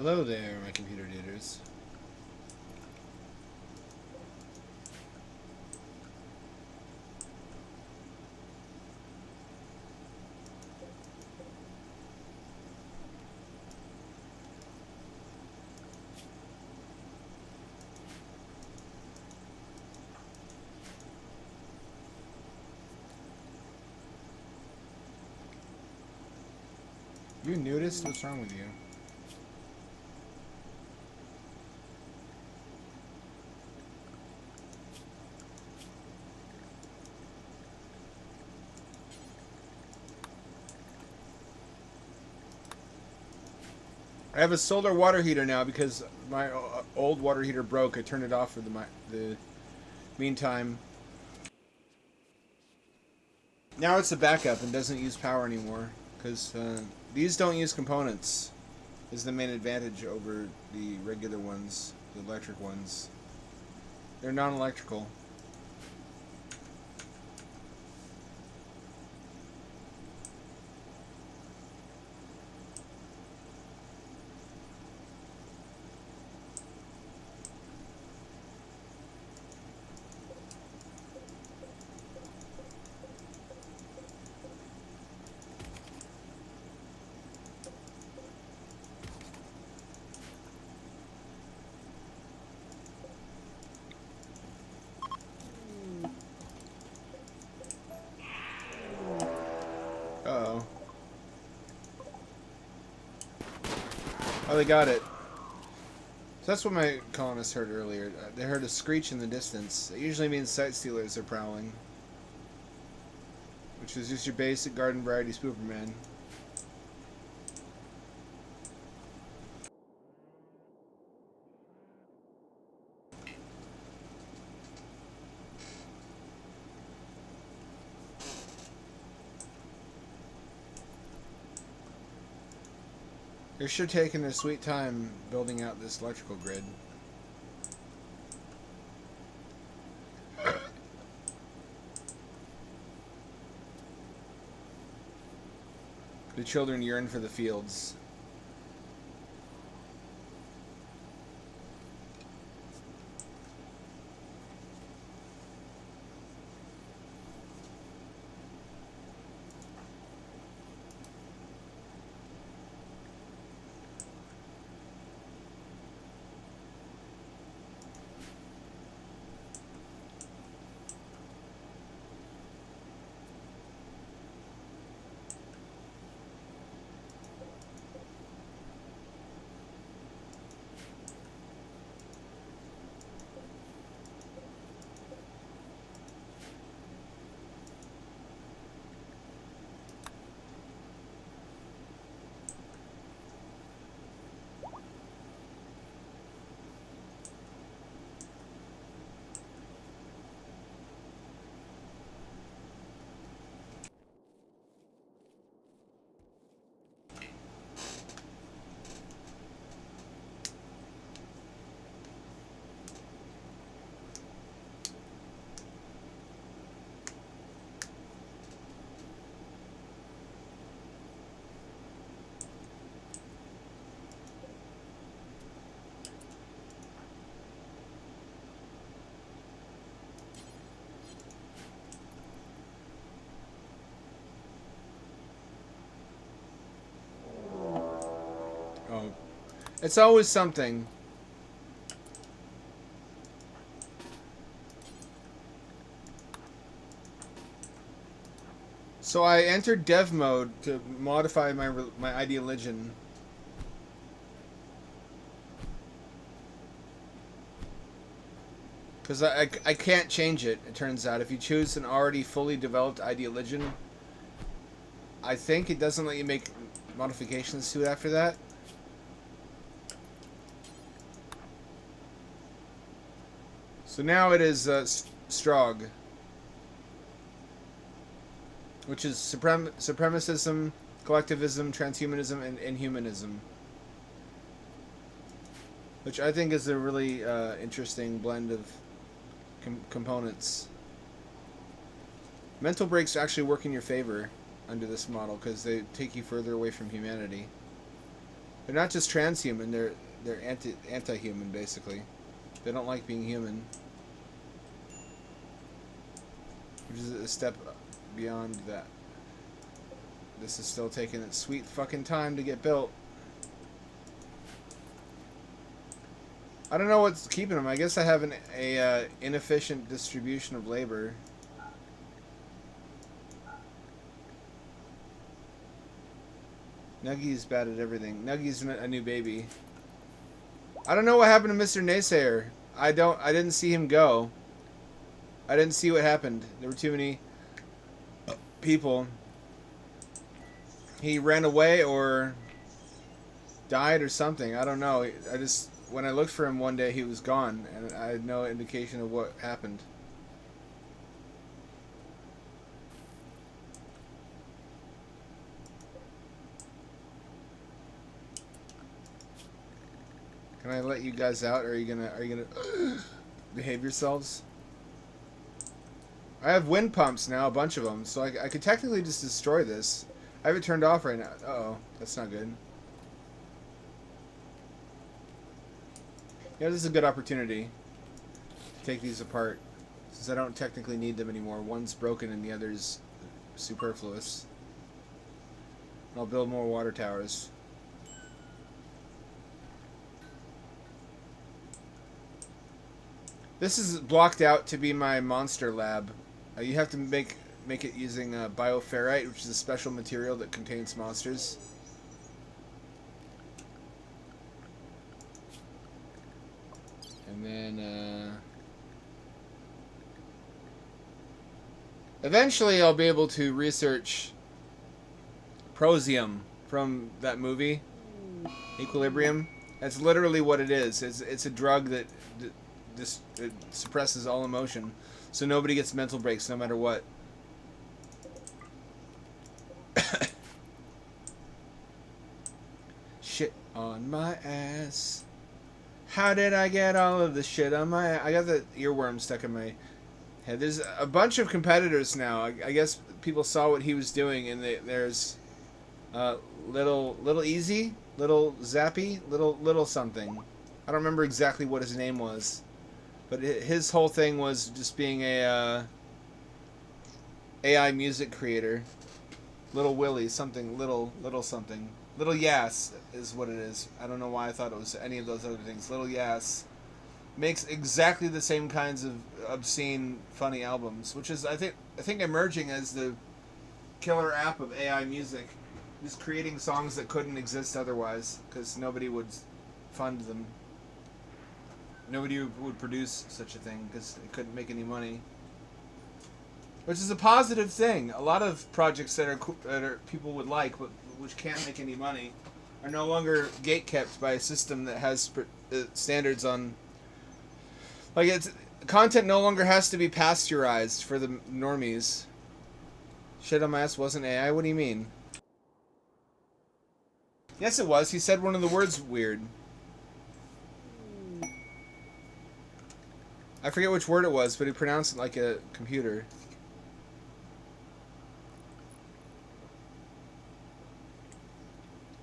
Hello there, my computer daters. You nudist? What's wrong with you? I have a solar water heater now because my old water heater broke. I turned it off for the meantime. Now it's a backup and doesn't use power anymore because these don't use components. Is the main advantage over the regular ones, the electric ones. They're non-electrical. Uh-oh. Oh, they got it. So that's what my colonists heard earlier. They heard a screech in the distance. It usually means sight stealers are prowling. Which is just your basic garden variety spooperman. They're sure taking their sweet time building out this electrical grid. The children yearn for the fields. Oh. It's always something. So I entered dev mode to modify my ideologian. Because I can't change it, it turns out. If you choose an already fully developed ideologian, I think it doesn't let you make modifications to it after that. So now it is Strog, which is supremacism, collectivism, transhumanism, and inhumanism. Which I think is a really interesting blend of components. Mental breaks actually work in your favor under this model because they take you further away from humanity. They're not just transhuman. They're anti-human basically. They don't like being human, which is a step beyond that. This is still taking its sweet fucking time to get built. I don't know what's keeping them. I guess I have a inefficient distribution of labor. Nuggy's bad at everything. Nuggy's a new baby. I don't know what happened to Mr. Naysayer. I didn't see him go. I didn't see what happened. There were too many people. He ran away or died or something. I don't know. When I looked for him one day, he was gone, and I had no indication of what happened. Can I let you guys out, or are you gonna behave yourselves? I have wind pumps now, a bunch of them, so I could technically just destroy this. I have it turned off right now. Uh-oh, that's not good. Yeah, this is a good opportunity to take these apart, since I don't technically need them anymore. One's broken and the other's superfluous. I'll build more water towers. This is blocked out to be my monster lab. You have to make it using bioferrite, which is a special material that contains monsters. And then eventually I'll be able to research prosium from that movie, Equilibrium. That's literally what it is. It's a drug that it suppresses all emotion, so nobody gets mental breaks no matter what. Shit on my ass. How did I get all of the shit on my ass? I got the earworm stuck in my head. There's a bunch of competitors now. I guess people saw what he was doing, and there's little easy, little zappy, little something. I don't remember exactly what his name was. But his whole thing was just being a AI music creator. Little Willie, something, little something. Little Yass is what it is. I don't know why I thought it was any of those other things. Little Yass makes exactly the same kinds of obscene, funny albums, which is I think emerging as the killer app of AI music, just creating songs that couldn't exist otherwise because nobody would fund them. Nobody would produce such a thing because it couldn't make any money, which is a positive thing. A lot of projects that are people would like, but which can't make any money, are no longer gatekept by a system that has standards on. Like content no longer has to be pasteurized for the normies. Shit on my ass wasn't AI. What do you mean? Yes, it was. He said one of the words weird. I forget which word it was, but he pronounced it like a computer.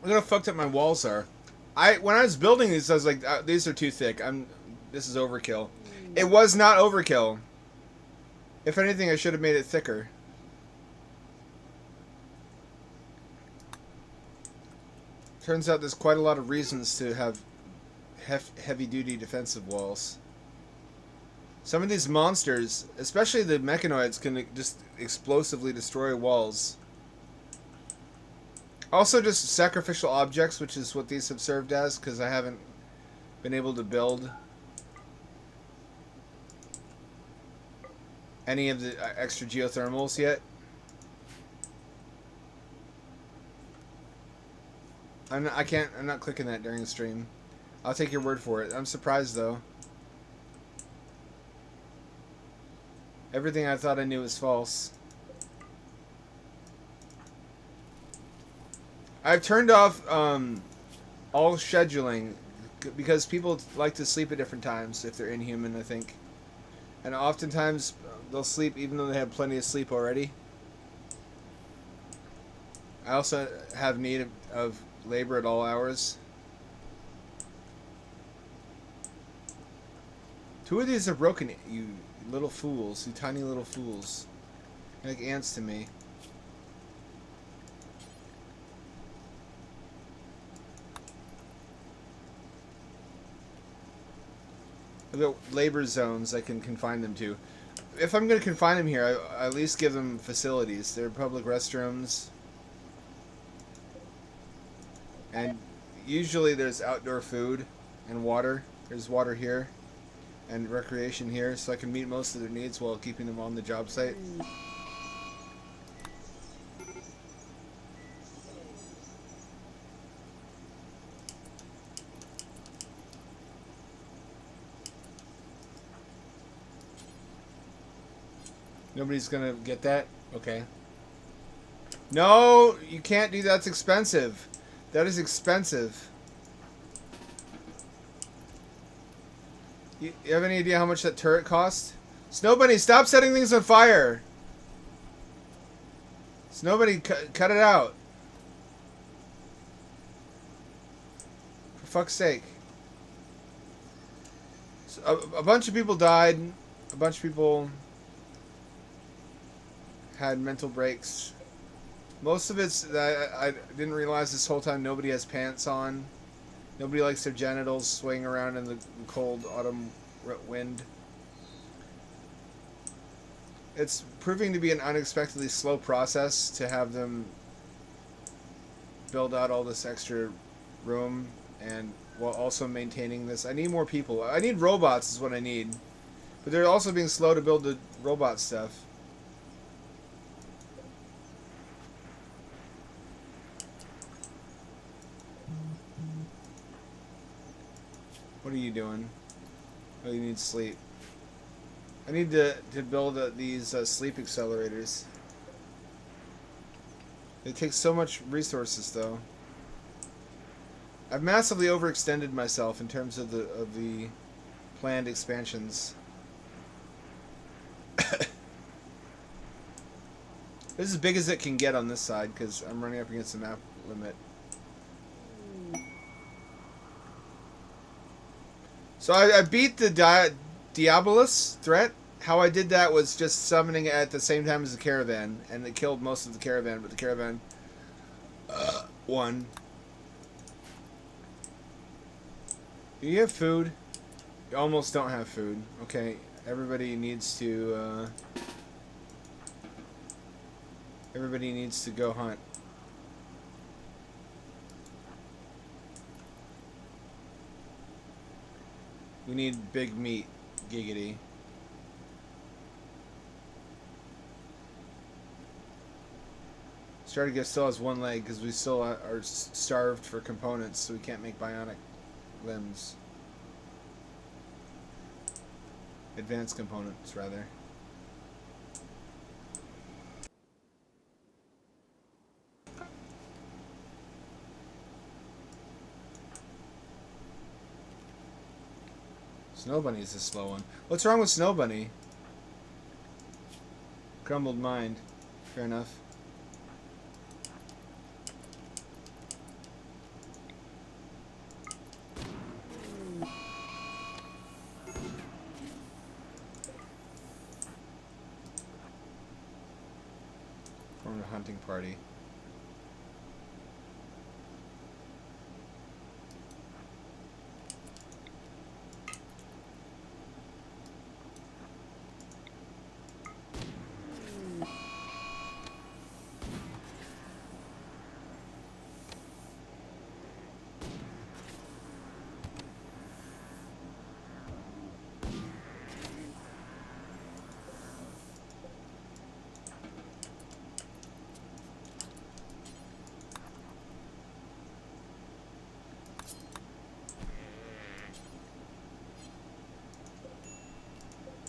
Look how fucked up my walls are. When I was building these, I was like, these are too thick. This is overkill. It was not overkill. If anything, I should have made it thicker. Turns out there's quite a lot of reasons to have heavy-duty defensive walls. Some of these monsters, especially the mechanoids, can just explosively destroy walls. Also just sacrificial objects, which is what these have served as, because I haven't been able to build any of the extra geothermals yet. I'm not clicking that during the stream. I'll take your word for it. I'm surprised though. Everything I thought I knew was false. I've turned off all scheduling because people like to sleep at different times if they're inhuman, I think. And oftentimes they'll sleep even though they have plenty of sleep already. I also have need of labor at all hours. Two of these are broken, you little fools. You tiny little fools. You're like ants to me. The labor zones I can confine them to. If I'm going to confine them here, I at least give them facilities. There are public restrooms. And usually there's outdoor food and water. There's water here. And recreation here. So I can meet most of their needs while keeping them on the job site. Nobody's gonna get that? Okay. No, you can't do that. That's expensive. That is expensive. You have any idea how much that turret cost? Snow Bunny, stop setting things on fire! Snow Bunny, cut it out. For fuck's sake. So, a bunch of people died. A bunch of people had mental breaks. Most of it's I didn't realize this whole time nobody has pants on. Nobody likes their genitals swaying around in the cold autumn wind. It's proving to be an unexpectedly slow process to have them build out all this extra room and while also maintaining this. I need more people. I need robots is what I need. But they're also being slow to build the robot stuff. What are you doing? Oh, you need sleep. I need to build these sleep accelerators. It takes so much resources, though. I've massively overextended myself in terms of the planned expansions. This is as big as it can get on this side because I'm running up against the map limit. So I beat the Diabolus threat. How I did that was just summoning it at the same time as the caravan, and it killed most of the caravan, but the caravan won. Do you have food? You almost don't have food. Okay, everybody needs to go hunt. We need big meat, giggity. Strategist still has one leg because we still are starved for components, so we can't make bionic limbs. Advanced components, rather. Snow Bunny's a slow one. What's wrong with Snow Bunny? Crumbled mind. Fair enough. Formed a hunting party.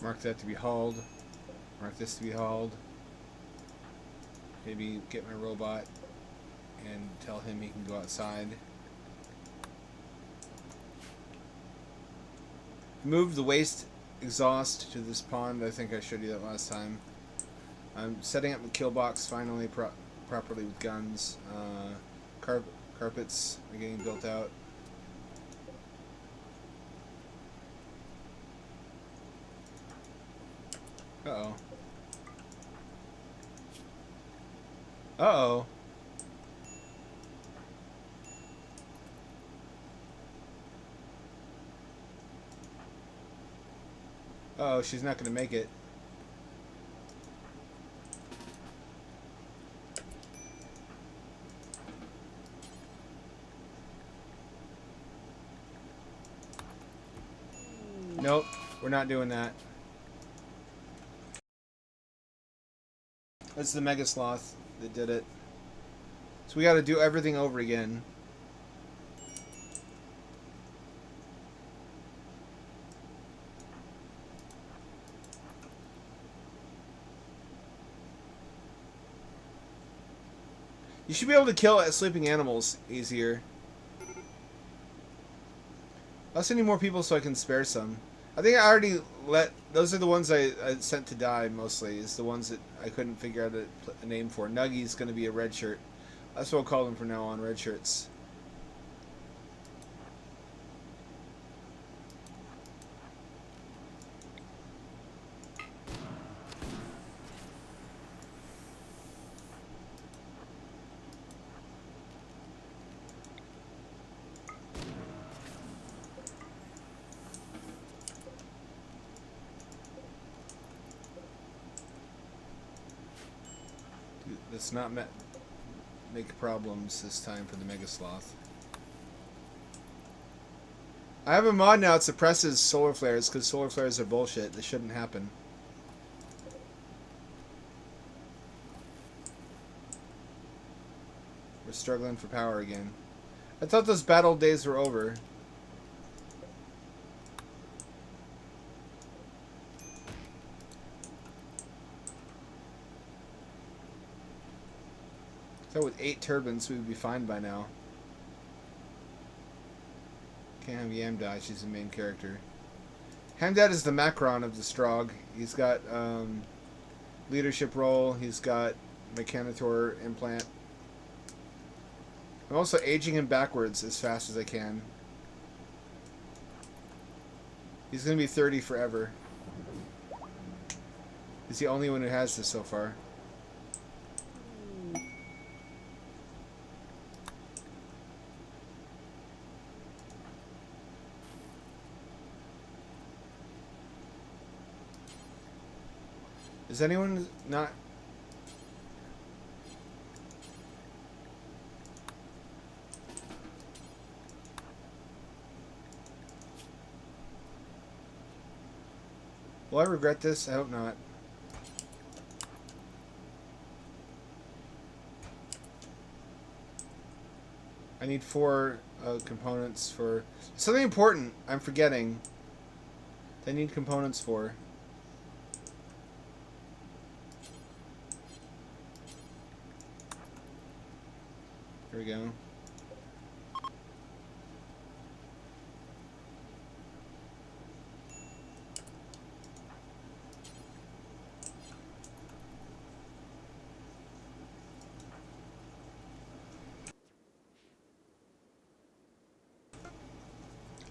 Mark that to be hauled. Mark this to be hauled. Maybe get my robot and tell him he can go outside. Move the waste exhaust to this pond. I think I showed you that last time. I'm setting up the kill box finally properly with guns. Carpets are getting built out. Uh-oh. Uh-oh. Uh-oh, she's not gonna make it. Nope, we're not doing that. That's the Mega Sloth that did it. So we gotta do everything over again. You should be able to kill sleeping animals easier. I'll send you more people so I can spare some. I think I already let... Those are the ones I sent to die, mostly. Is the ones that I couldn't figure out a name for. Nuggy's going to be a red shirt. That's what I'll call them from now on, red shirts. Let's not make problems this time for the Mega Sloth. I have a mod now that suppresses solar flares because solar flares are bullshit. They shouldn't happen. We're struggling for power again. I thought those battle days were over. So with 8 turbines, we would be fine by now. Can't have Yam die. She's the main character. Hamdad is the Macron of the Strogg. He's got leadership role. He's got Mechanitor implant. I'm also aging him backwards as fast as I can. He's going to be 30 forever. He's the only one who has this so far. Is anyone not... Will I regret this? I hope not. I need 4 components for... Something important I'm forgetting. I need components for. Here we go.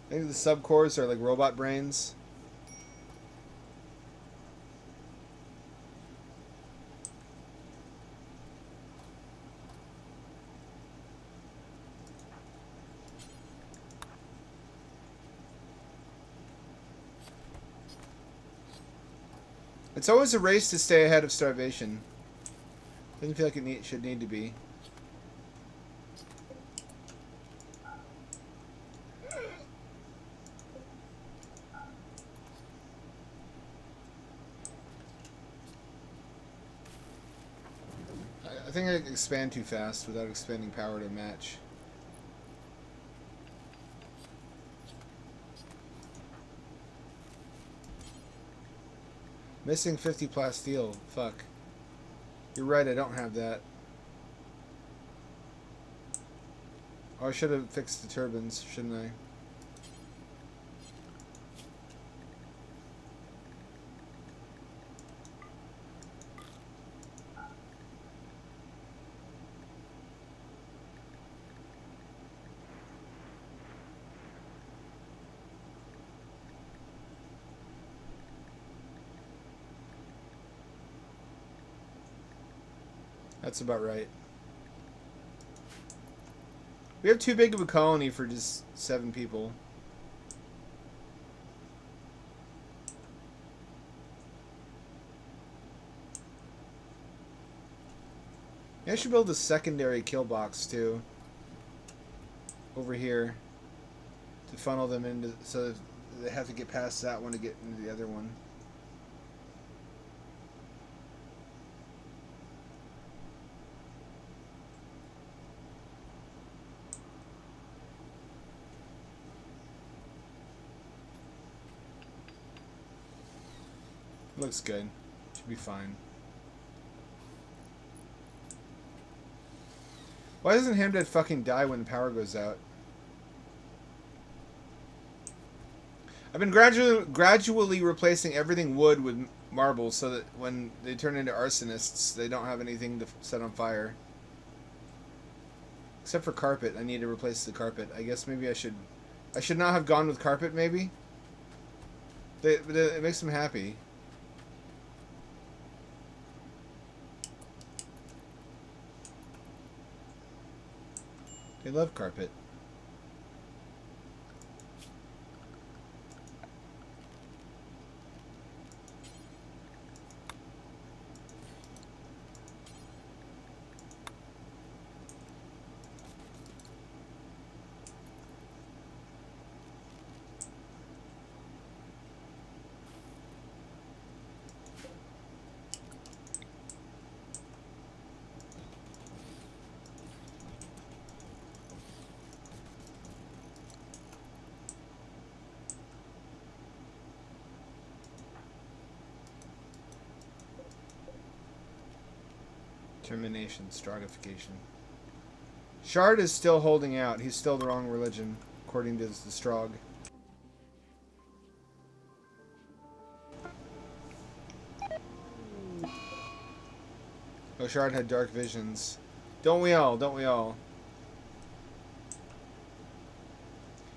I think the subcores are like robot brains. It's always a race to stay ahead of starvation. Doesn't feel like it should need to be. I think I expand too fast without expanding power to match. Missing 50 plasteel. Fuck. You're right, I don't have that. Oh, I should have fixed the turbines, shouldn't I? That's about right. We have too big of a colony for just 7 people. I should build a secondary kill box too. Over here. To funnel them into, so they have to get past that one to get into the other one. Looks good. Should be fine. Why doesn't Hamdad fucking die when the power goes out? I've been gradually replacing everything wood with marble so that when they turn into arsonists, they don't have anything to set on fire. Except for carpet. I need to replace the carpet. I guess maybe I should not have gone with carpet, maybe? It makes them happy. They love carpet. Termination, stratification. Shard is still holding out. He's still the wrong religion, according to the Strog. Oh, Shard had dark visions. Don't we all? Don't we all?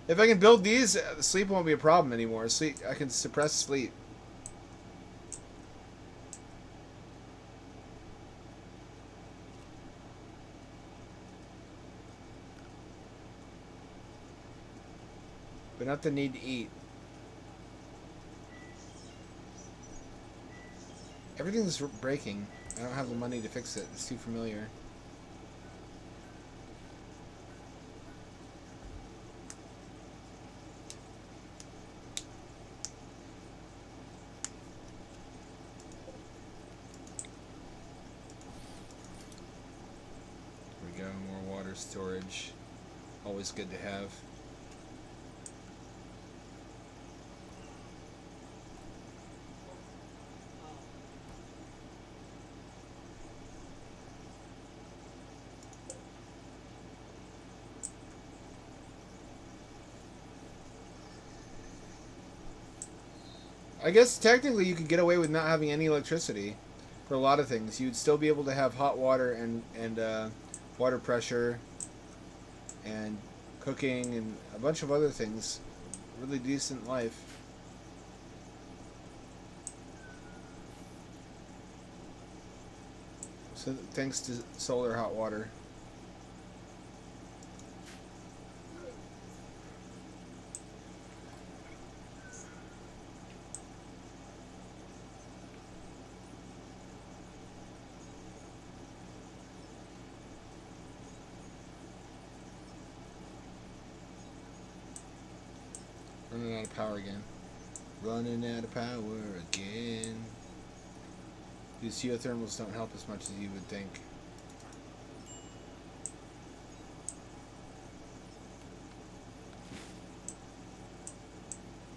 If I can build these, sleep won't be a problem anymore. Sleep, I can suppress sleep. But not the need to eat. Everything's breaking. I don't have the money to fix it. It's too familiar. There we go. More water storage. Always good to have. I guess technically you could get away with not having any electricity for a lot of things. You'd still be able to have hot water and water pressure and cooking and a bunch of other things. Really decent life. So thanks to solar hot water. Running out of power again. Running out of power again. These geothermals don't help as much as you would think.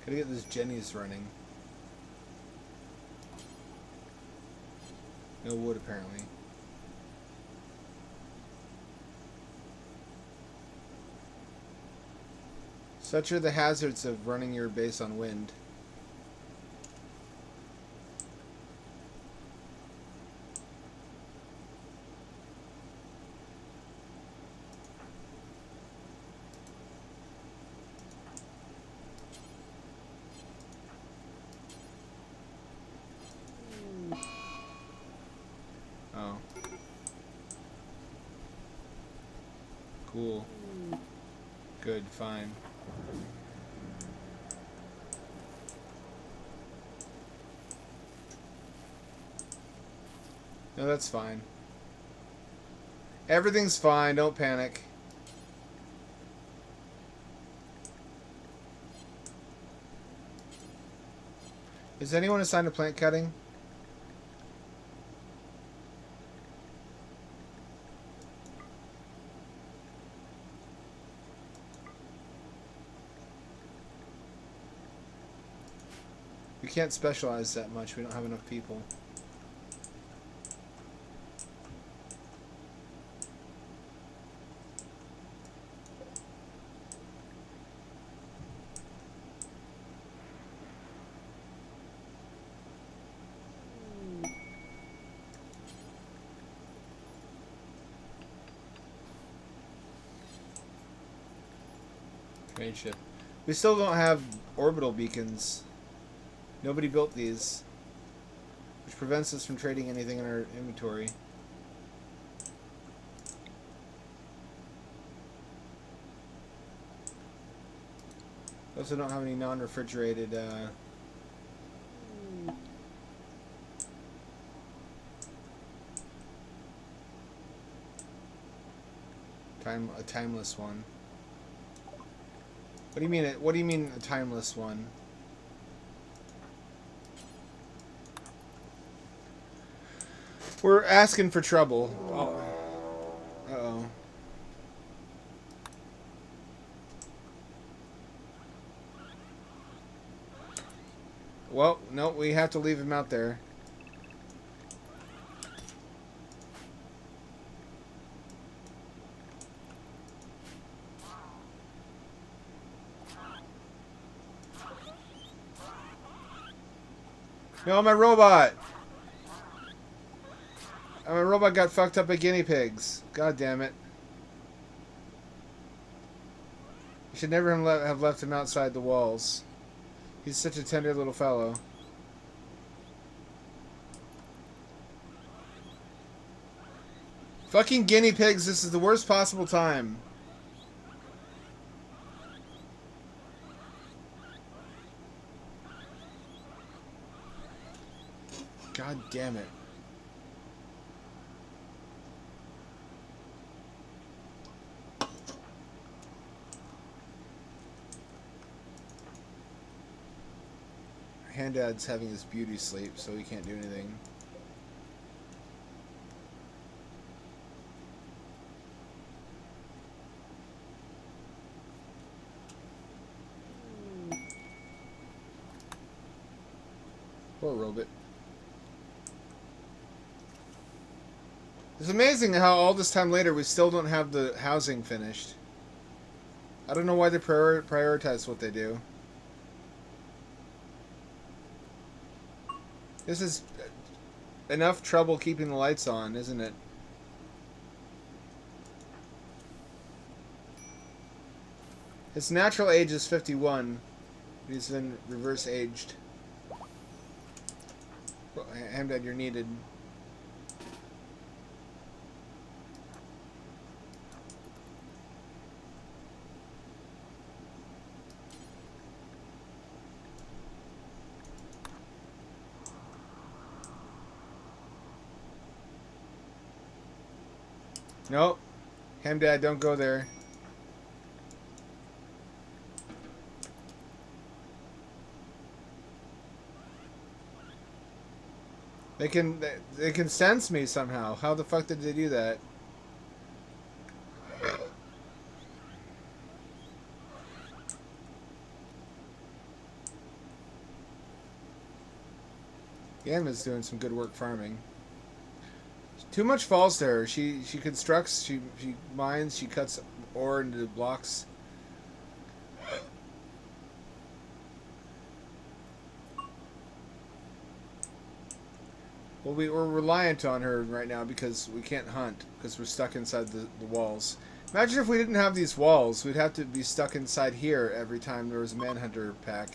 Gotta get this Jenny's running. No wood apparently. Such are the hazards of running your base on wind. Oh. Cool. Good, fine. No, that's fine. Everything's fine, don't panic. Is anyone assigned to plant cutting? We can't specialize that much. We don't have enough people. Trade ship. We still don't have orbital beacons. Nobody built these, which prevents us from trading anything in our inventory. We also don't have any non-refrigerated a timeless one. What do you mean? What do you mean a timeless one? We're asking for trouble. Oh. Uh-oh. Well, no, we have to leave him out there. No, my robot! My robot got fucked up by guinea pigs. God damn it. You should never have left him outside the walls. He's such a tender little fellow. Fucking guinea pigs, this is the worst possible time. God damn it. Handad's having his beauty sleep, so he can't do anything. Poor robot. It's amazing how all this time later we still don't have the housing finished. I don't know why they prioritize what they do. This is enough trouble keeping the lights on, isn't it? His natural age is 51. He's been reverse aged. Well, Hamdad, you're needed. Nope. Hamdad, don't go there. They can sense me somehow. How the fuck did they do that? Yanma's doing some good work farming. Too much falls to her. She constructs, she mines, she cuts ore into blocks. Well, we're reliant on her right now because we can't hunt because we're stuck inside the walls. Imagine if we didn't have these walls. We'd have to be stuck inside here every time there was a manhunter pack.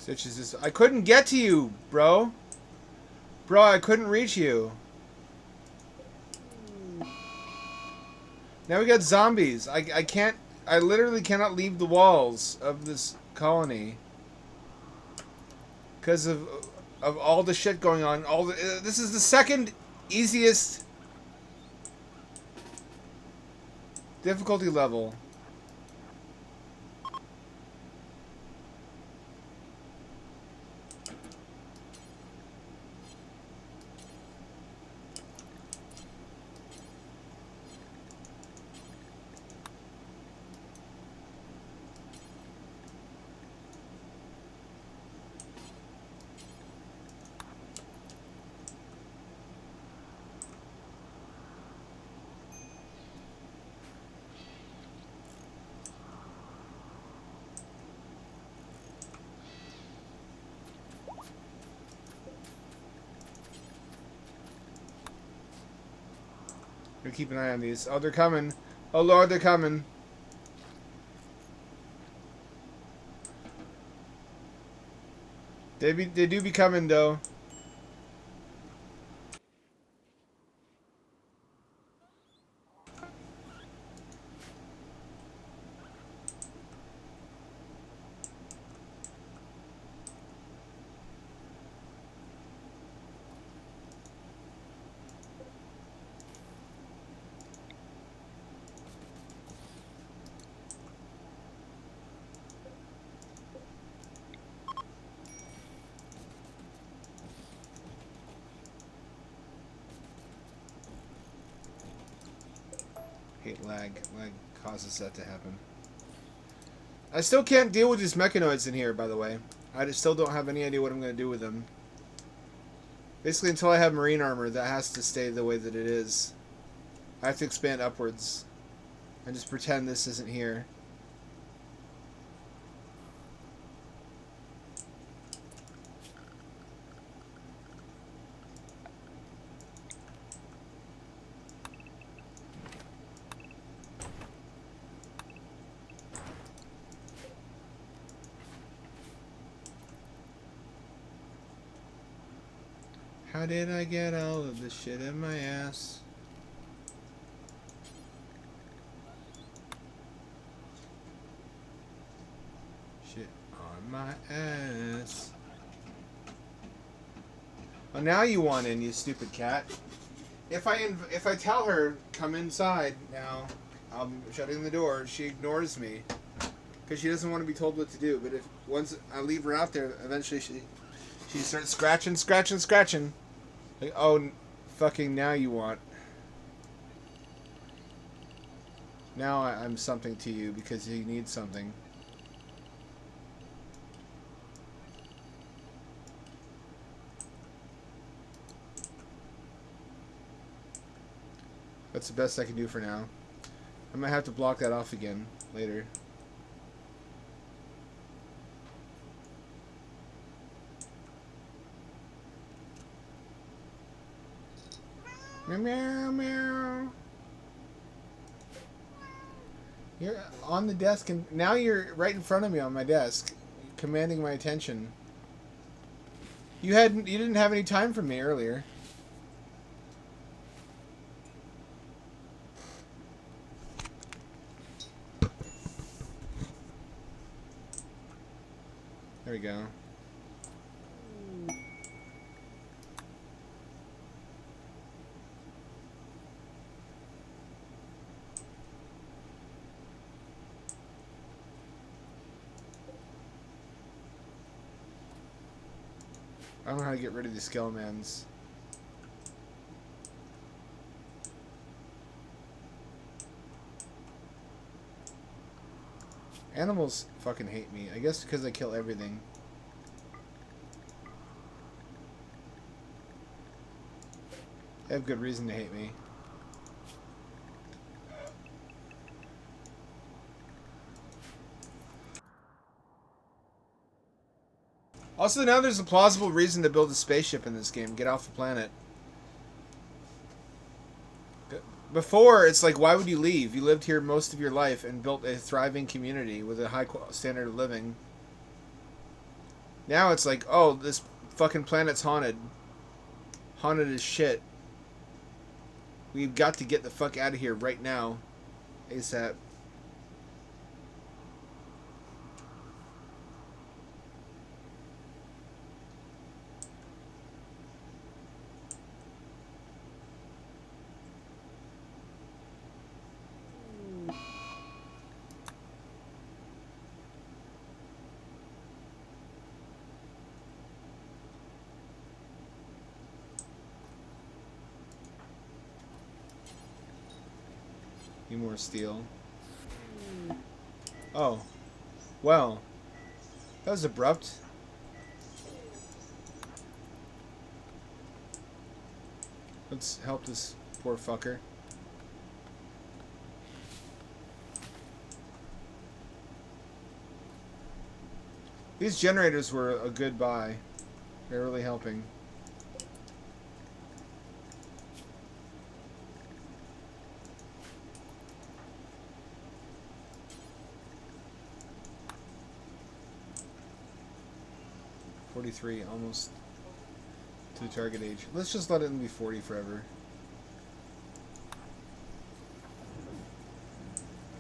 Stitch is just... I couldn't get to you, bro. Bro, I couldn't reach you. Now we got zombies. I can't... I literally cannot leave the walls of this colony. Because of all the shit going on. This is the second easiest difficulty level. Keep an eye on these. Oh, they're coming. Oh, Lord, they're coming. They do be coming, though. Hate lag. Lag causes that to happen. I still can't deal with these mechanoids in here, by the way. I just still don't have any idea what I'm going to do with them. Basically, until I have marine armor, that has to stay the way that it is. I have to expand upwards. And just pretend this isn't here. How did I get all of this shit in my ass? Shit on my ass. Oh, now you want in, you stupid cat. If I tell her come inside now, I'm shutting the door. She ignores me because she doesn't want to be told what to do. But if once I leave her out there, eventually she starts scratching. Like, oh, fucking now you want. Now I'm something to you because you need something. That's the best I can do for now. I might have to block that off again later. Meow, meow, meow. You're on the desk, and now you're right in front of me on my desk, commanding my attention. You didn't have any time for me earlier. There we go. I don't know how to get rid of these skeletons. Animals fucking hate me. I guess because I kill everything. They have good reason to hate me. Also, now there's a plausible reason to build a spaceship in this game. Get off the planet. Before, it's like, why would you leave? You lived here most of your life and built a thriving community with a high standard of living. Now it's like, oh, this fucking planet's haunted. Haunted as shit. We've got to get the fuck out of here right now. ASAP. Need more steel. Oh. Well. That was abrupt. Let's help this poor fucker. These generators were a good buy. They're really helping. .43, almost to target age. Let's just let it be 40 forever.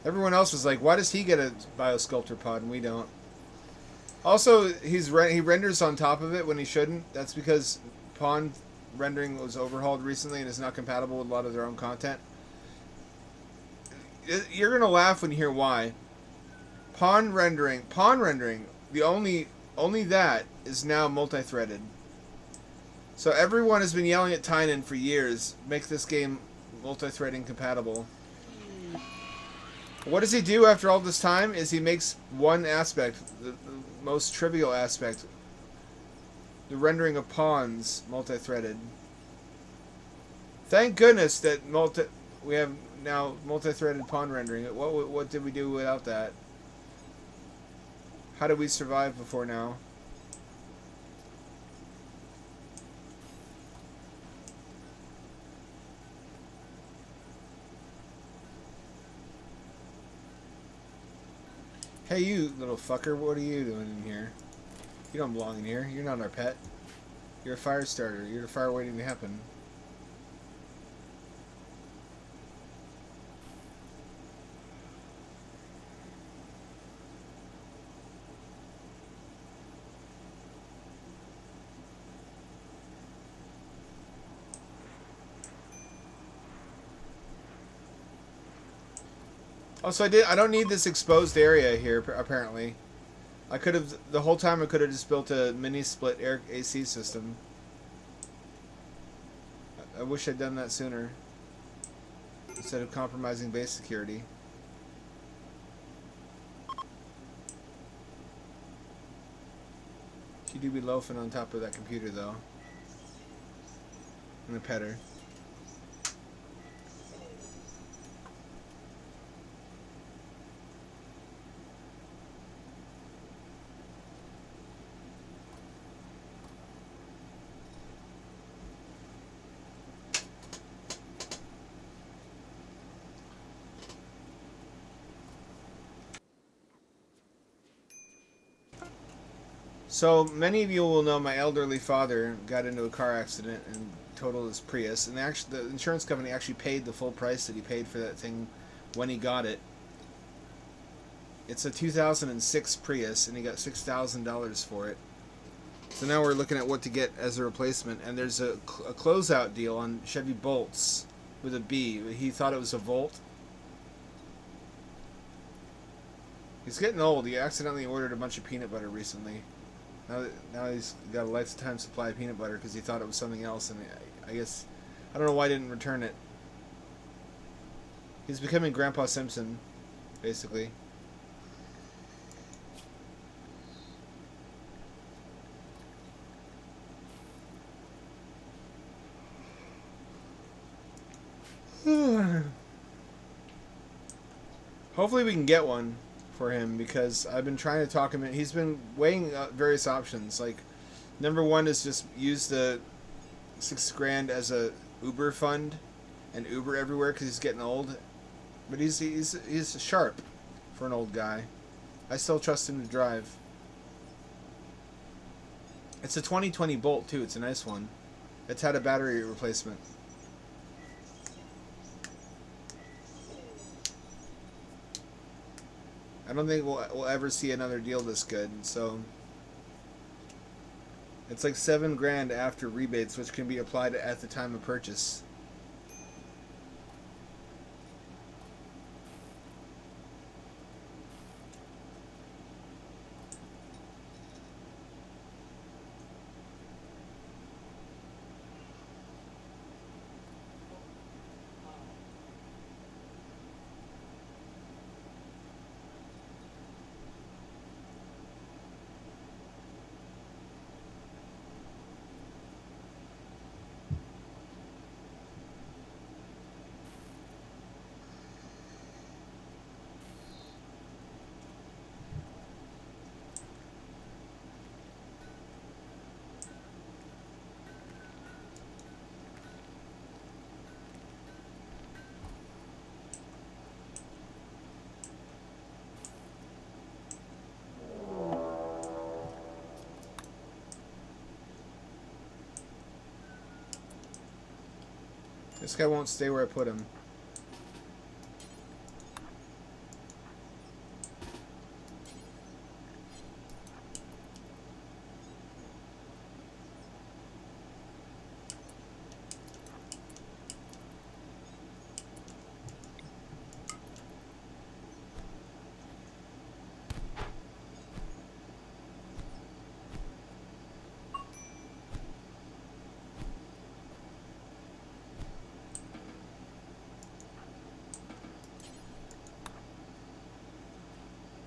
Everyone else was like, why does he get a biosculptor pod and we don't? Also, he renders on top of it when he shouldn't. That's because Pawn rendering was overhauled recently and is not compatible with a lot of their own content. You're gonna laugh when you hear why. Pawn rendering, the only that is now multi-threaded. So everyone has been yelling at Tynan for years, make this game multi-threading compatible. What does he do after all this time is he makes one aspect, the most trivial aspect, the rendering of pawns, multi-threaded. Thank goodness that we have now multi-threaded pawn rendering. What did we do without that? How did we survive before now? Hey, you little fucker, what are you doing in here? You don't belong in here. You're not our pet. You're a fire starter. You're a fire waiting to happen. Also, I don't need this exposed area here, apparently. I could have, the whole time I could have just built a mini split air AC system. I wish I'd done that sooner. Instead of compromising base security. She do be loafing on top of that computer, though. I'm gonna pet her. So, many of you will know my elderly father got into a car accident and totaled his Prius. And the insurance company actually paid the full price that he paid for that thing when he got it. It's a 2006 Prius, and he got $6,000 for it. So now we're looking at what to get as a replacement. And there's a closeout deal on Chevy Bolts with a B. He thought it was a Volt. He's getting old. He accidentally ordered a bunch of peanut butter recently. Now he's got a lifetime supply of peanut butter because he thought it was something else, and I guess I don't know why he didn't return it. He's becoming Grandpa Simpson, basically. Hopefully we can get one for him, because I've been trying to talk him in. He's been weighing various options. Like, number one is just use the $6,000 as a Uber fund and Uber everywhere because he's getting old. But he's sharp for an old guy. I still trust him to drive. It's a 2020 Bolt too. It's a nice one. It's had a battery replacement. I don't think we'll ever see another deal this good. So it's like $7,000 after rebates, which can be applied at the time of purchase. This guy won't stay where I put him.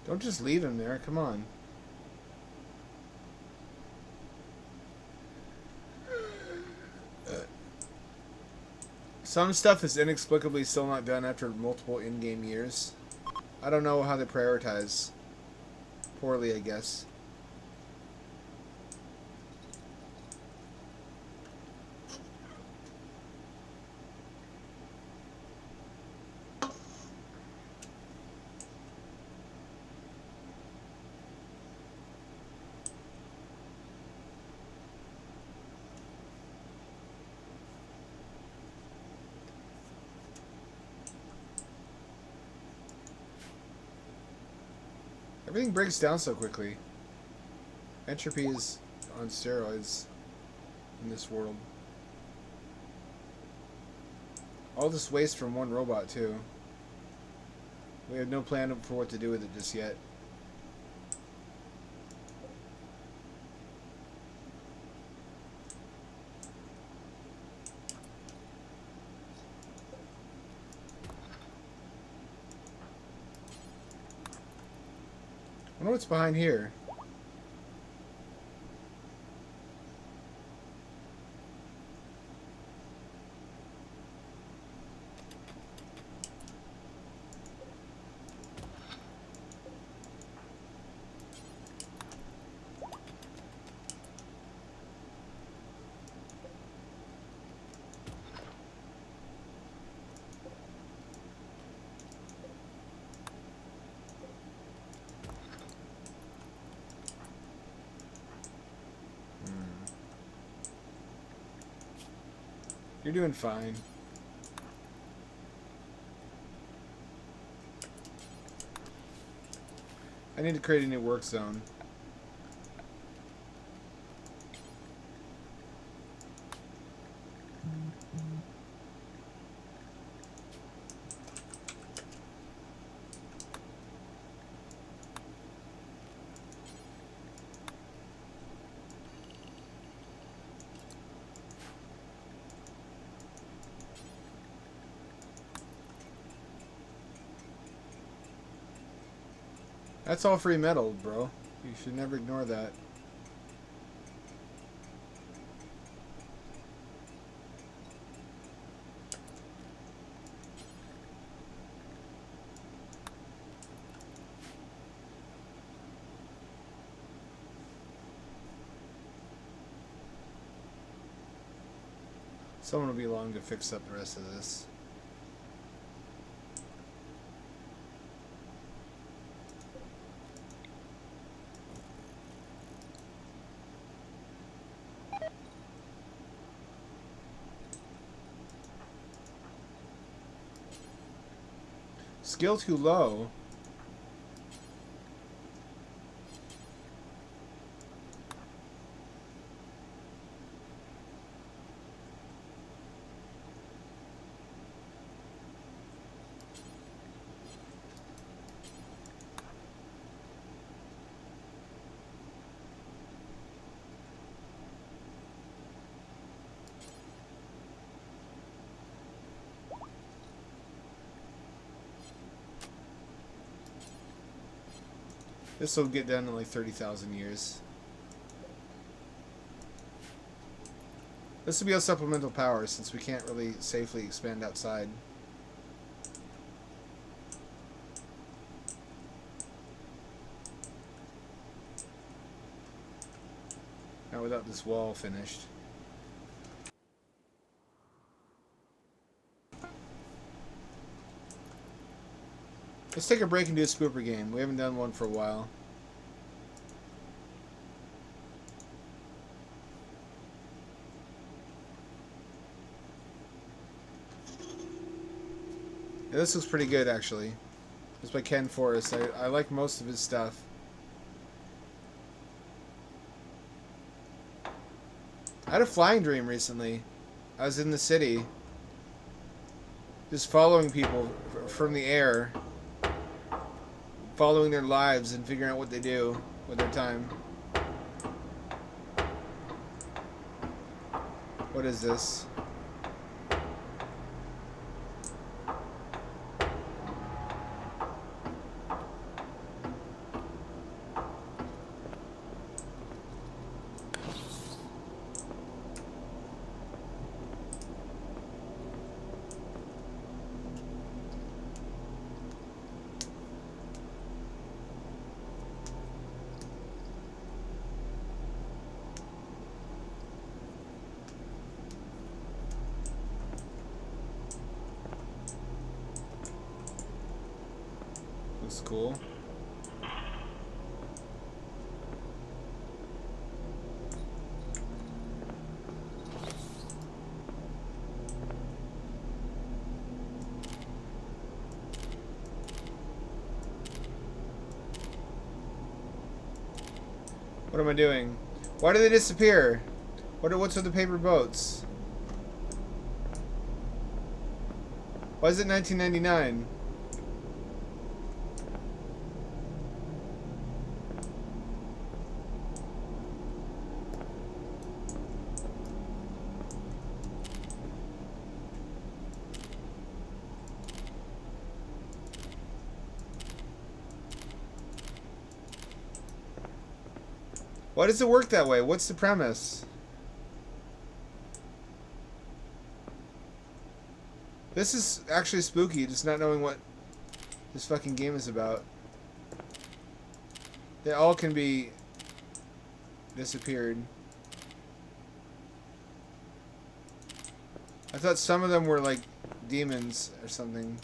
Don't just leave him there. Come on. Some stuff is inexplicably still not done after multiple in-game years. I don't know how they prioritize. Poorly, I guess. Everything breaks down so quickly. Entropy is on steroids in this world. All this waste from one robot, too. We have no plan for what to do with it just yet. I wonder what's behind here. You're doing fine. I need to create a new work zone. That's all free metal, bro. You should never ignore that. Someone will be along to fix up the rest of this. Skill too low. This will get done in like 30,000 years. This will be a supplemental power since we can't really safely expand outside. Not without this wall finished. Let's take a break and do a spooper game. We haven't done one for a while. Yeah, this looks pretty good, actually. It's by Ken Forrest. I like most of his stuff. I had a flying dream recently. I was in the city, just following people from the air, following their lives and figuring out what they do with their time. What is this? Looks cool. What am I doing? Why do they disappear? What's with the paper boats? Why is it 1999? Why does it work that way? What's the premise? This is actually spooky, just not knowing what this fucking game is about. They all can be disappeared. I thought some of them were like demons or something.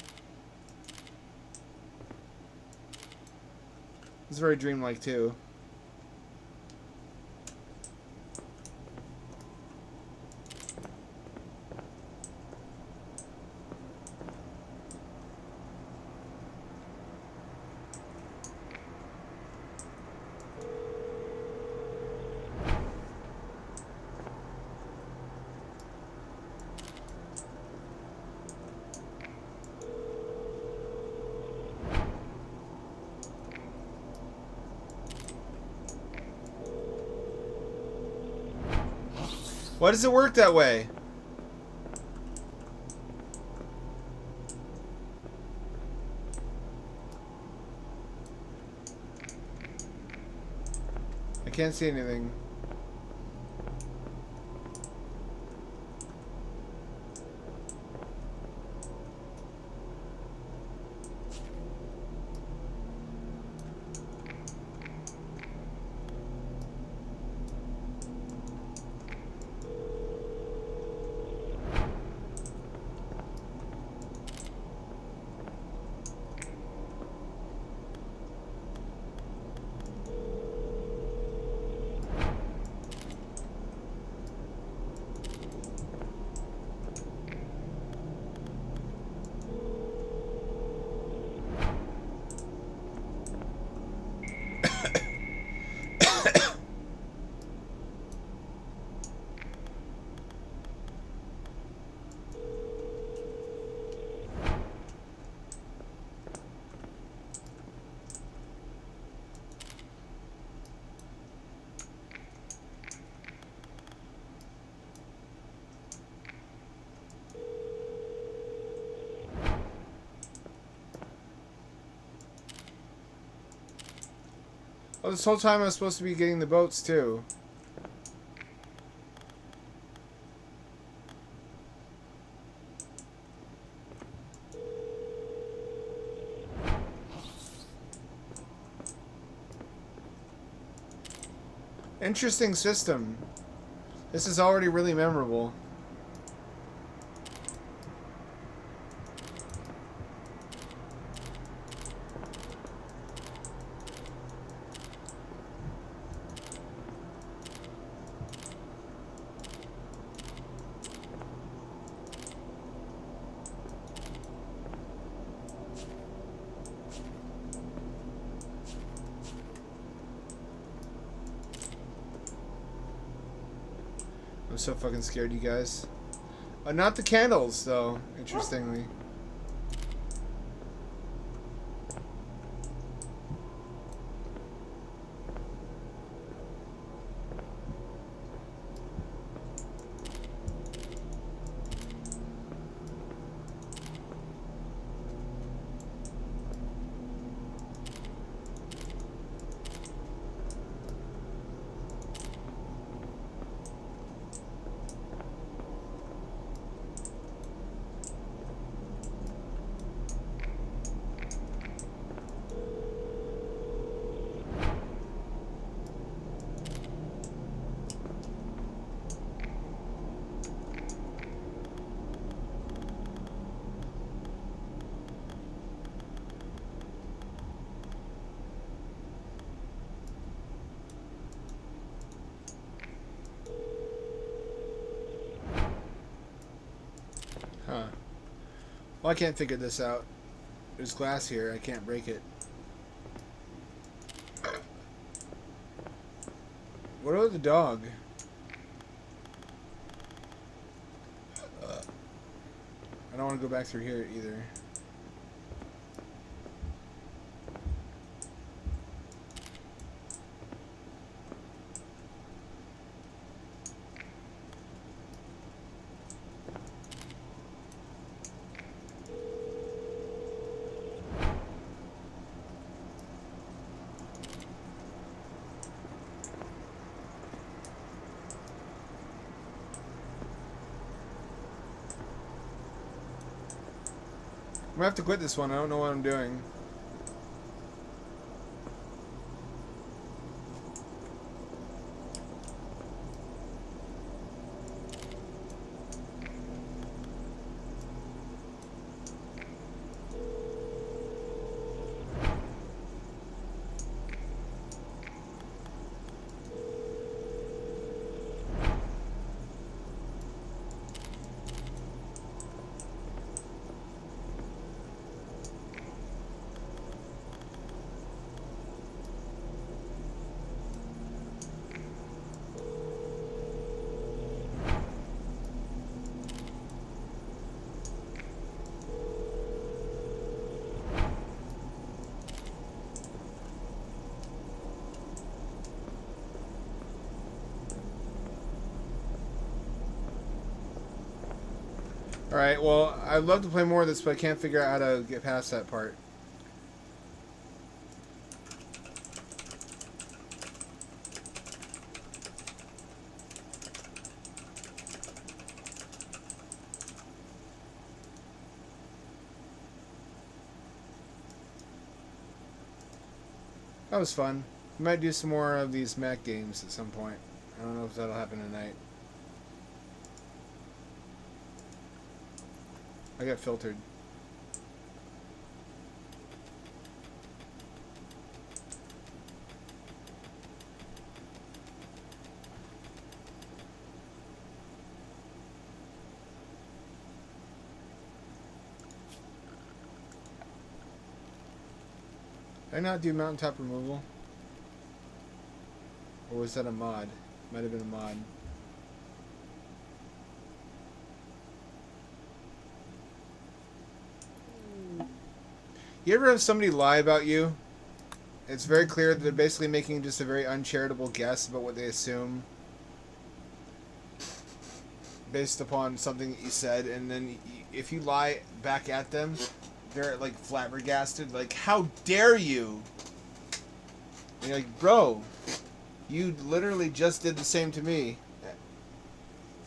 It's very dreamlike too. Why does it work that way? I can't see anything. Oh, this whole time I was supposed to be getting the boats, too. Interesting system. This is already really memorable. I'm so fucking scared, you guys. Not the candles, though, interestingly. Huh. Well, I can't figure this out. There's glass here. I can't break it. What about the dog? I don't want to go back through here either. I'm gonna have to quit this one. I don't know what I'm doing. Alright, well, I'd love to play more of this, but I can't figure out how to get past that part. That was fun. We might do some more of these Mac games at some point. I don't know if that'll happen tonight. I got filtered. Did I not do mountaintop removal? Or was that a mod? Might have been a mod. You ever have somebody lie about you? It's very clear that they're basically making just a very uncharitable guess about what they assume based upon something that you said, and then if you lie back at them, they're like flabbergasted, like, how dare you? And you're like, bro, you literally just did the same to me.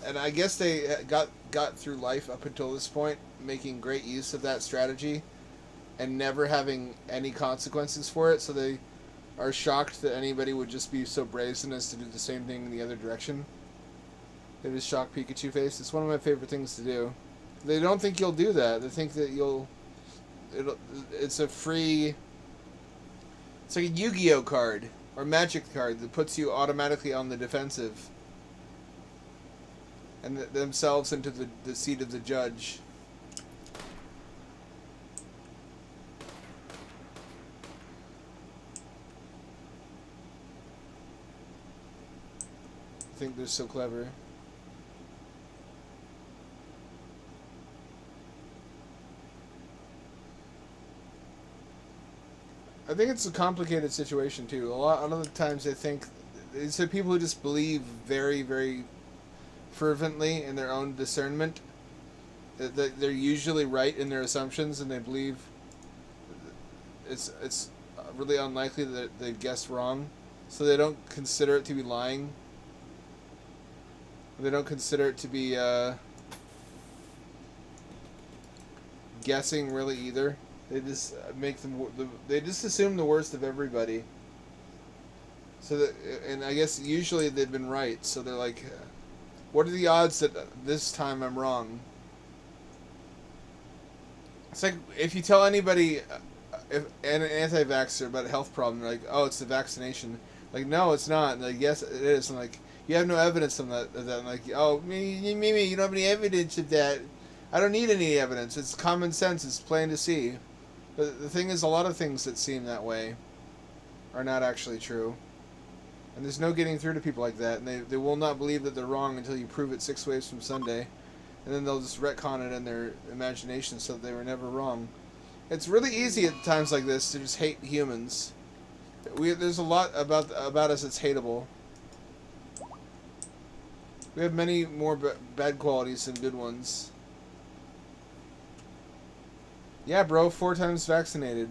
And I guess they got through life up until this point, making great use of that strategy, and never having any consequences for it. So they are shocked that anybody would just be so brazen as to do the same thing in the other direction. They just shock Pikachu face. It's one of my favorite things to do. They don't think you'll do that. They think that you'll. It's a free. It's like a Yu-Gi-Oh card or Magic card that puts you automatically on the defensive, and themselves into the seat of the judge. I think they're so clever. I think it's a complicated situation too. A lot of the times I think these are people who just believe very, very fervently in their own discernment. That they're usually right in their assumptions, and they believe it's really unlikely that they guess wrong, so they don't consider it to be lying. They don't consider it to be guessing really either. They just make them. They just assume the worst of everybody. So that, and I guess usually they've been right. So they're like, "What are the odds that this time I'm wrong?" It's like if you tell anybody, if an anti-vaxxer about a health problem, they're like, "Oh, it's the vaccination." Like, no, it's not. And like, yes, it is. And like, you have no evidence of that. I'm like, oh, Mimi, you don't have any evidence of that. I don't need any evidence. It's common sense. It's plain to see. But the thing is, a lot of things that seem that way are not actually true. And there's no getting through to people like that. And they will not believe that they're wrong until you prove it 6 ways from Sunday. And then they'll just retcon it in their imagination so that they were never wrong. It's really easy at times like this to just hate humans. There's a lot about us that's hateable. We have many more bad qualities than good ones. Yeah, bro, 4 times vaccinated.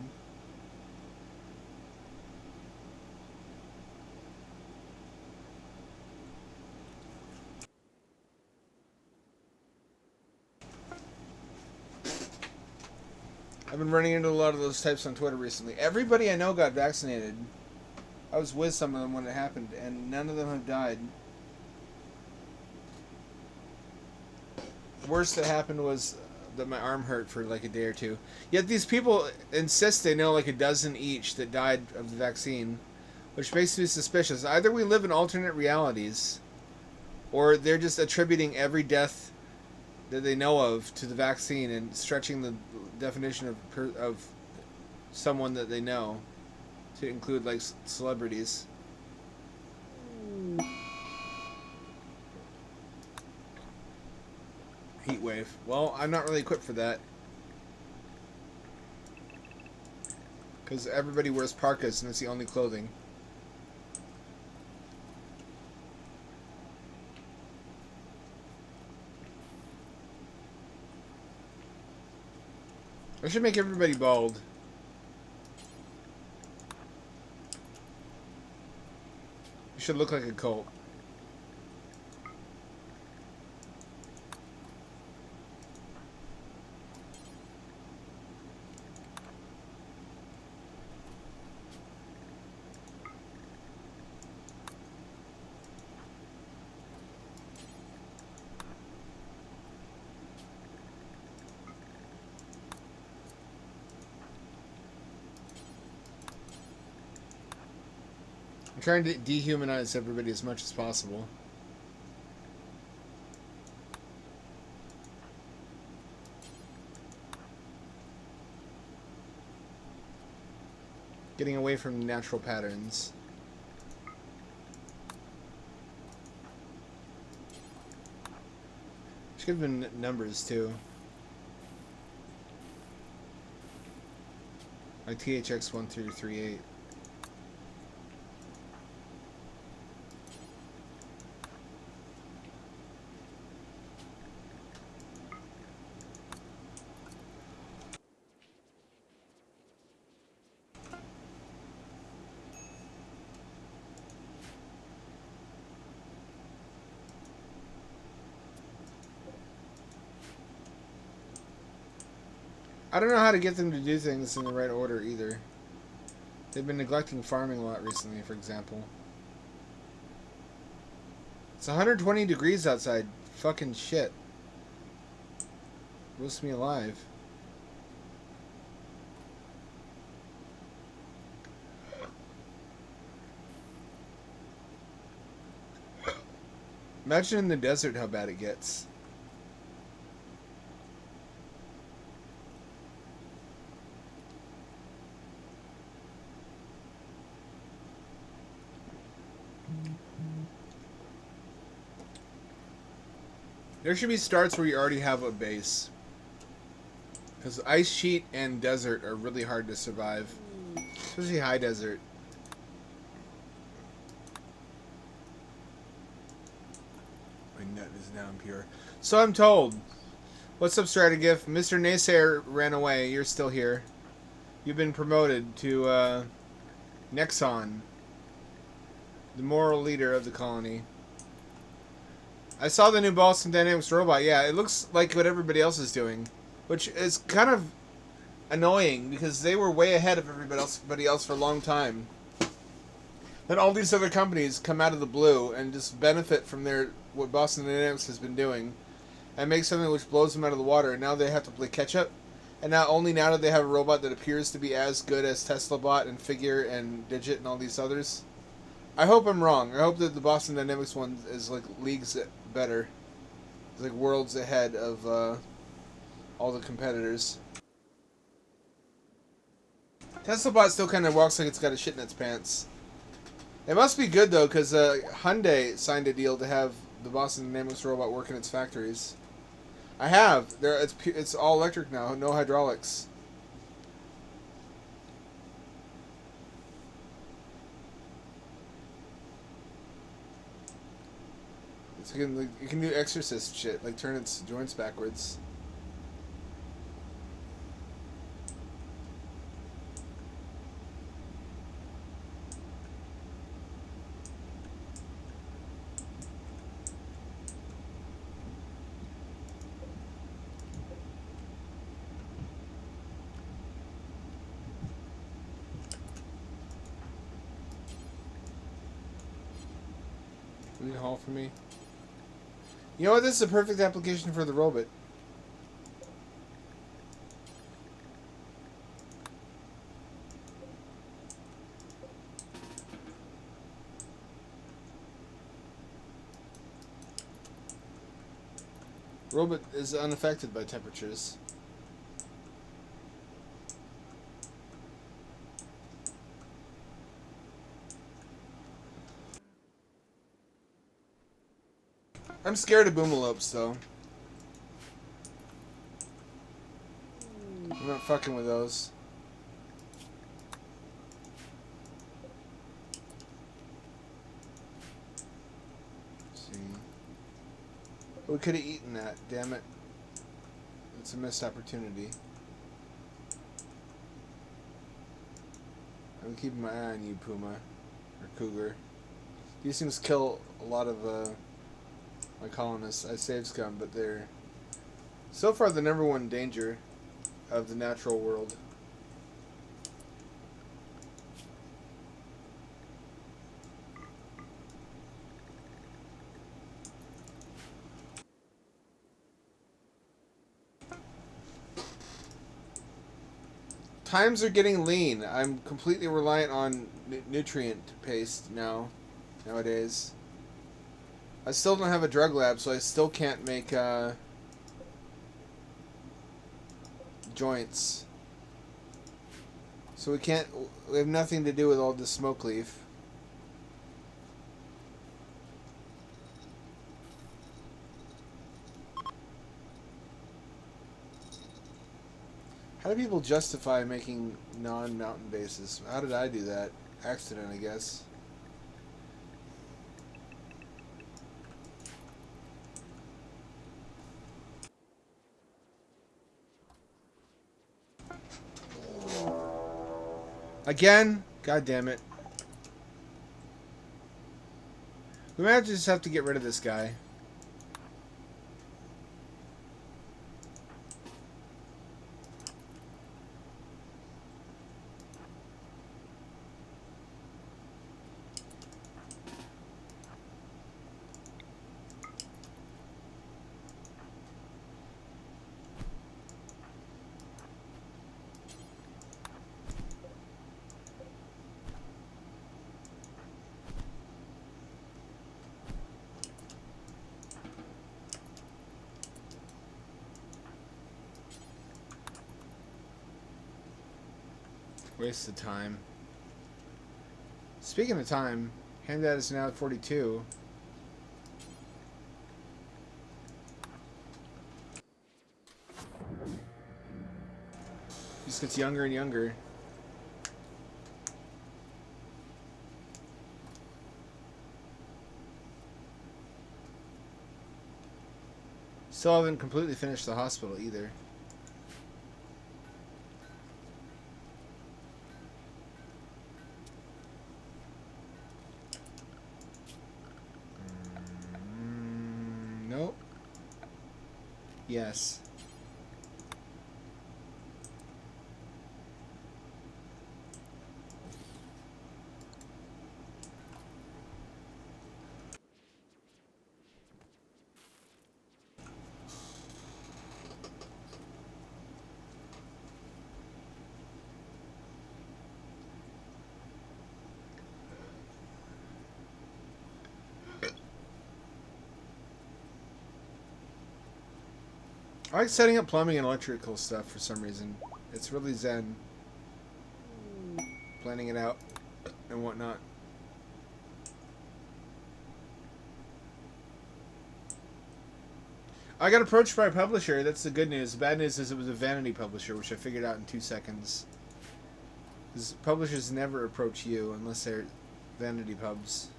I've been running into a lot of those types on Twitter recently. Everybody I know got vaccinated. I was with some of them when it happened, and none of them have died. The worst that happened was that my arm hurt for like a day or two. Yet these people insist they know like a dozen each that died of the vaccine, which makes me suspicious. Either we live in alternate realities, or they're just attributing every death that they know of to the vaccine and stretching the definition of someone that they know to include like celebrities. Heat wave. Well, I'm not really equipped for that. Because everybody wears parkas and it's the only clothing. I should make everybody bald. You should look like a cult. I'm trying to dehumanize everybody as much as possible. Getting away from natural patterns. Should give them numbers too. Like THX 1338. I don't know how to get them to do things in the right order either. They've been neglecting farming a lot recently, for example. It's 120 degrees outside. Fucking shit. Roast me alive. Imagine in the desert how bad it gets. There should be starts where you already have a base. Because ice sheet and desert are really hard to survive. Especially high desert. My nut is now impure. So I'm told. What's up, Strategif? Mr. Naysayer ran away. You're still here. You've been promoted to Nexon, the moral leader of the colony. I saw the new Boston Dynamics robot. Yeah, it looks like what everybody else is doing, which is kind of annoying because they were way ahead of everybody else for a long time. Then all these other companies come out of the blue and just benefit from what Boston Dynamics has been doing and make something which blows them out of the water, and now they have to play catch up. And only now that they have a robot that appears to be as good as TeslaBot and Figure and Digit and all these others. I hope I'm wrong. I hope that the Boston Dynamics one is like leagues better. It's like worlds ahead of all the competitors. TeslaBot still kind of walks like it's got a shit in its pants. It must be good though, because Hyundai signed a deal to have the Boston Dynamics robot work in its factories. I have. It's all electric now, no hydraulics. So you can do exorcist shit, like turn its joints backwards. Will you haul for me? You know what? This is a perfect application for the robot. Robot is unaffected by temperatures. I'm scared of boomalopes, though. I'm not fucking with those. Let's see. We could have eaten that, damn it. It's a missed opportunity. I'm keeping my eye on you, Puma. Or Cougar. These things kill a lot of my colonists. I saved scum, but they're so far the number one danger of the natural world. Times are getting lean. I'm completely reliant on nutrient paste nowadays. I still don't have a drug lab, so I still can't make joints. So we have nothing to do with all this smoke leaf. How do people justify making non-mountain bases? How did I do that? Accident, I guess. Again? God damn it. We might just have to get rid of this guy. Waste of time. Speaking of time, Hamdad is now at 42. He just gets younger and younger. Still haven't completely finished the hospital either. Nope. Yes. I like setting up plumbing and electrical stuff for some reason. It's really zen. Planning it out and whatnot. I got approached by a publisher. That's the good news. The bad news is it was a vanity publisher, which I figured out in 2 seconds. Because publishers never approach you unless they're vanity pubs.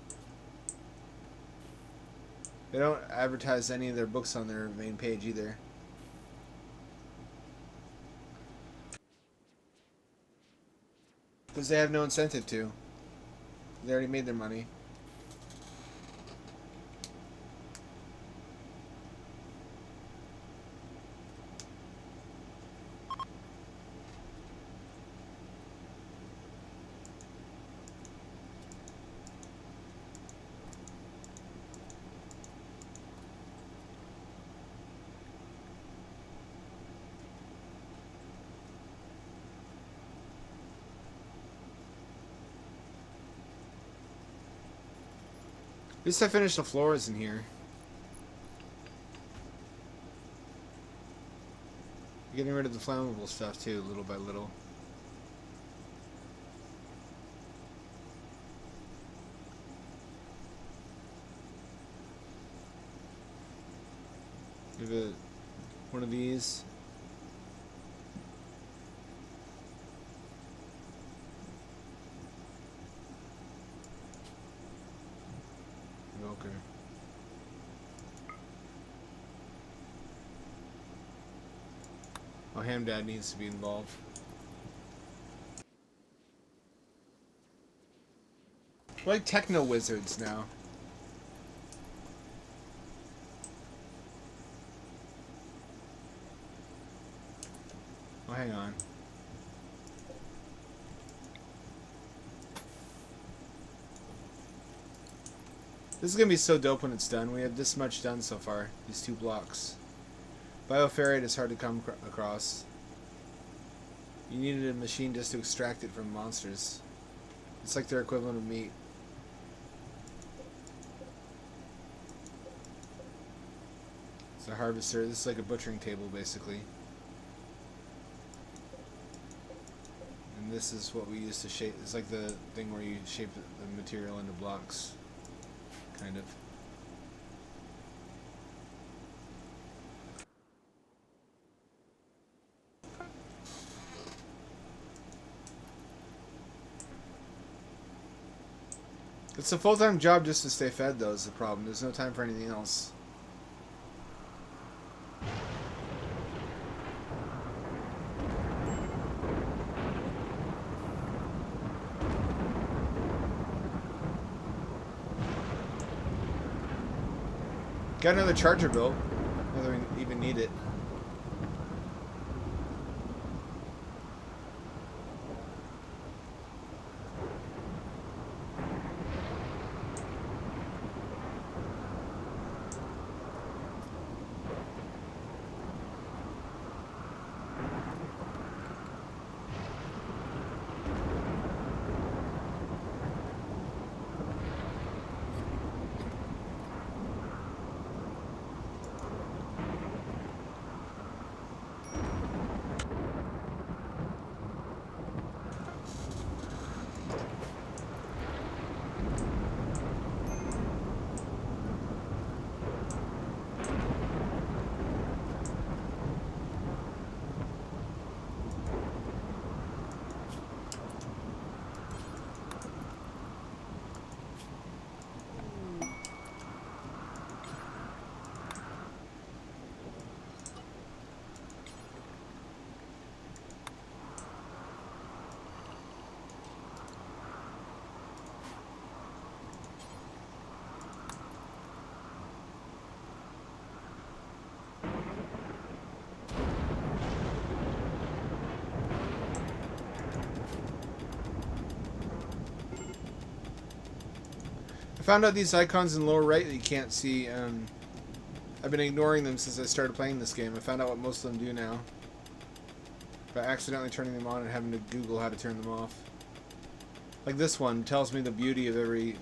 They don't advertise any of their books on their main page either. Because they have no incentive to. They already made their money. At least I finished the floors in here. Getting rid of the flammable stuff too, little by little. Give it one of these. Okay. Oh, Hamdad needs to be involved. We're like techno wizards now. Oh, hang on. This is going to be so dope when it's done. We have this much done so far. These 2 blocks. Bioferrite is hard to come across. You needed a machine just to extract it from monsters. It's like their equivalent of meat. It's a harvester. This is like a butchering table, basically. And this is what we use to shape. It's like the thing where you shape the material into blocks. Kind of. It's a full-time job just to stay fed, though, is the problem. There's no time for anything else. Got another charger built. Whether we even need it. found out these icons in the lower right that you can't see. I've been ignoring them since I started playing this game. I found out what most of them do now by accidentally turning them on and having to Google how to turn them off. Like this one tells me the beauty of everything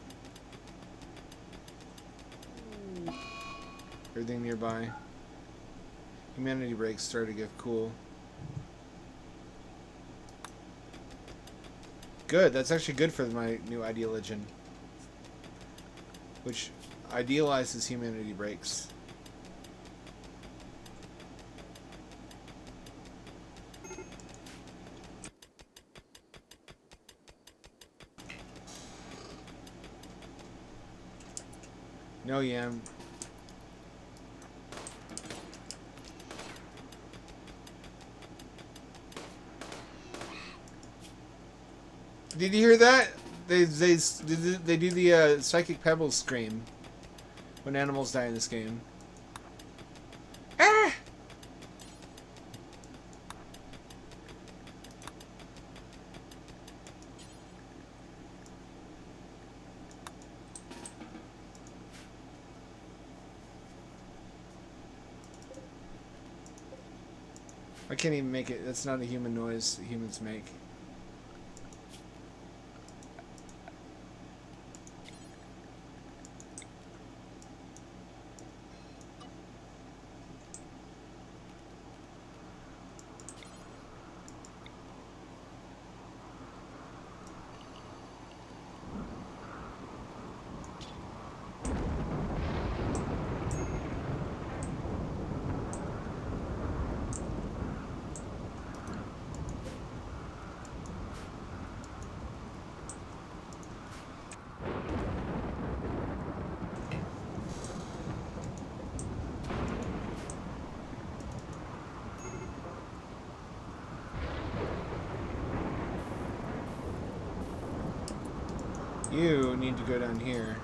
nearby. Humanity breaks started to get cool. Good, that's actually good for my new ideology, which idealizes humanity breaks. No, Yam. Did you hear that? They do the psychic pebbles scream when animals die in this game. Ah! I can't even make it. That's not a human noise that humans make. You need to go down here.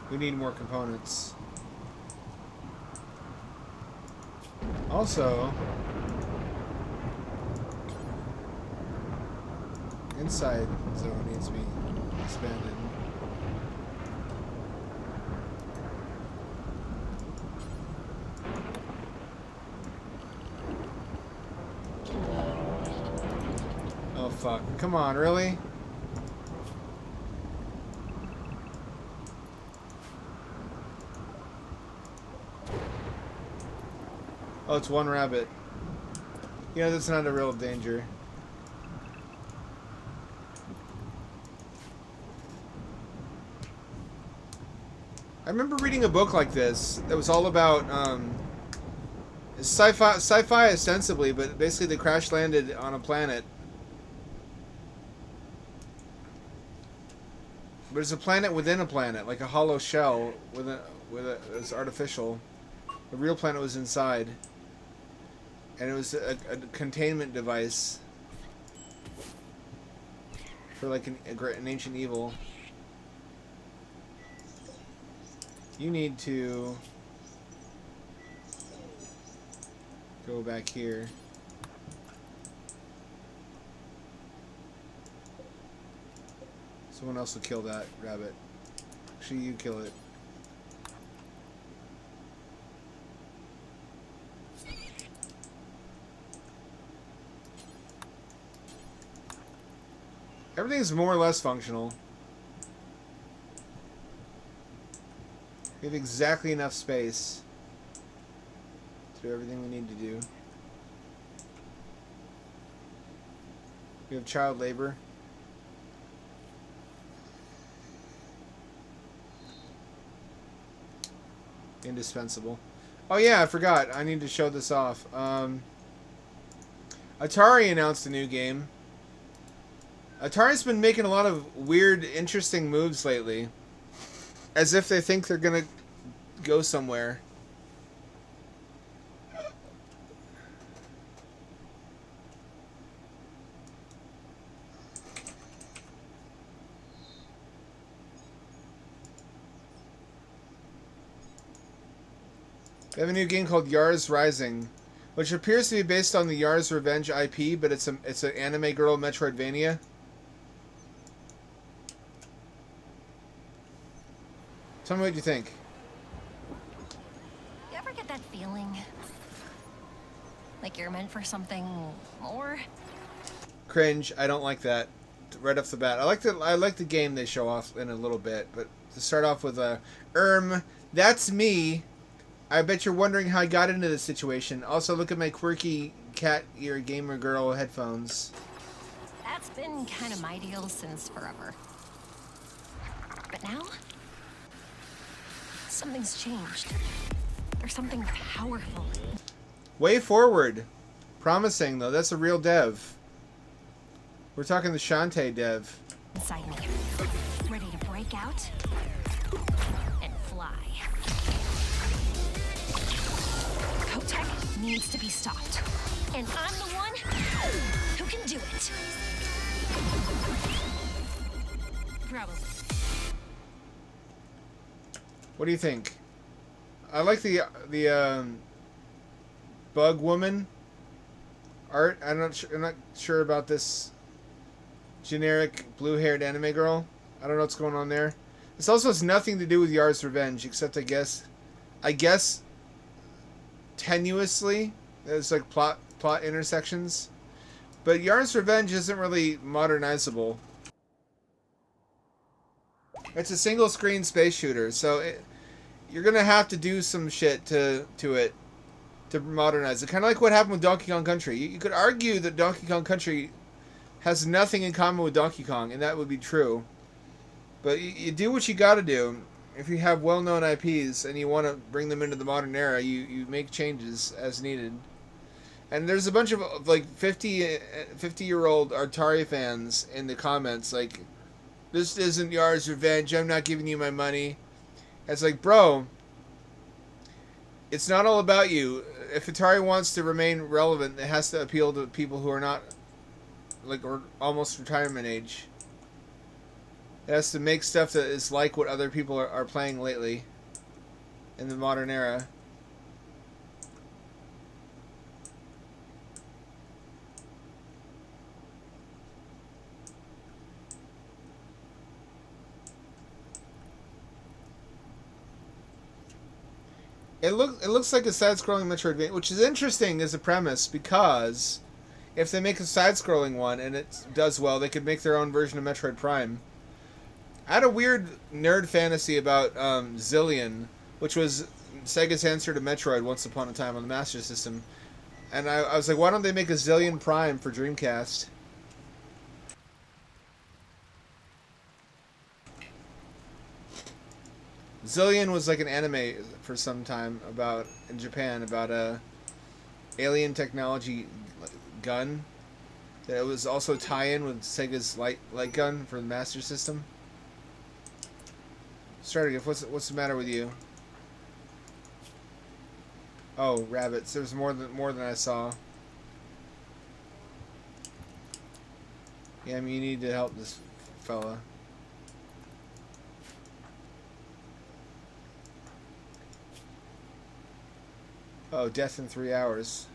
We need more components. Also, inside zone needs to be expanded. Oh fuck. Come on, really? Oh, it's one rabbit. You know, that's not a real danger. I remember reading a book like this that was all about sci-fi ostensibly, but basically they crash landed on a planet. But it's a planet within a planet, like a hollow shell it's artificial. The real planet was inside, and it was a containment device for like an ancient evil. You need to go back here. Someone else will kill that rabbit. Actually, you kill it. Everything's more or less functional. We have exactly enough space to do everything we need to do. We have child labor. Indispensable. Oh yeah, I forgot. I need to show this off. Atari announced a new game. Atari's been making a lot of weird, interesting moves lately. As if they think they're gonna go somewhere. They have a new game called Yars Rising, which appears to be based on the Yars Revenge IP, but it's an anime girl Metroidvania. Tell me what you think. You ever get that feeling? Like you're meant for something more? Cringe. I don't like that. Right off the bat. I like the game they show off in a little bit, but to start off with that's me. I bet you're wondering how I got into this situation. Also, look at my quirky cat ear gamer girl headphones. That's been kind of my deal since forever. But now, something's changed. There's something powerful. Way forward. Promising, though. That's a real dev. We're talking the Shantae dev. Inside me, ready to break out and fly. Kotek needs to be stopped, and I'm the one who can do it. Probably. What do you think? I like the bug woman art. I'm not sure about this generic blue-haired anime girl. I don't know what's going on there. This also has nothing to do with Yar's Revenge, except I guess tenuously there's like plot intersections. But Yar's Revenge isn't really modernizable. It's a single screen space shooter, so you're gonna have to do some shit to it to modernize it. Kind of like what happened with Donkey Kong Country. You could argue that Donkey Kong Country has nothing in common with Donkey Kong, and that would be true. But you do what you gotta do. If you have well-known IPs and you want to bring them into the modern era, you make changes as needed. And there's a bunch of like 50-year-old Atari fans in the comments like, this isn't Yar's Revenge, I'm not giving you my money. It's like, bro, it's not all about you. If Atari wants to remain relevant, it has to appeal to people who are not like or almost retirement age. It has to make stuff that is like what other people are playing lately in the modern era. It looks like a side-scrolling Metroidvania, which is interesting as a premise because if they make a side-scrolling one and it does well, they could make their own version of Metroid Prime. I had a weird nerd fantasy about Zillion, which was Sega's answer to Metroid once upon a time on the Master System. And I was like, why don't they make a Zillion Prime for Dreamcast? Zillion was like an anime for some time in Japan about a alien technology gun that was also tie-in with Sega's light gun for the Master System. Starting, what's the matter with you? Oh, rabbits. There's more than I saw. Yeah, I mean, you need to help this fella. Oh, death in 3 hours.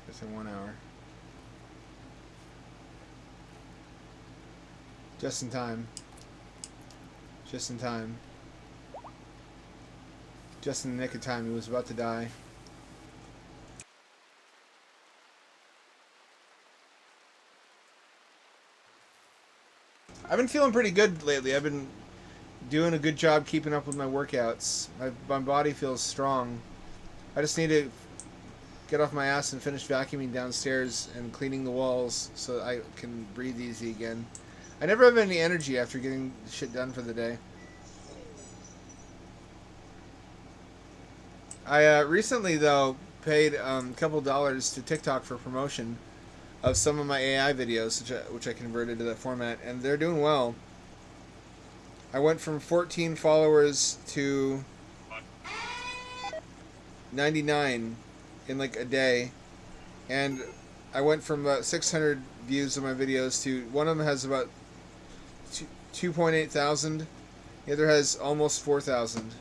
Death in 1 hour. Just in time. Just in time. Just in the nick of time, he was about to die. I've been feeling pretty good lately. I've been doing a good job keeping up with my workouts. My body feels strong. I just need to get off my ass and finish vacuuming downstairs and cleaning the walls so I can breathe easy again. I never have any energy after getting shit done for the day. I recently, though, paid a couple dollars to TikTok for promotion of some of my AI videos, which I converted to that format, and they're doing well. I went from 14 followers to 99 in like a day, and I went from about 600 views of my videos to one of them has about 2.8 thousand, The other has almost 4,000.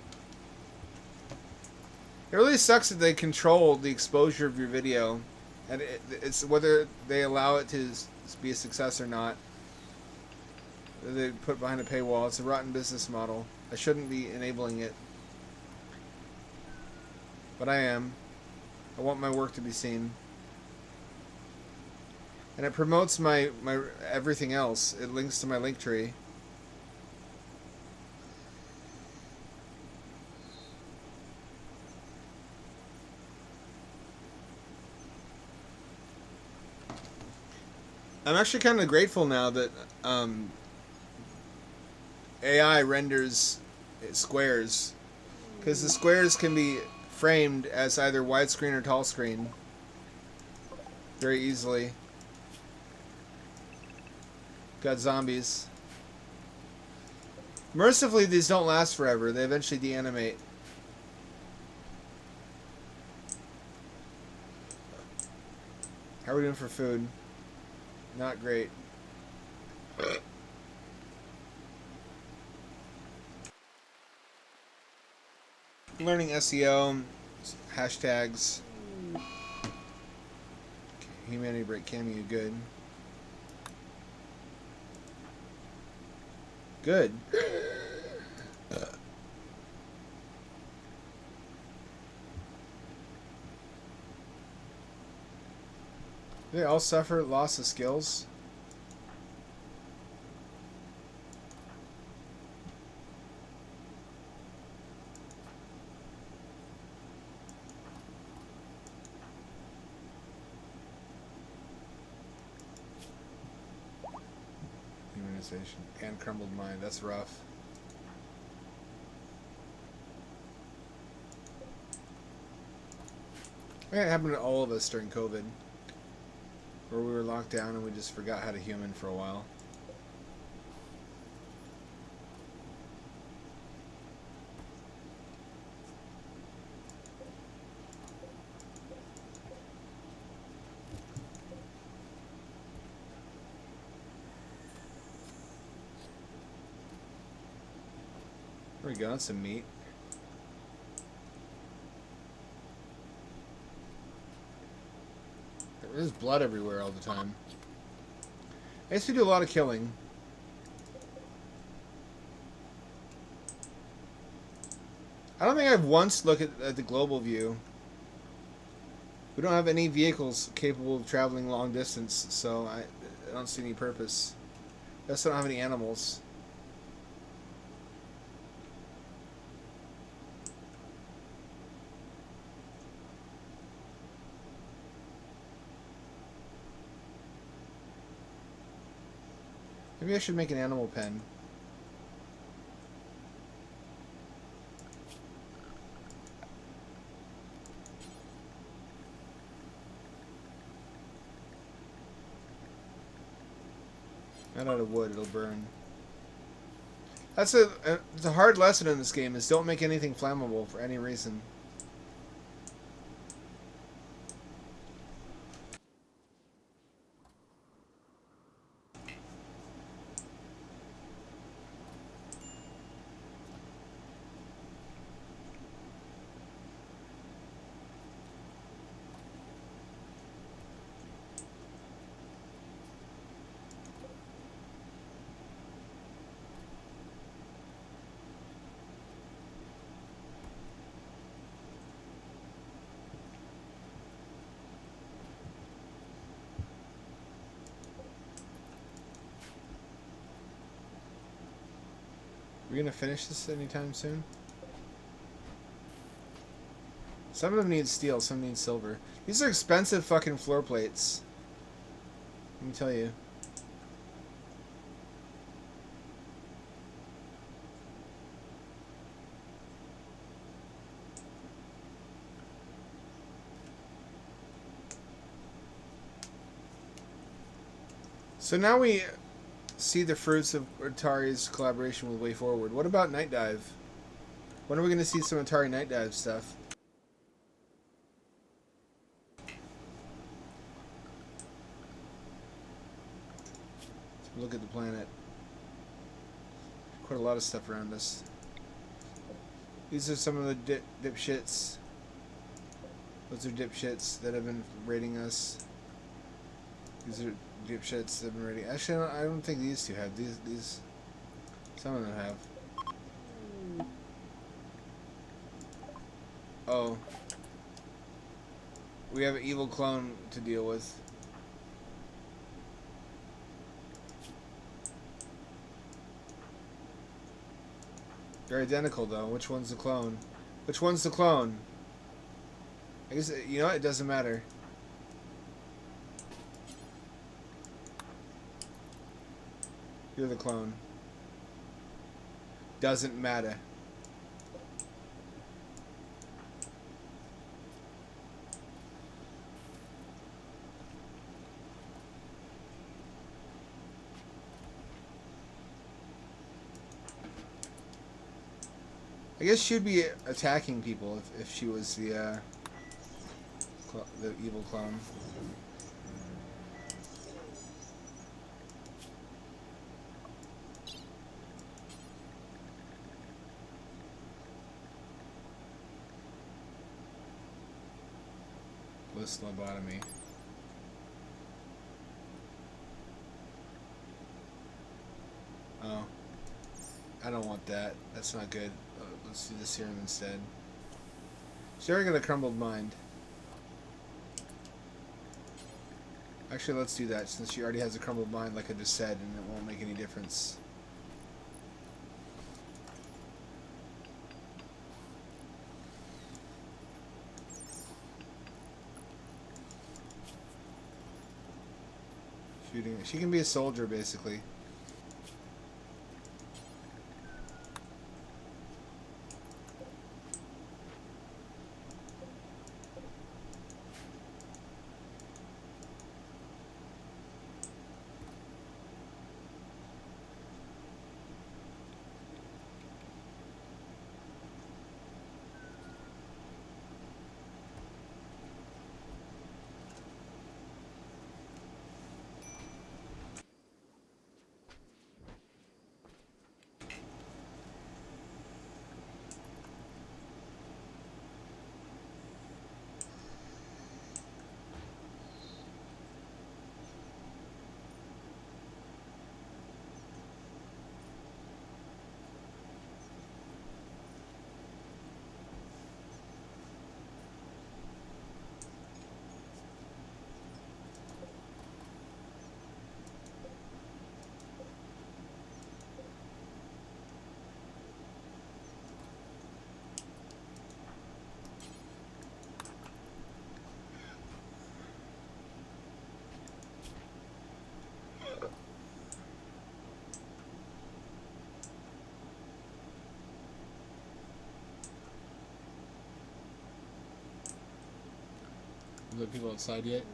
It really sucks that they control the exposure of your video, and it's whether they allow it to be a success or not. They put behind a paywall. It's a rotten business model. I shouldn't be enabling it, but I am. I want my work to be seen, and it promotes my everything else. It links to my link tree. I'm actually kind of grateful now that AI renders squares, because the squares can be framed as either widescreen or tall screen very easily. Got zombies. Mercifully, these don't last forever. They eventually deanimate. How are we doing for food? Not great. Learning SEO, hashtags. Humanity break cameo, good. Good. They all suffer loss of skills. Humanization and crumbled mind. That's rough. It happened to all of us during COVID, where we were locked down and we just forgot how to human for a while. There we go, that's some meat. There's blood everywhere all the time. I used to do a lot of killing. I don't think I've once looked at the global view. We don't have any vehicles capable of traveling long distance, so I don't see any purpose. I also don't have any animals. Maybe I should make an animal pen. Not out of wood, it'll burn. That's it's a hard lesson in this game, is don't make anything flammable for any reason. Are we gonna finish this anytime soon? Some of them need steel, some need silver. These are expensive fucking floor plates. Let me tell you. So now we see the fruits of Atari's collaboration with Way Forward. What about Night Dive? When are we going to see some Atari Night Dive stuff? Let's look at the planet. Put a lot of stuff around us. These are some of the dipshits. Those are dipshits that have been raiding us. These are dipshits that have been raiding. Actually, I don't think these two have. These. Some of them have. Oh. We have an evil clone to deal with. They're identical, though. Which one's the clone? Which one's the clone? I guess, you know what? It doesn't matter. You're the clone. Doesn't matter. I guess she'd be attacking people if she was the evil clone. Bliss lobotomy. Oh. I don't want that. That's not good. Let's do the serum instead. She's already got a crumbled mind. Actually, let's do that since she already has a crumbled mind, like I just said, and it won't make any difference. Shooting. She can be a soldier, basically. Are there people outside yet?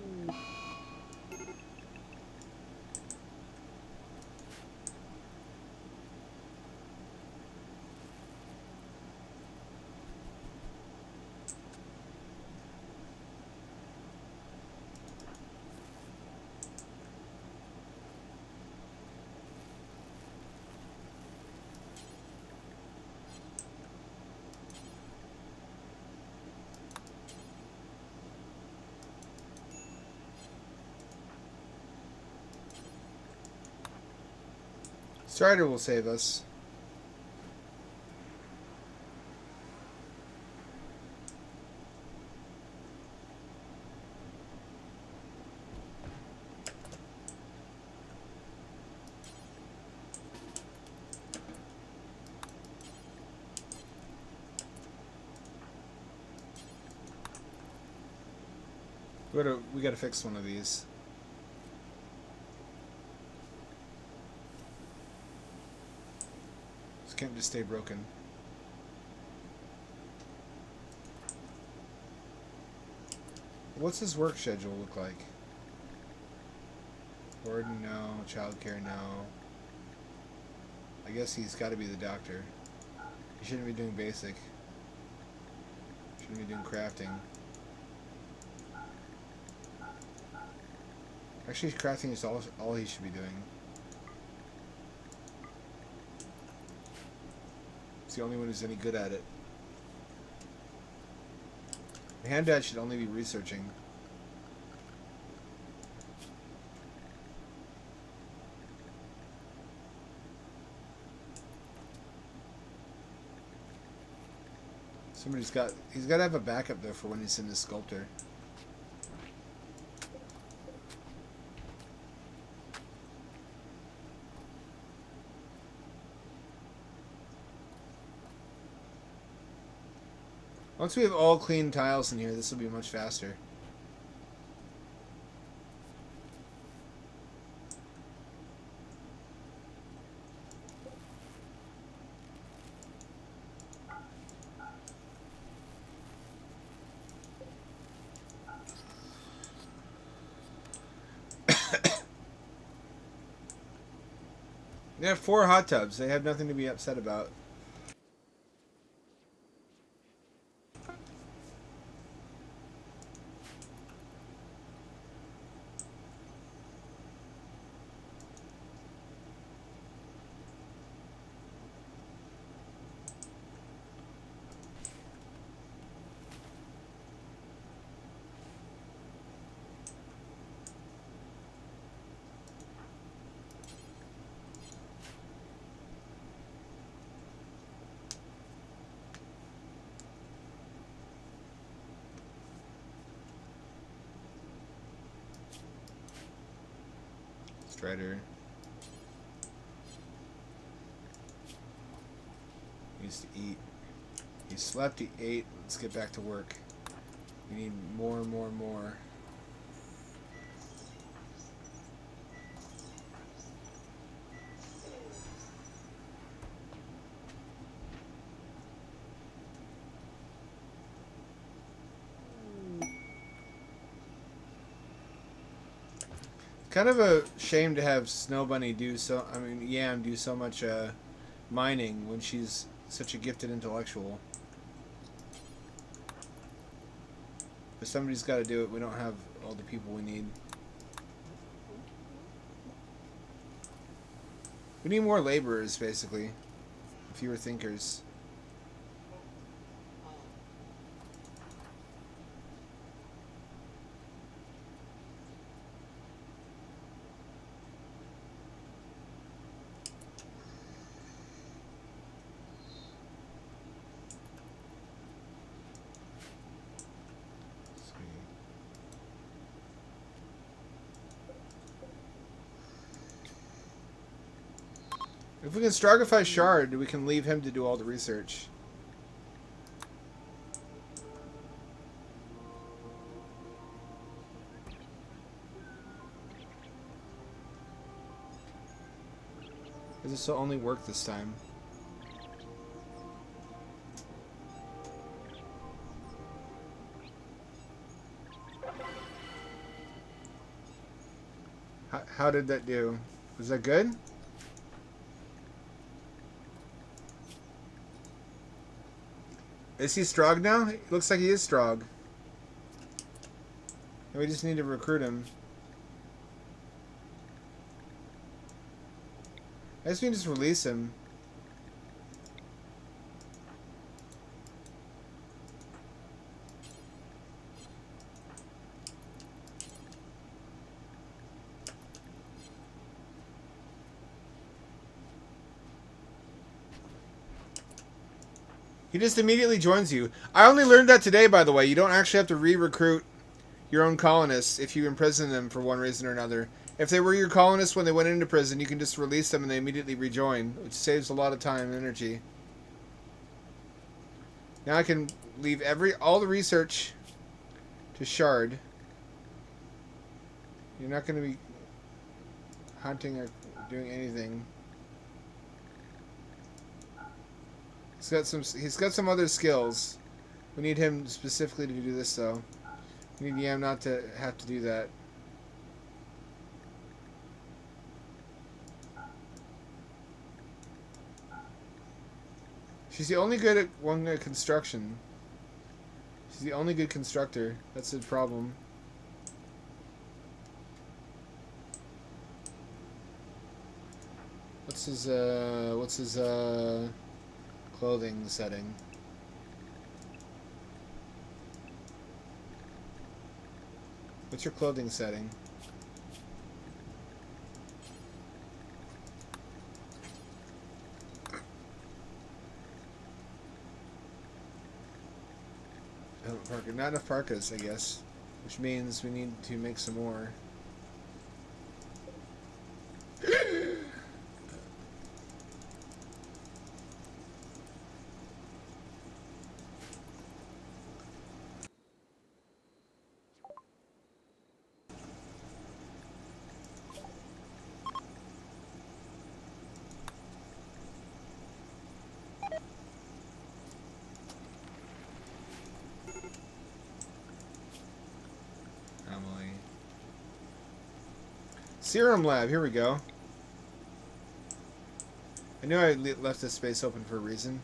Strider will save us. We gotta fix one of these. This can't just stay broken. What's his work schedule look like? Warden, no. Childcare, no. I guess he's got to be the doctor. He shouldn't be doing basic. Shouldn't be doing crafting. Actually, crafting is all he should be doing. the only one who's any good at it. The hand dad should only be researching. He's got to have a backup though for when he's in the sculptor. Once we have all clean tiles in here, this will be much faster. They have 4 hot tubs. They have nothing to be upset about. Strider. He needs to eat. He slept, he ate. Let's get back to work. We need more. Kind of a shame to have Snow Bunny do Yam do so much mining when she's such a gifted intellectual. But somebody's got to do it. We don't have all the people we need. We need more laborers, basically. Fewer thinkers. If we can Strogify Shard, we can leave him to do all the research. This will only work this time. How did that do? Was that good? Is he Strog now? It looks like he is Strog. And we just need to recruit him. I guess we can just release him. He just immediately joins you. I only learned that today, by the way. You don't actually have to re-recruit your own colonists if you imprison them for one reason or another. If they were your colonists when they went into prison, you can just release them and they immediately rejoin, which saves a lot of time and energy. Now I can leave all the research to Shard. You're not going to be hunting or doing anything. He's got some other skills. We need him specifically to do this, though. We need Yam not to have to do that. She's the only good at one construction. She's the only good constructor. That's the problem. What's his Clothing setting. What's your clothing setting? Oh, parka. Not enough parkas, I guess. Which means we need to make some more. Anomaly. Serum lab, here we go. I knew I left this space open for a reason.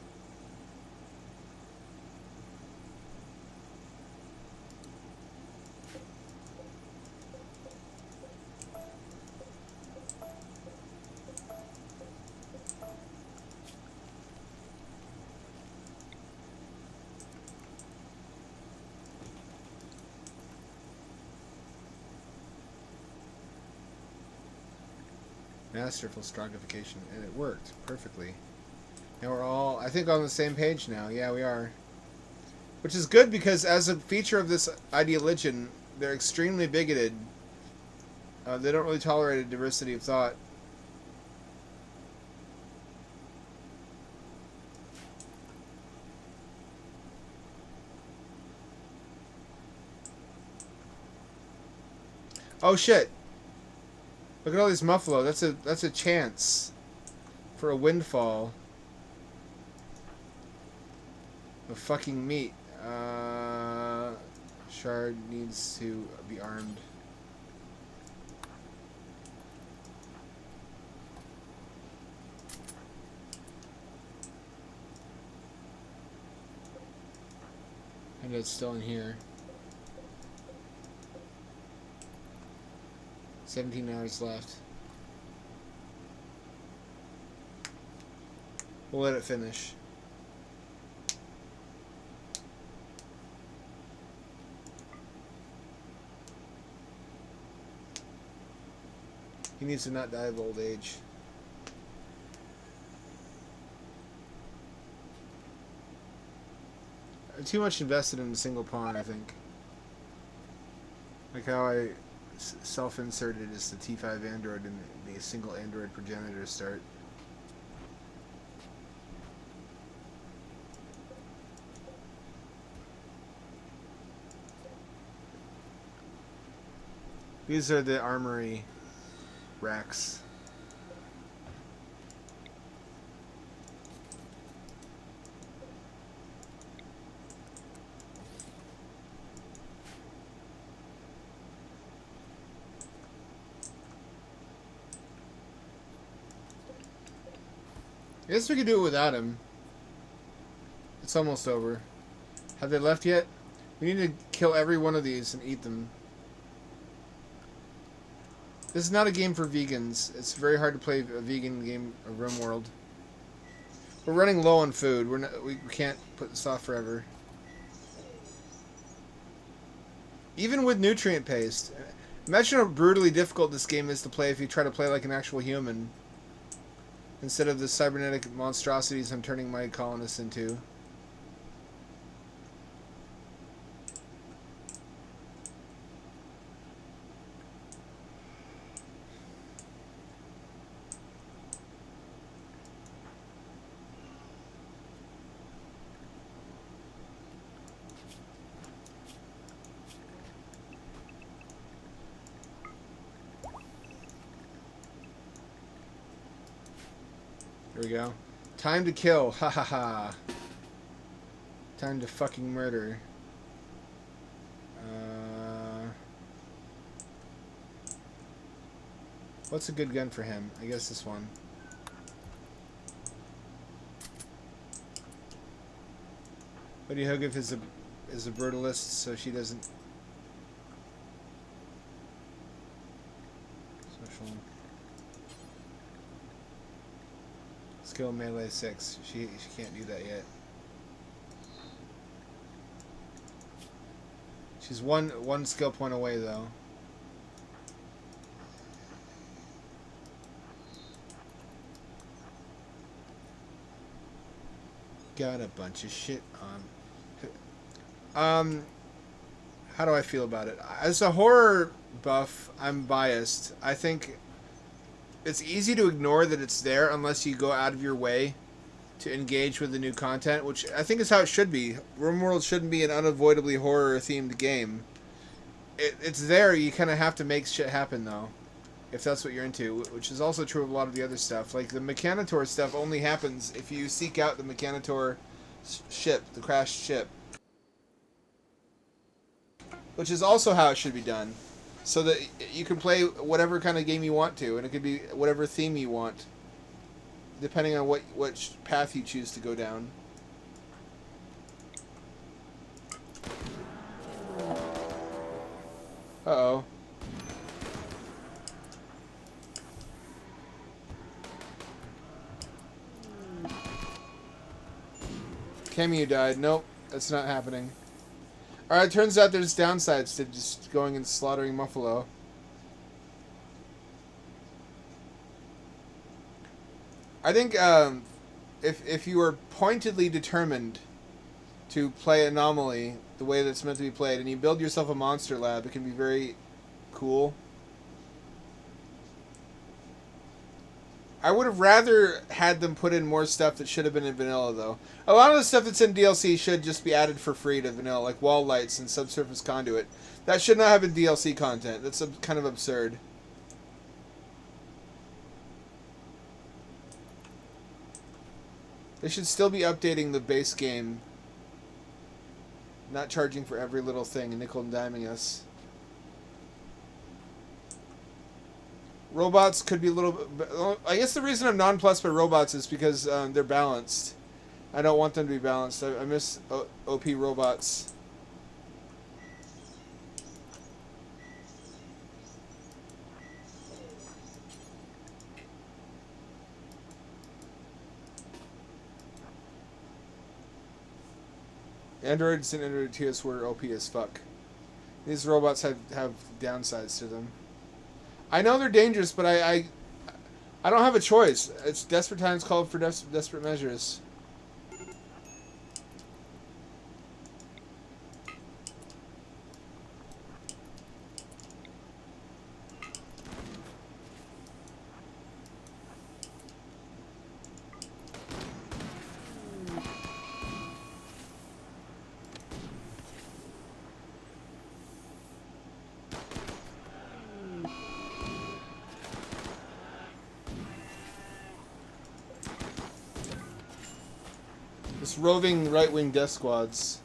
Masterful stratification, and it worked perfectly. Now we're all, I think, on the same page now. Yeah, we are. Which is good because as a feature of this ideologian, they're extremely bigoted. They don't really tolerate a diversity of thought. Oh shit! Look at all these muffalo. That's a chance for a windfall of fucking meat. Shard needs to be armed. And it's still in here. 17 hours left. We'll let it finish. He needs to not die of old age. I'm too much invested in a single pawn, I think. Like how I self-inserted as the T5 android in the single android progenitor start. These are the armory racks. I guess we could do it without him. It's almost over. Have they left yet? We need to kill every one of these and eat them. This is not a game for vegans. It's very hard to play a vegan game of Rimworld. We're running low on food. We can't put this off forever. Even with nutrient paste. Imagine how brutally difficult this game is to play if you try to play like an actual human. Instead of the cybernetic monstrosities I'm turning my colonists into. There we go. Time to kill. Ha ha ha. Time to fucking murder. What's a good gun for him? I guess this one. Buddy Huggiff is a brutalist, so she doesn't. Social. Skill melee 6. She can't do that yet. She's one skill point away though. Got a bunch of shit on. How do I feel about it? As a horror buff, I'm biased. I think it's easy to ignore that it's there unless you go out of your way to engage with the new content, which I think is how it should be. Rimworld shouldn't be an unavoidably horror-themed game. It's there, you kind of have to make shit happen, though, if that's what you're into, which is also true of a lot of the other stuff. Like, the Mechanitor stuff only happens if you seek out the Mechanitor ship, the crashed ship. Which is also how it should be done. So that you can play whatever kind of game you want to, and it could be whatever theme you want, depending on what path you choose to go down. Uh-oh. Camu died. Nope, that's not happening. Alright, it turns out there's downsides to just going and slaughtering Muffalo. I think if you are pointedly determined to play Anomaly the way that's meant to be played, and you build yourself a monster lab, it can be very cool. I would have rather had them put in more stuff that should have been in vanilla, though. A lot of the stuff that's in DLC should just be added for free to vanilla, like wall lights and subsurface conduit. That should not have been DLC content. That's kind of absurd. They should still be updating the base game, not charging for every little thing and nickel and diming us. Robots could be a little bit... I guess the reason I'm nonplussed by robots is because they're balanced. I don't want them to be balanced. I miss OP robots. Androids and Android TS were OP as fuck. These robots have downsides to them. I know they're dangerous, but I don't have a choice. It's desperate times called for desperate measures. This roving right-wing death squads.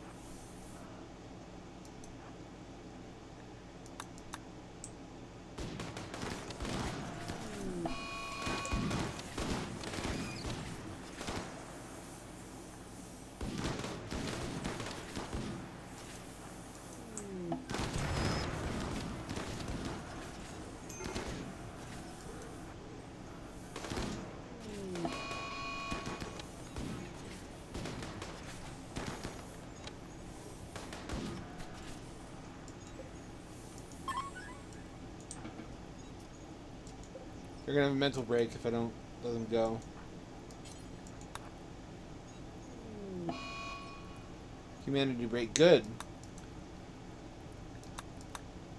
They're gonna have a mental break if I don't let them go. Humanity break. Good.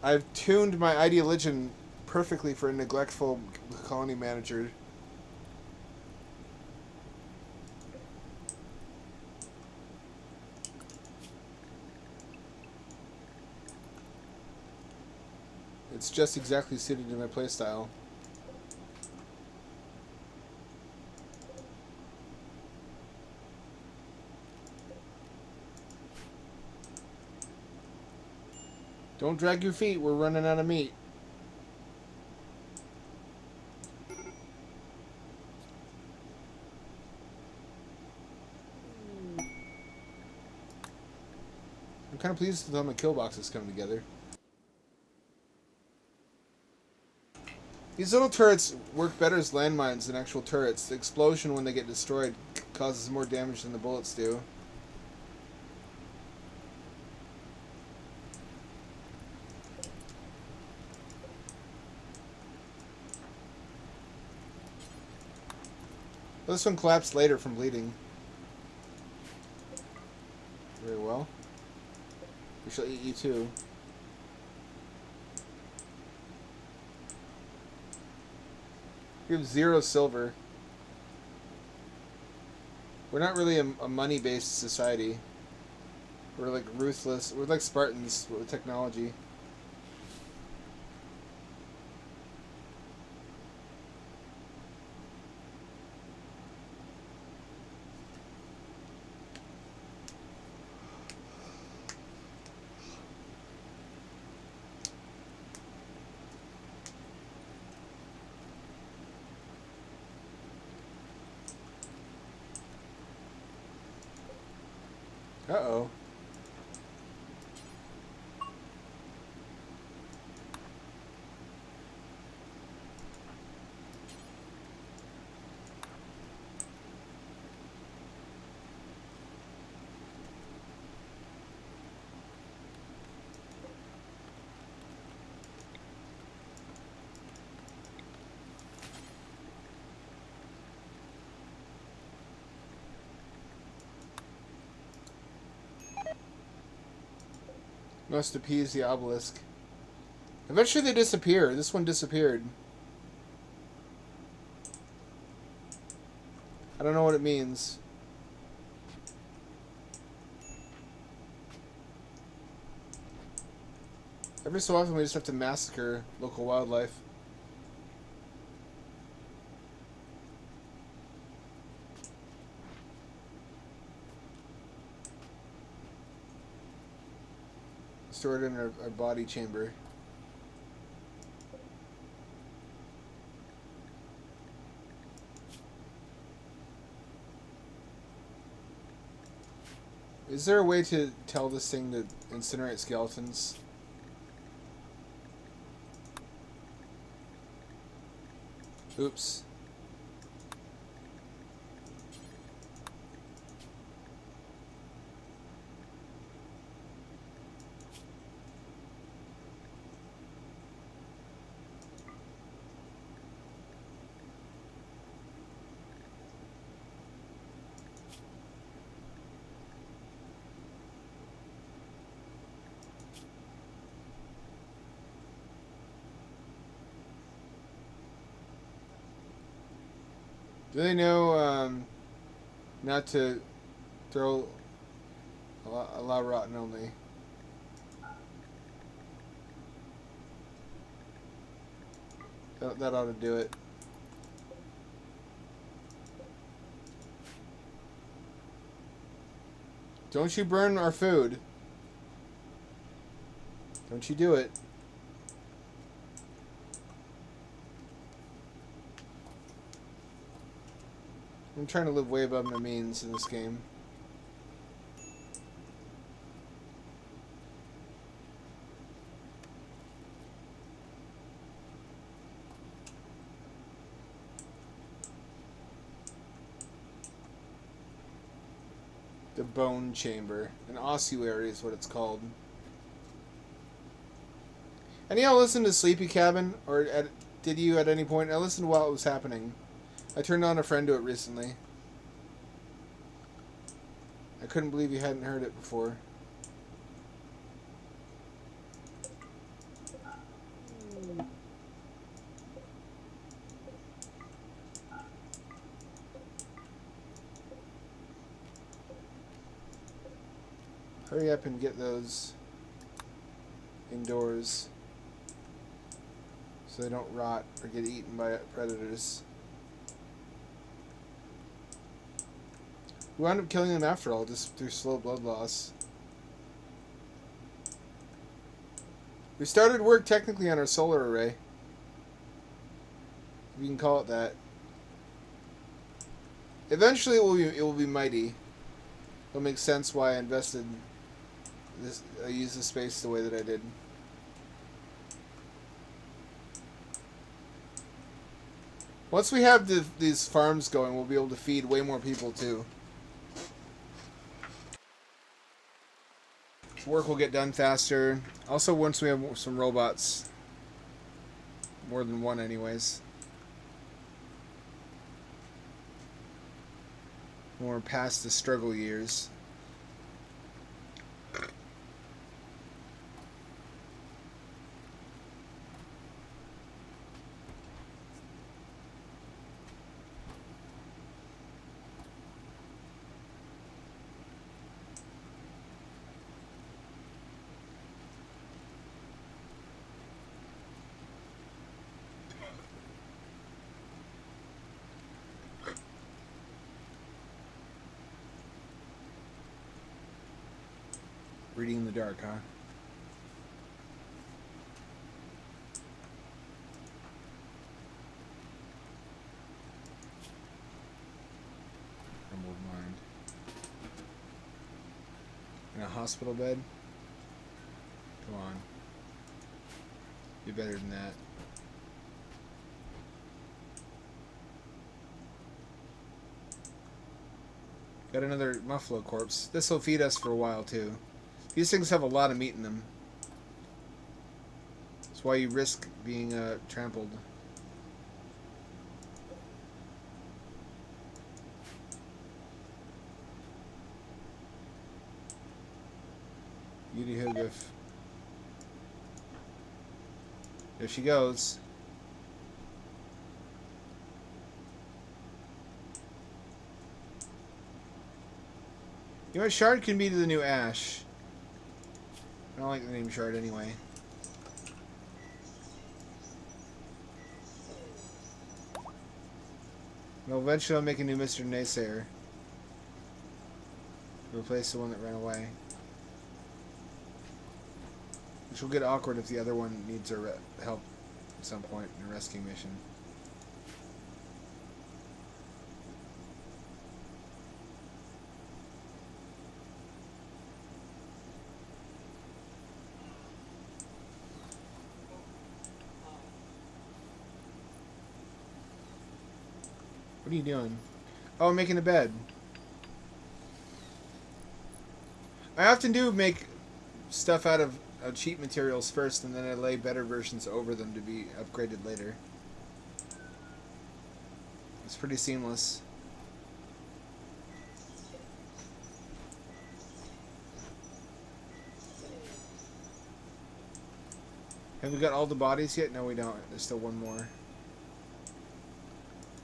I've tuned my ideologian perfectly for a neglectful colony manager. It's just exactly suited to my playstyle. Don't drag your feet, we're running out of meat. I'm kind of pleased with how my kill boxes come together. These little turrets work better as landmines than actual turrets. The explosion when they get destroyed causes more damage than the bullets do. Well, this one collapsed later from bleeding. Very well. We shall eat you too. We have 0 silver. We're not really a money-based society. We're like ruthless. We're like Spartans with technology. Uh-oh. Must appease the obelisk. Eventually they disappear. This one disappeared. I don't know what it means. Every so often we just have to massacre local wildlife. Stored in our body chamber. Is there a way to tell this thing to incinerate skeletons? Oops. Do they know not to throw allow rotten only? That ought to do it. Don't you burn our food. Don't you do it. I'm trying to live way above my means in this game. The bone chamber. An ossuary is what it's called. And y'all listen to Sleepy Cabin? Or did you at any point? I listened while it was happening. I turned on a friend to it recently. I couldn't believe you hadn't heard it before. Hurry up and get those indoors so they don't rot or get eaten by predators. We wound up killing them after all, just through slow blood loss. We started work technically on our solar array. If you can call it that. Eventually it will be mighty. It'll make sense why I invested this. I used the space the way that I did. Once we have these farms going, we'll be able to feed way more people too. Work will get done faster. Also, once we have some robots, more than one, anyways. When we're past the struggle years. Reading in the dark, huh? Rumbled mind. In a hospital bed? Come on. Be better than that. Got another Muffalo corpse. This will feed us for a while too. These things have a lot of meat in them. That's why you risk being trampled. Beauty Hoogiff. There she goes. You know what? Shard can be the new Ash. I don't like the name Shard anyway. Well, eventually I'll make a new Mr. Naysayer. Replace the one that ran away. Which will get awkward if the other one needs our help at some point in a rescue mission. What are you doing? Oh, I'm making a bed. I often do make stuff out of cheap materials first, and then I lay better versions over them to be upgraded later. It's pretty seamless. Have we got all the bodies yet? No, we don't. There's still one more.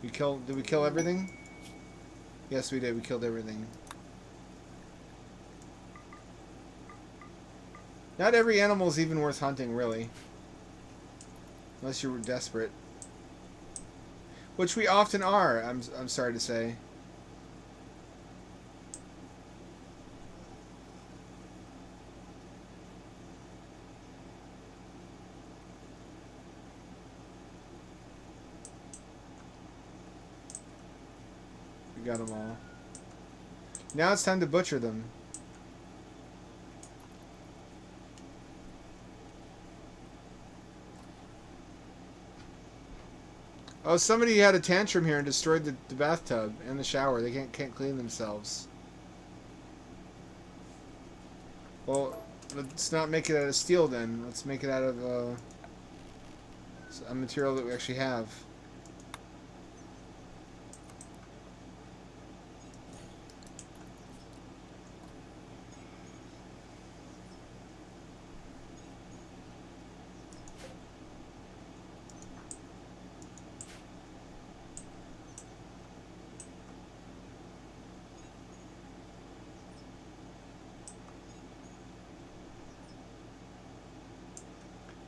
Did we kill everything? Yes, we did. We killed everything. Not every animal is even worth hunting, really. Unless you're desperate. Which we often are, I'm sorry to say. We got them all. Now it's time to butcher them. Oh, somebody had a tantrum here and destroyed the bathtub and the shower. They can't clean themselves. Well, let's not make it out of steel then. Let's make it out of a material that we actually have.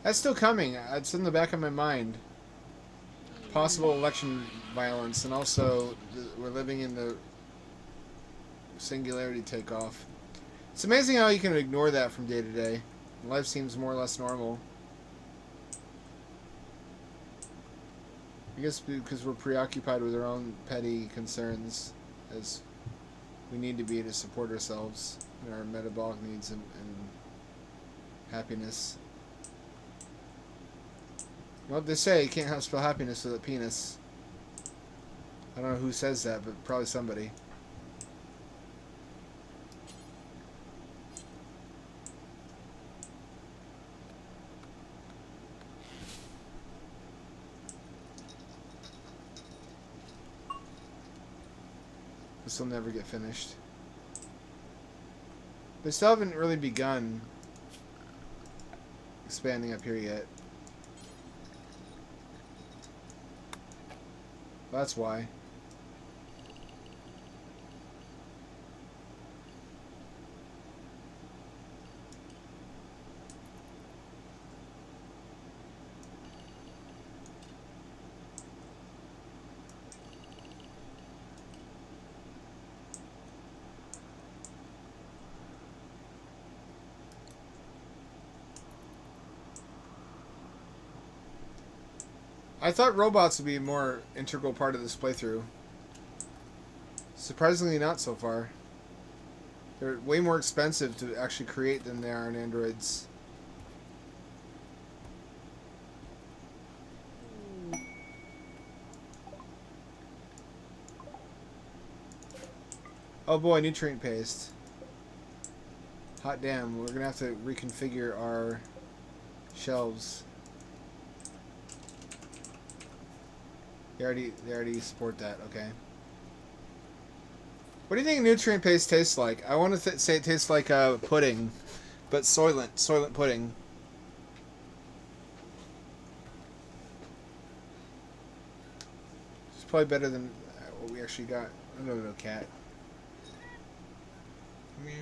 That's still coming. It's in the back of my mind. Possible election violence, and also we're living in the singularity takeoff. It's amazing how you can ignore that from day to day. Life seems more or less normal. I guess because we're preoccupied with our own petty concerns, as we need to be to support ourselves and our metabolic needs and happiness. Well, they say you can't spell happiness with a penis. I don't know who says that, but probably somebody. This will never get finished. They still haven't really begun expanding up here yet. Well, that's why. I thought robots would be a more integral part of this playthrough. Surprisingly not so far. They're way more expensive to actually create than they are in androids. Oh boy, nutrient paste. Hot damn, we're gonna have to reconfigure our shelves. They already support that, okay. What do you think nutrient paste tastes like? I want to say it tastes like pudding, but soylent pudding. It's probably better than what we actually got. Oh, no, cat. Meow.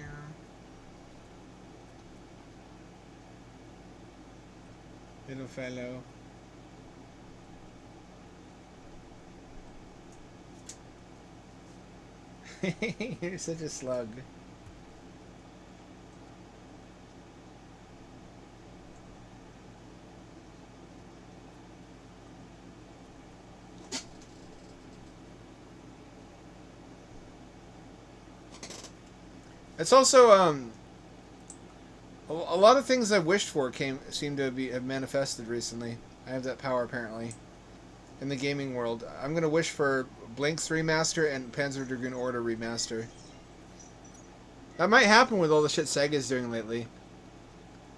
Little fellow. You're such a slug. It's also a lot of things I've wished for seem to have manifested recently. I have that power apparently in the gaming world. I'm gonna wish for Blinks remaster and Panzer Dragoon Order remaster. That might happen with all the shit Sega's doing lately.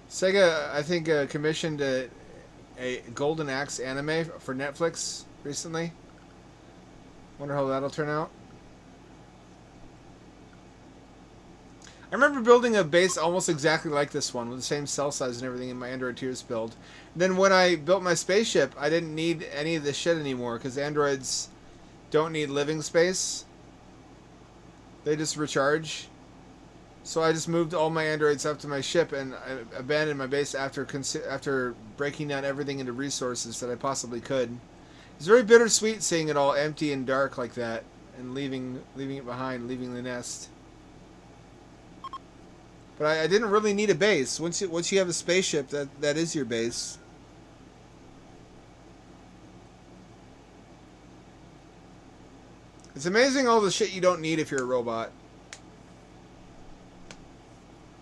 Sega, I think, commissioned a Golden Axe anime for Netflix recently. Wonder how that'll turn out. I remember building a base almost exactly like this one, with the same cell size and everything in my Android Tiers build. And then when I built my spaceship, I didn't need any of this shit anymore, because androids don't need living space. They just recharge. So I just moved all my androids up to my ship, and I abandoned my base after breaking down everything into resources that I possibly could. It's very bittersweet seeing it all empty and dark like that, and leaving it behind, leaving the nest. But I didn't really need a base. Once you have a spaceship, that is your base. It's amazing all the shit you don't need if you're a robot.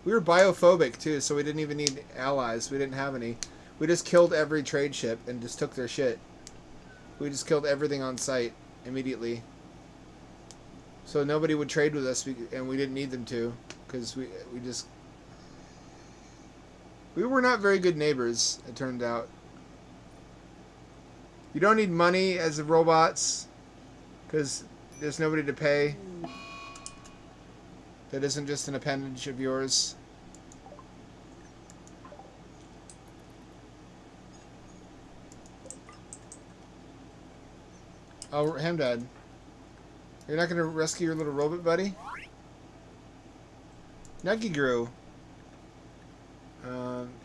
We were biophobic too, so we didn't even need allies. We didn't have any. We just killed every trade ship and just took their shit. We just killed everything on sight immediately. So nobody would trade with us, and we didn't need them to, because we were not very good neighbors, it turned out. You don't need money as the robots, because there's nobody to pay. That isn't just an appendage of yours. Oh, Hamdad. You're not going to rescue your little robot buddy? Nuggy grew.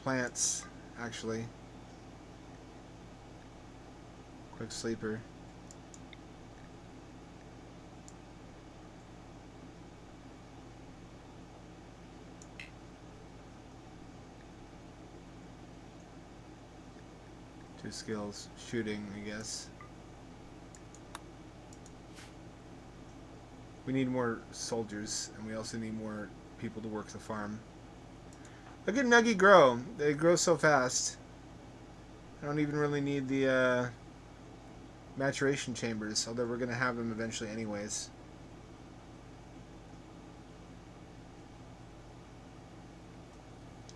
Plants, actually. Quick sleeper. Two skills. Shooting, I guess. We need more soldiers, and we also need more people to work the farm. Look at Nuggy grow. They grow so fast. I don't even really need the maturation chambers, although we're going to have them eventually anyways.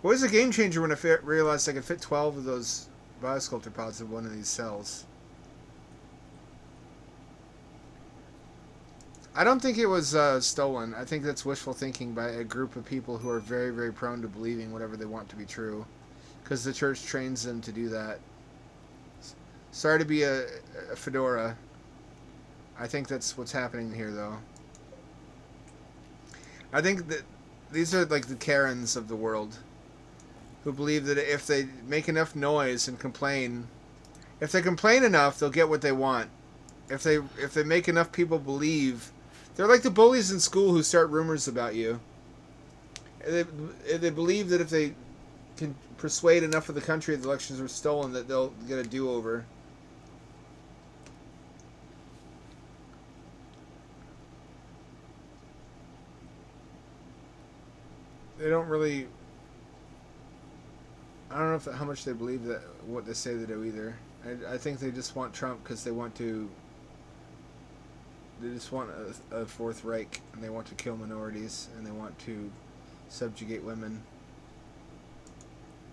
What was a game changer when I realized I could fit 12 of those biosculptor pods in one of these cells? I don't think it was stolen. I think that's wishful thinking by a group of people who are very, very prone to believing whatever they want to be true. Because the church trains them to do that. Sorry to be a fedora. I think that's what's happening here, though. I think that these are like the Karens of the world, who believe that if they make enough noise and complain, if they complain enough, they'll get what they want. If they make enough people believe, they're like the bullies in school who start rumors about you. They believe that if they can persuade enough of the country that the elections were stolen, that they'll get a do-over. They don't really. I don't know if how much they believe that what they say they do either. I think they just want Trump because they want to. They just want a Fourth Reich, and they want to kill minorities, and they want to subjugate women.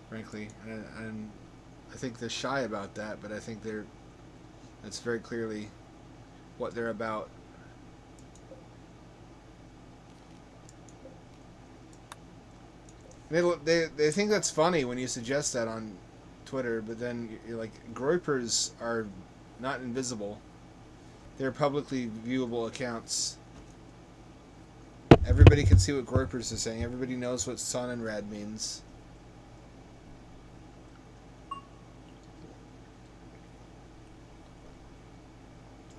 Frankly, and I think they're shy about that, but I think that's very clearly what they're about. They think that's funny when you suggest that on Twitter, but then you're like, Groypers are not invisible. They're publicly viewable accounts. Everybody can see what Groypers is saying. Everybody knows what Sonnenrad means.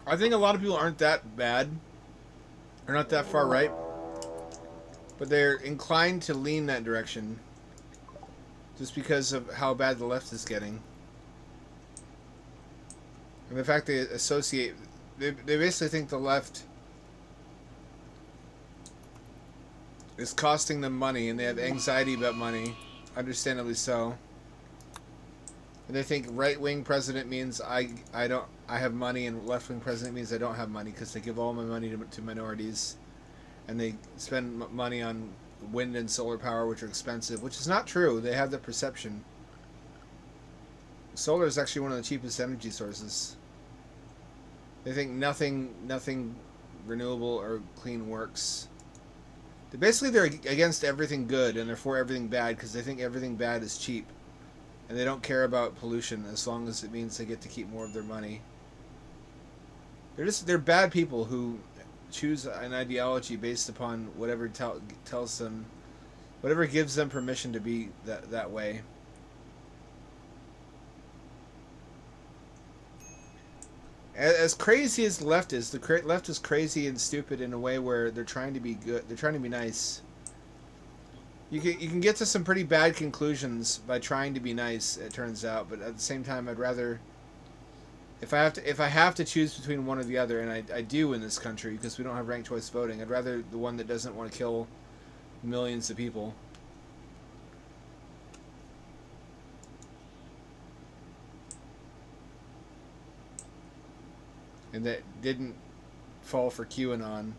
I think a lot of people aren't that bad, or not that far right, but they're inclined to lean that direction just because of how bad the left is getting. And the fact they associate... They basically think the left is costing them money, and they have anxiety about money, understandably so. And they think right-wing president means I have money, and left-wing president means I don't have money, because they give all my money to minorities, and they spend money on wind and solar power, which are expensive, which is not true. They have the perception. Solar is actually one of the cheapest energy sources. They think nothing renewable or clean works. They're against everything good, and they're for everything bad, because they think everything bad is cheap. And they don't care about pollution as long as it means they get to keep more of their money. They're bad people who choose an ideology based upon whatever tells them, whatever gives them permission to be that way. As crazy as the left is, the left is crazy and stupid in a way where they're trying to be good. They're trying to be nice. You can get to some pretty bad conclusions by trying to be nice, it turns out. But at the same time, I'd rather, if I have to choose between one or the other, and I do in this country because we don't have ranked choice voting, I'd rather the one that doesn't want to kill millions of people. And that didn't fall for QAnon.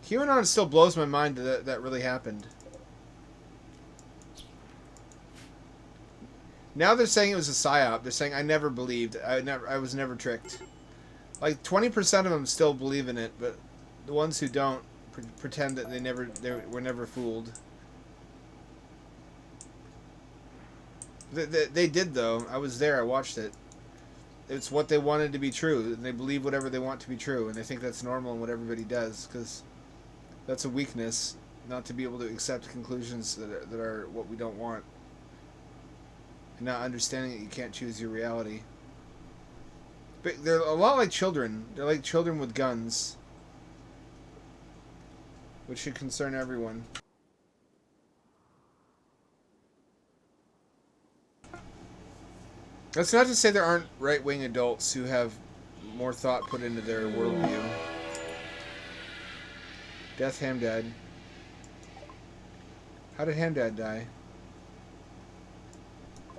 QAnon still blows my mind that really happened. Now they're saying it was a psyop. They're saying I never believed. I was never tricked. Like 20% of them still believe in it, but the ones who don't pretend that they were never fooled. They did though. I was there. I watched it. It's what they wanted to be true. They believe whatever they want to be true, and they think that's normal and what everybody does, because that's a weakness, not to be able to accept conclusions that are what we don't want, and not understanding that you can't choose your reality. But they're a lot like children. They're like children with guns, which should concern everyone. That's not to say there aren't right-wing adults who have more thought put into their worldview. Death Hamdad. How did Hamdad die?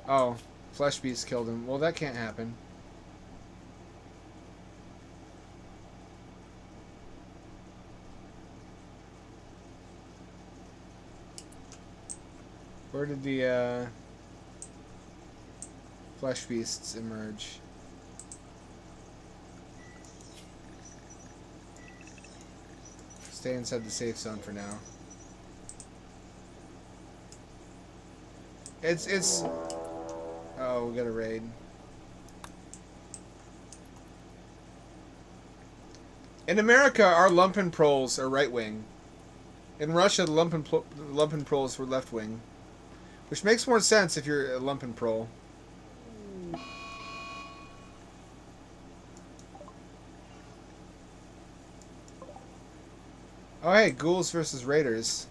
Oh, Flesh beast killed him. Well, that can't happen. Where did the flesh beasts emerge? Stay inside the safe zone for now. It's. Oh, we got a raid. In America, our lumpen proles are right wing. In Russia, the lumpen proles were left wing, which makes more sense if you're a lumpen prole. Oh hey, ghouls versus raiders.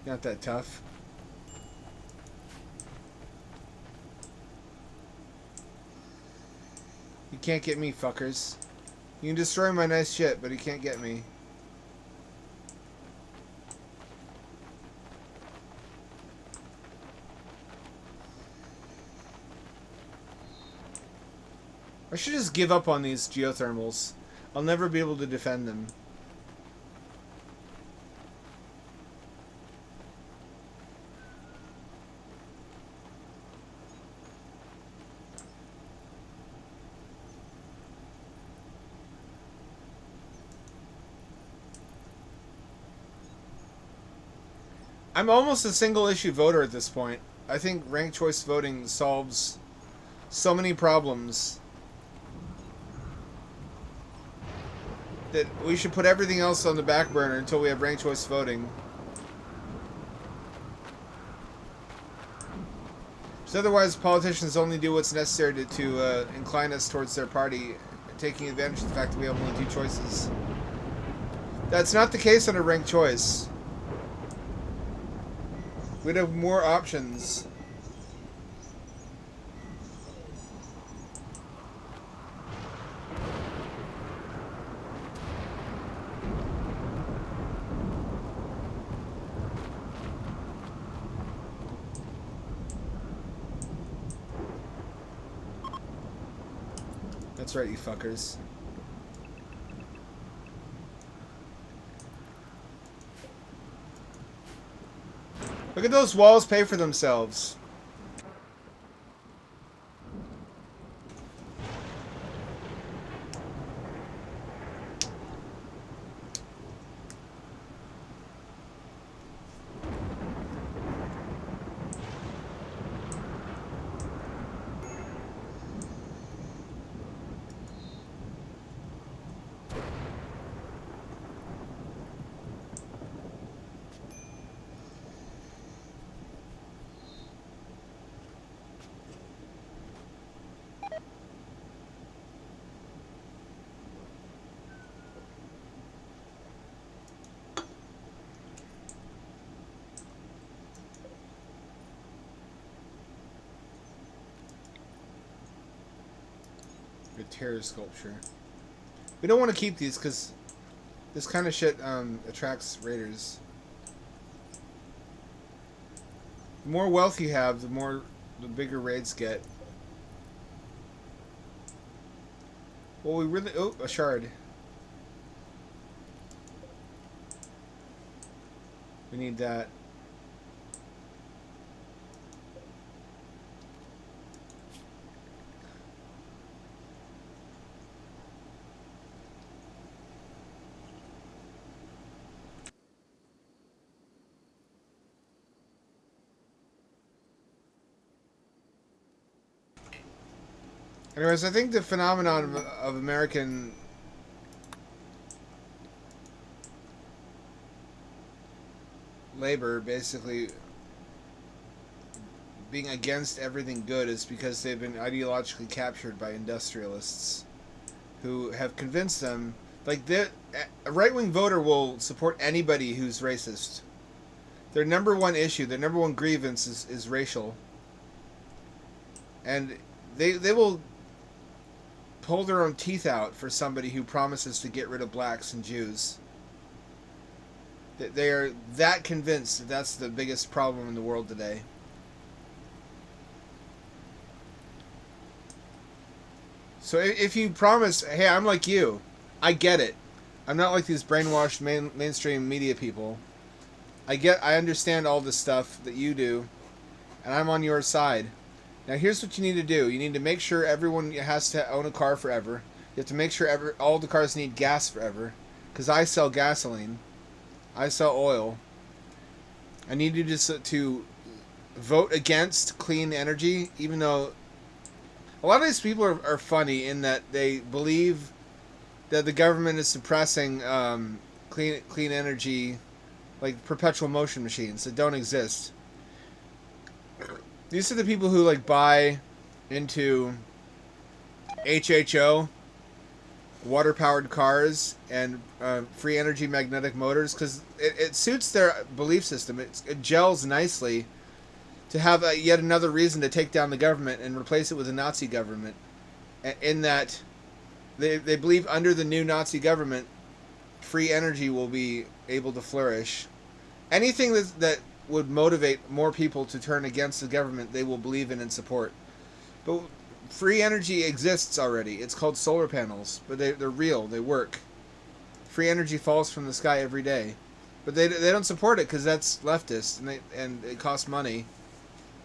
Not that tough. You can't get me, fuckers. You can destroy my nice shit, but you can't get me. I should just give up on these geothermals. I'll never be able to defend them. I'm almost a single issue voter at this point. I think ranked choice voting solves so many problems that we should put everything else on the back burner until we have ranked choice voting. So otherwise, politicians only do what's necessary to incline us towards their party, taking advantage of the fact that we have only 2 choices. That's not the case under ranked choice. We'd have more options. That's right, you fuckers. Look at those walls pay for themselves. A terror sculpture. We don't want to keep these because this kind of shit attracts raiders. The more wealth you have, the bigger raids get. Well, we really... Oh, a shard. We need that. Anyways, I think the phenomenon of American labor basically being against everything good is because they've been ideologically captured by industrialists who have convinced them, like, a right-wing voter will support anybody who's racist. Their number one issue, their number one grievance is racial. And they will pull their own teeth out for somebody who promises to get rid of blacks and Jews. They are that convinced that that's the biggest problem in the world today. So if you promise, hey, I'm like you, I get it. I'm not like these brainwashed mainstream media people. I understand all the stuff that you do, and I'm on your side. Now here's what you need to do. You need to make sure everyone has to own a car forever. You have to make sure all the cars need gas forever. Because I sell gasoline. I sell oil. I need you to vote against clean energy, even though a lot of these people are funny in that they believe that the government is suppressing clean energy, like perpetual motion machines that don't exist. These are the people who like buy into HHO, water powered cars, and free energy magnetic motors because it suits their belief system. It gels nicely to have yet another reason to take down the government and replace it with a Nazi government. In that they believe under the new Nazi government, free energy will be able to flourish. Anything that would motivate more people to turn against the government, they will believe in and support. But free energy exists already. It's called solar panels, but they're real. They work. Free energy falls from the sky every day, but they don't support it because that's leftist and it costs money.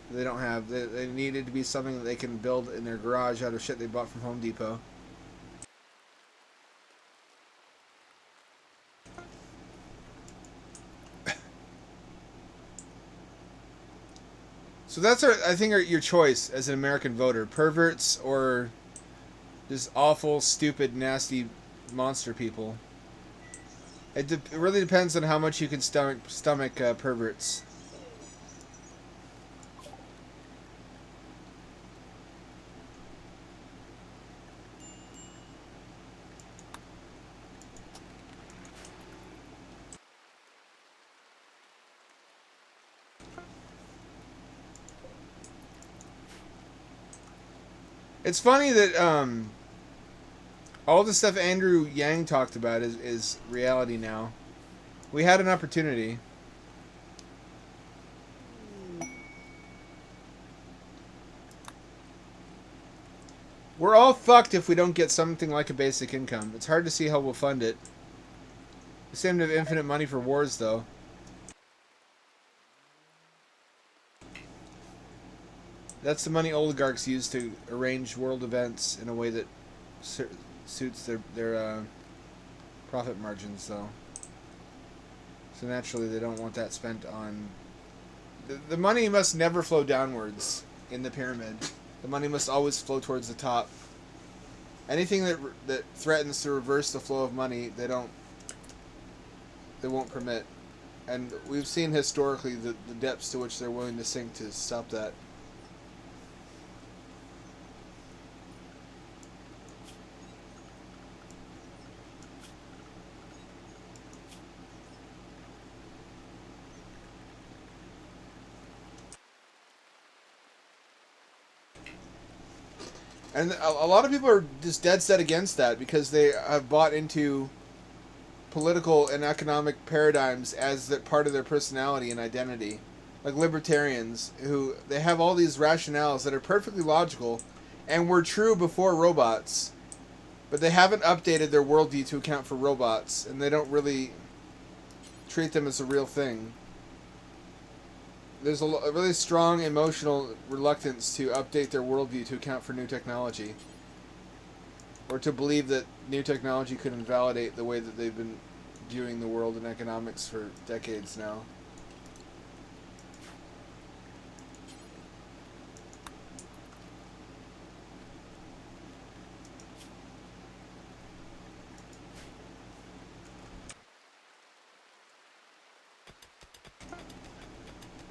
They don't have. They need it to be something that they can build in their garage out of shit they bought from Home Depot. So that's I think your choice as an American voter: perverts or just awful, stupid, nasty monster people. It really depends on how much you can stomach perverts. It's funny that all the stuff Andrew Yang talked about is reality now. We had an opportunity. We're all fucked if we don't get something like a basic income. It's hard to see how we'll fund it. We seem to have infinite money for wars, though. That's the money oligarchs use to arrange world events in a way that suits their profit margins, though. So naturally, they don't want that spent on... The money must never flow downwards in the pyramid. The money must always flow towards the top. Anything that threatens to reverse the flow of money, they won't permit. And we've seen historically the depths to which they're willing to sink to stop that. And a lot of people are just dead set against that because they have bought into political and economic paradigms as part of their personality and identity. Like libertarians, who they have all these rationales that are perfectly logical and were true before robots, but they haven't updated their worldview to account for robots, and they don't really treat them as a real thing. There's a really strong emotional reluctance to update their worldview to account for new technology. Or to believe that new technology could invalidate the way that they've been viewing the world and economics for decades now.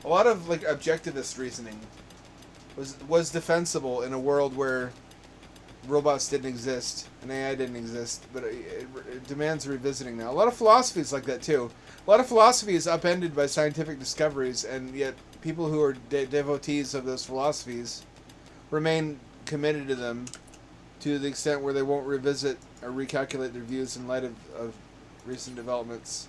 A lot of like objectivist reasoning was defensible in a world where robots didn't exist and AI didn't exist, but it demands revisiting now. A lot of philosophy is like that too. A lot of philosophy is upended by scientific discoveries, and yet people who are devotees of those philosophies remain committed to them to the extent where they won't revisit or recalculate their views in light of recent developments.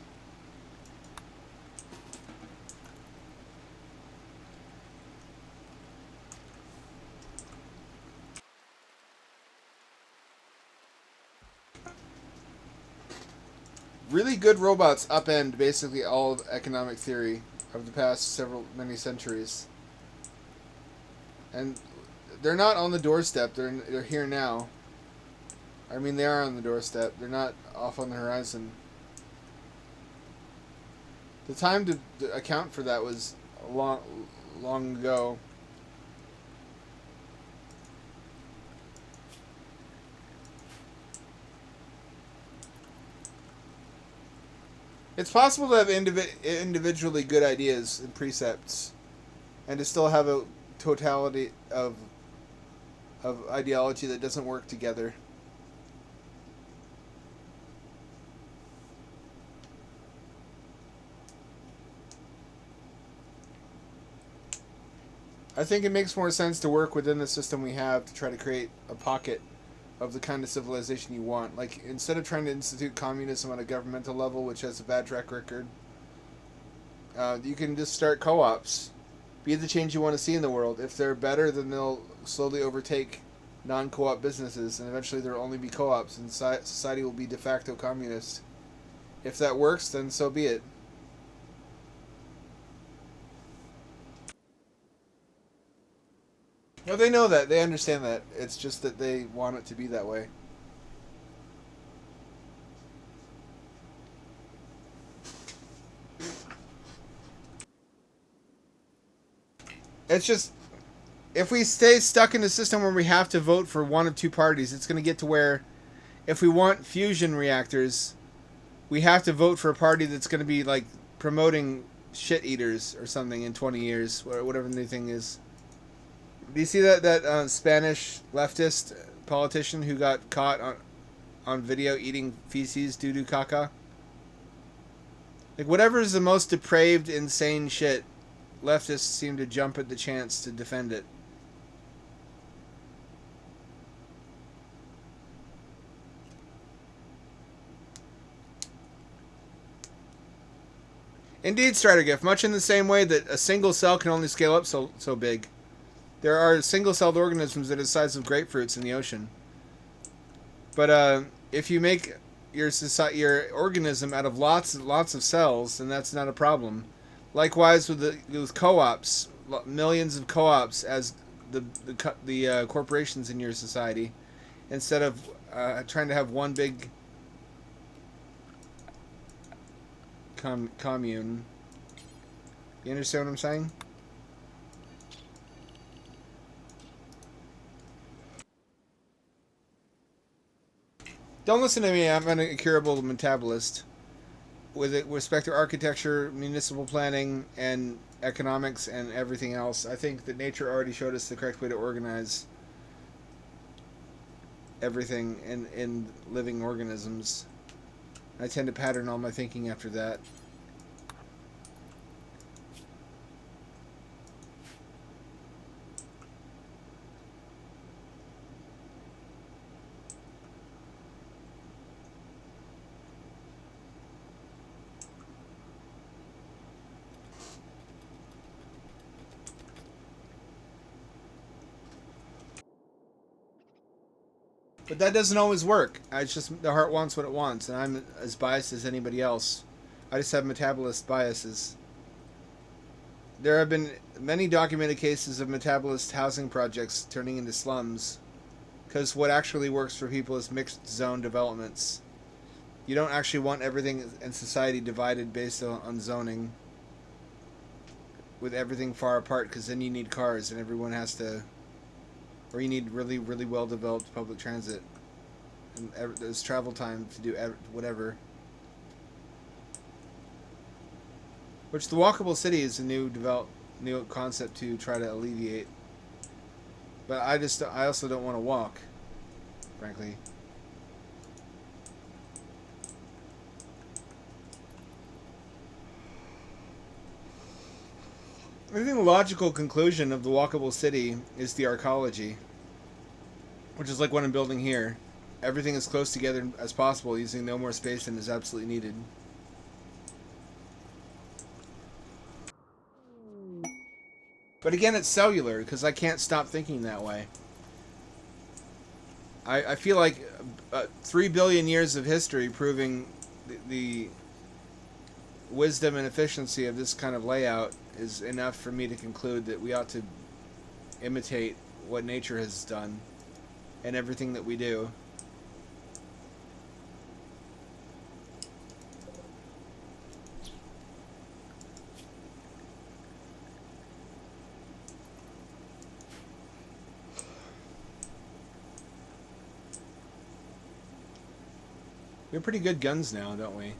really good robots upend basically all of economic theory of the past many centuries. And they're not on the doorstep. They're here now. I mean, they are on the doorstep. They're not off on the horizon. The time to account for that was long ago. It's possible to have individually good ideas and precepts, and to still have a totality of ideology that doesn't work together. I think it makes more sense to work within the system we have to try to create a pocket of the kind of civilization you want. Like, instead of trying to institute communism on a governmental level, which has a bad track record, you can just start co-ops. Be the change you want to see in the world. If they're better, then they'll slowly overtake non-co-op businesses, and eventually there will only be co-ops, and society will be de facto communist. If that works, then so be it. Well, they know that. They understand that. It's just that they want it to be that way. It's just, if we stay stuck in a system where we have to vote for one of two parties, it's going to get to where, if we want fusion reactors, we have to vote for a party that's going to be like promoting shit eaters or something in 20 years, or whatever the new thing is. Do you see that Spanish leftist politician who got caught on video eating feces, doo-doo caca? Like, whatever is the most depraved, insane shit, leftists seem to jump at the chance to defend it. Indeed, Stridergift, much in the same way that a single cell can only scale up so big. There are single-celled organisms that are the size of grapefruits in the ocean. But if you make your organism out of lots of cells, then that's not a problem. Likewise with co-ops, millions of co-ops as the corporations in your society, instead of trying to have one big commune. You understand what I'm saying? Don't listen to me. I'm an incurable metabolist. With respect to architecture, municipal planning, and economics, and everything else, I think that nature already showed us the correct way to organize everything in living organisms. I tend to pattern all my thinking after that. But that doesn't always work. It's just the heart wants what it wants, and I'm as biased as anybody else. I just have metabolist biases. There have been many documented cases of metabolist housing projects turning into slums, because what actually works for people is mixed zone developments. You don't actually want everything in society divided based on zoning, with everything far apart, because then you need cars and everyone has to... Or you need really, really well-developed public transit. And there's travel time to do whatever. Which the walkable city is a new concept to try to alleviate. But I also don't want to walk, frankly. I think the logical conclusion of the walkable city is the arcology, which is like what I'm building here. Everything is close together as possible, using no more space than is absolutely needed. But again, it's cellular, because I can't stop thinking that way. I feel like 3 billion years of history proving the wisdom and efficiency of this kind of layout is enough for me to conclude that we ought to imitate what nature has done in everything that we do. We have pretty good guns now, don't we?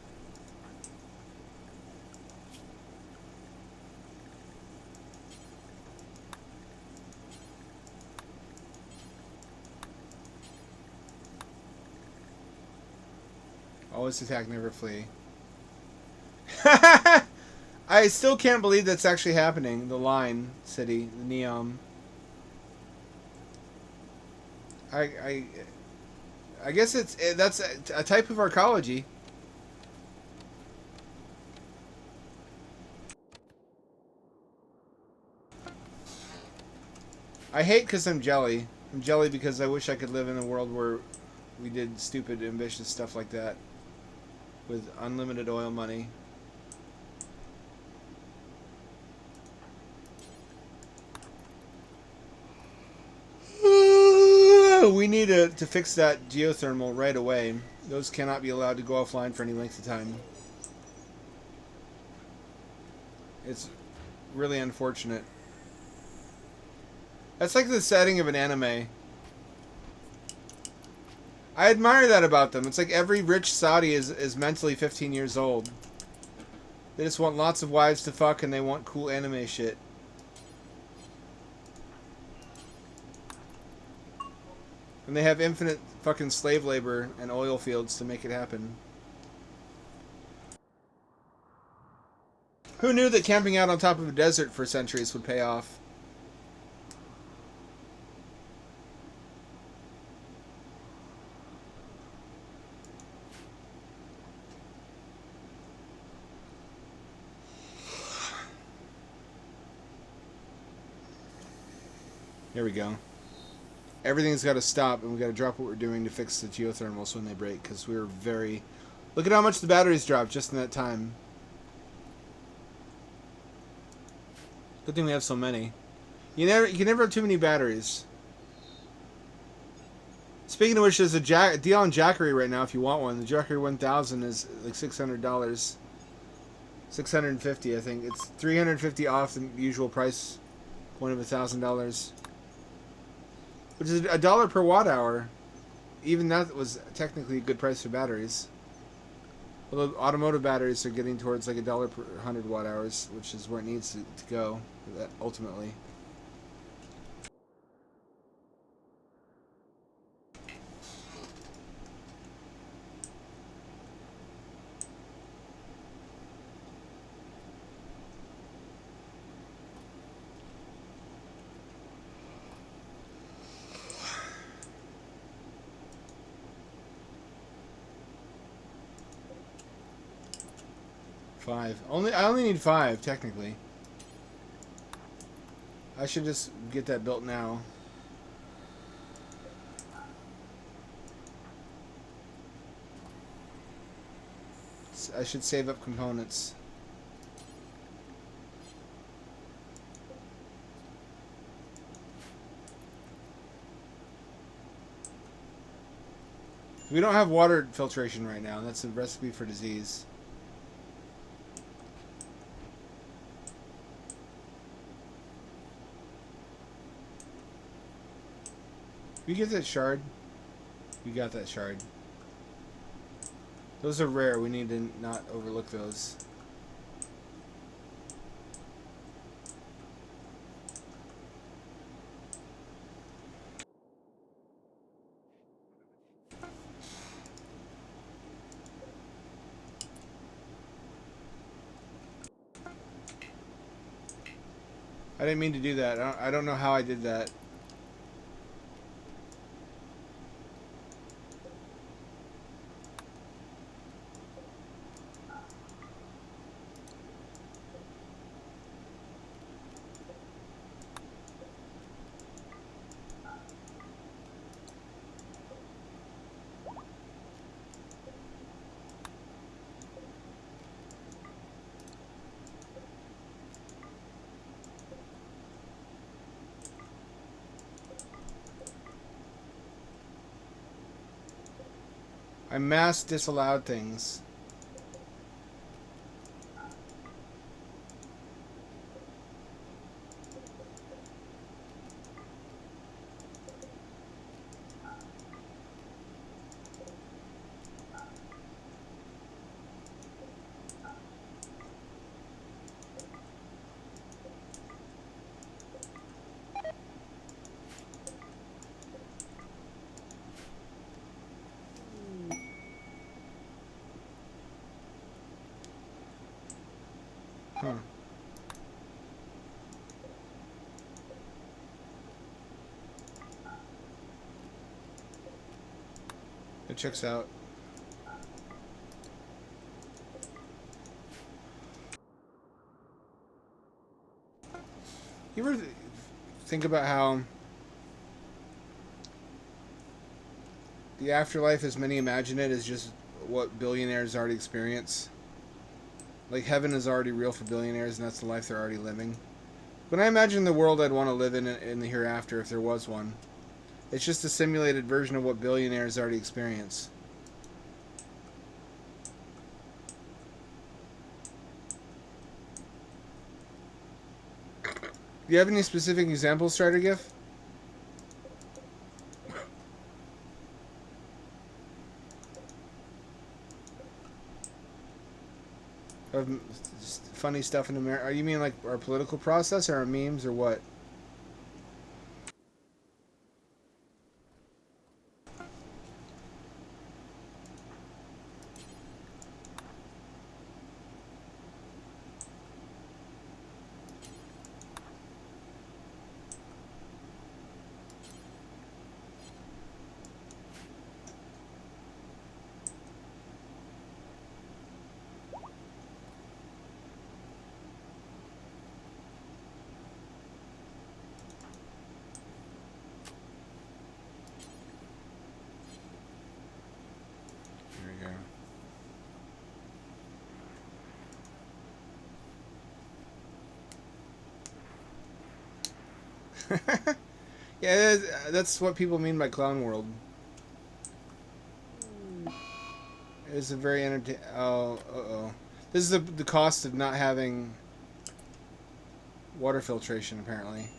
Always attack, never flee. I still can't believe that's actually happening. The line city, the Neom. I guess that's a type of arcology. I hate because I'm jelly. I'm jelly because I wish I could live in a world where we did stupid, ambitious stuff like that with unlimited oil money. We need to fix that geothermal right away. Those cannot be allowed to go offline for any length of time. It's really unfortunate. That's like the setting of an anime. I admire that about them. It's like every rich Saudi is mentally 15 years old. They just want lots of wives to fuck and they want cool anime shit. And they have infinite fucking slave labor and oil fields to make it happen. Who knew that camping out on top of a desert for centuries would pay off? There we go. Everything's got to stop, and we got to drop what we're doing to fix the geothermals when they break, because we were very... Look at how much the batteries dropped just in that time. Good thing we have so many. You can never have too many batteries. Speaking of which, there's a deal on Jackery right now if you want one. The Jackery 1000 is like $600. $650, I think. It's $350 off the usual price point of $1,000. Which is $1 per watt hour. Even that was technically a good price for batteries. Although automotive batteries are getting towards like $1 per 100 watt hours, which is where it needs to go ultimately. Five. I only need 5 technically. I should just get that built now. I should save up components. We don't have water filtration right now. That's a recipe for disease. We get that shard. We got that shard. Those are rare. We need to not overlook those. I didn't mean to do that. I don't know how I did that. I mass disallowed things. Huh. It checks out. You ever think about how the afterlife, as many imagine it, is just what billionaires already experience? Like, heaven is already real for billionaires, and that's the life they're already living. When I imagine the world I'd want to live in the hereafter, if there was one, it's just a simulated version of what billionaires already experience. Do you have any specific examples, Strider GIF? Of funny stuff in America? You mean like our political process, or our memes, or what? There we go. Yeah, that's what people mean by clown world. It's a very entertaining. Oh, uh-oh. This is the cost of not having water filtration, apparently.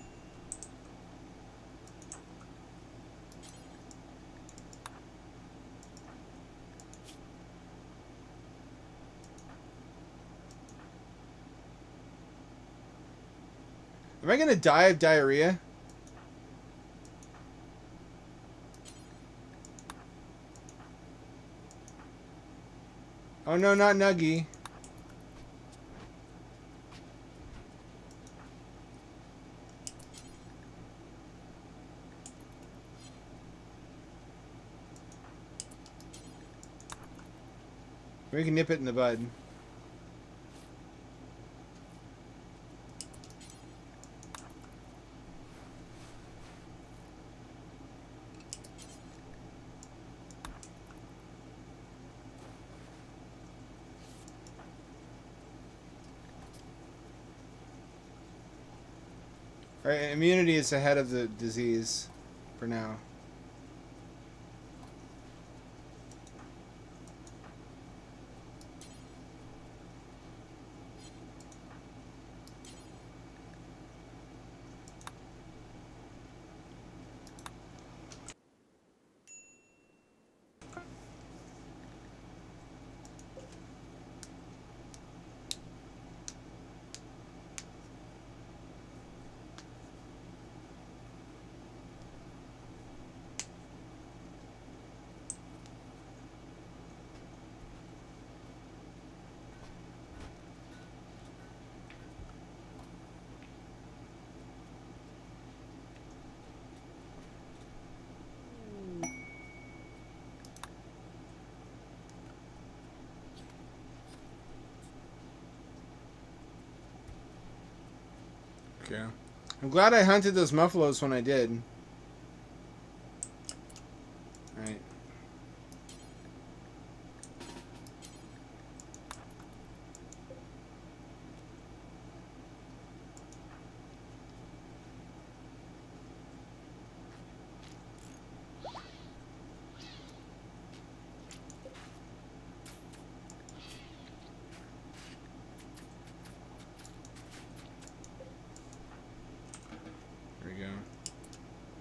Am I gonna die of diarrhea? Oh no, not Nuggy. We can nip it in the bud. Alright, immunity is ahead of the disease for now. Okay. I'm glad I hunted those muffalos when I did. Alright.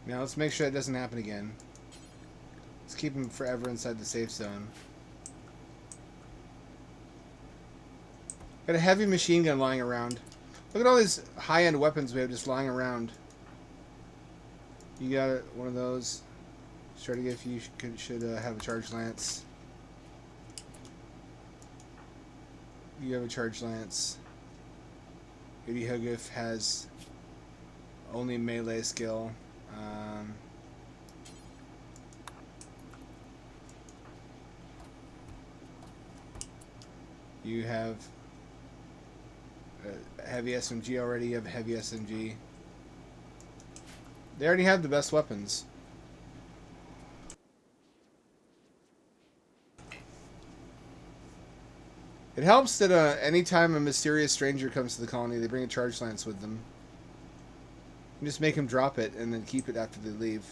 Now let's make sure that doesn't happen again. Let's keep him forever inside the safe zone. Got a heavy machine gun lying around. Look at all these high-end weapons we have just lying around. You got one of those. Try to get if you should have a charged lance. You have a charged lance. Udi Hugif has only melee skill. You have a heavy SMG already. You have a heavy SMG. They already have the best weapons. It helps that anytime a mysterious stranger comes to the colony, they bring a charge lance with them. You just make them drop it and then keep it after they leave.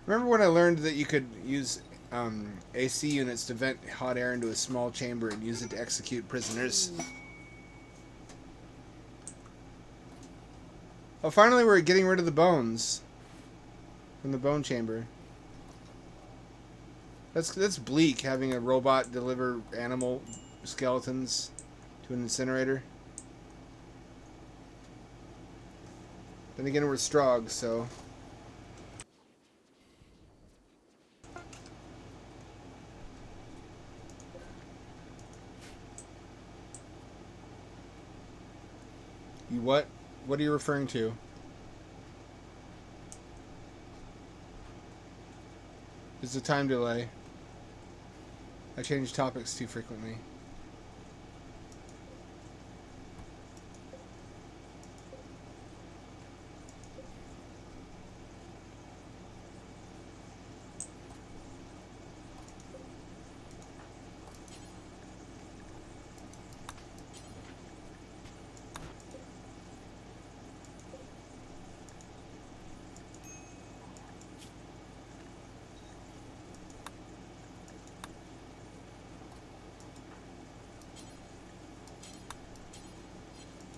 Remember when I learned that you could use AC units to vent hot air into a small chamber and use it to execute prisoners? Oh, finally we're getting rid of the bones from the bone chamber. That's bleak, having a robot deliver animal skeletons to an incinerator. Then again, we're Strog, so... You what? What are you referring to? There's a time delay. I change topics too frequently.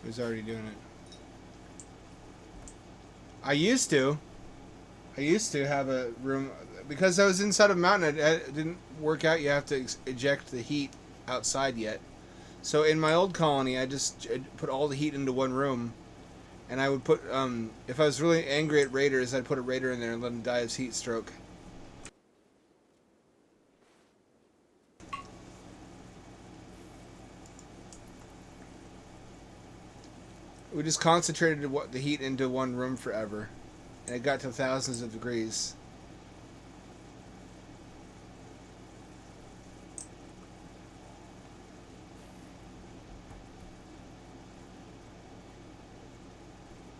Who's already doing it? I used to have a room because I was inside of a mountain. It didn't work out. You have to eject the heat outside yet. So in my old colony, I just put all the heat into one room, and I would put if I was really angry at raiders, I'd put a raider in there and let him die of heat stroke. We just concentrated the heat into one room forever, and it got to thousands of degrees.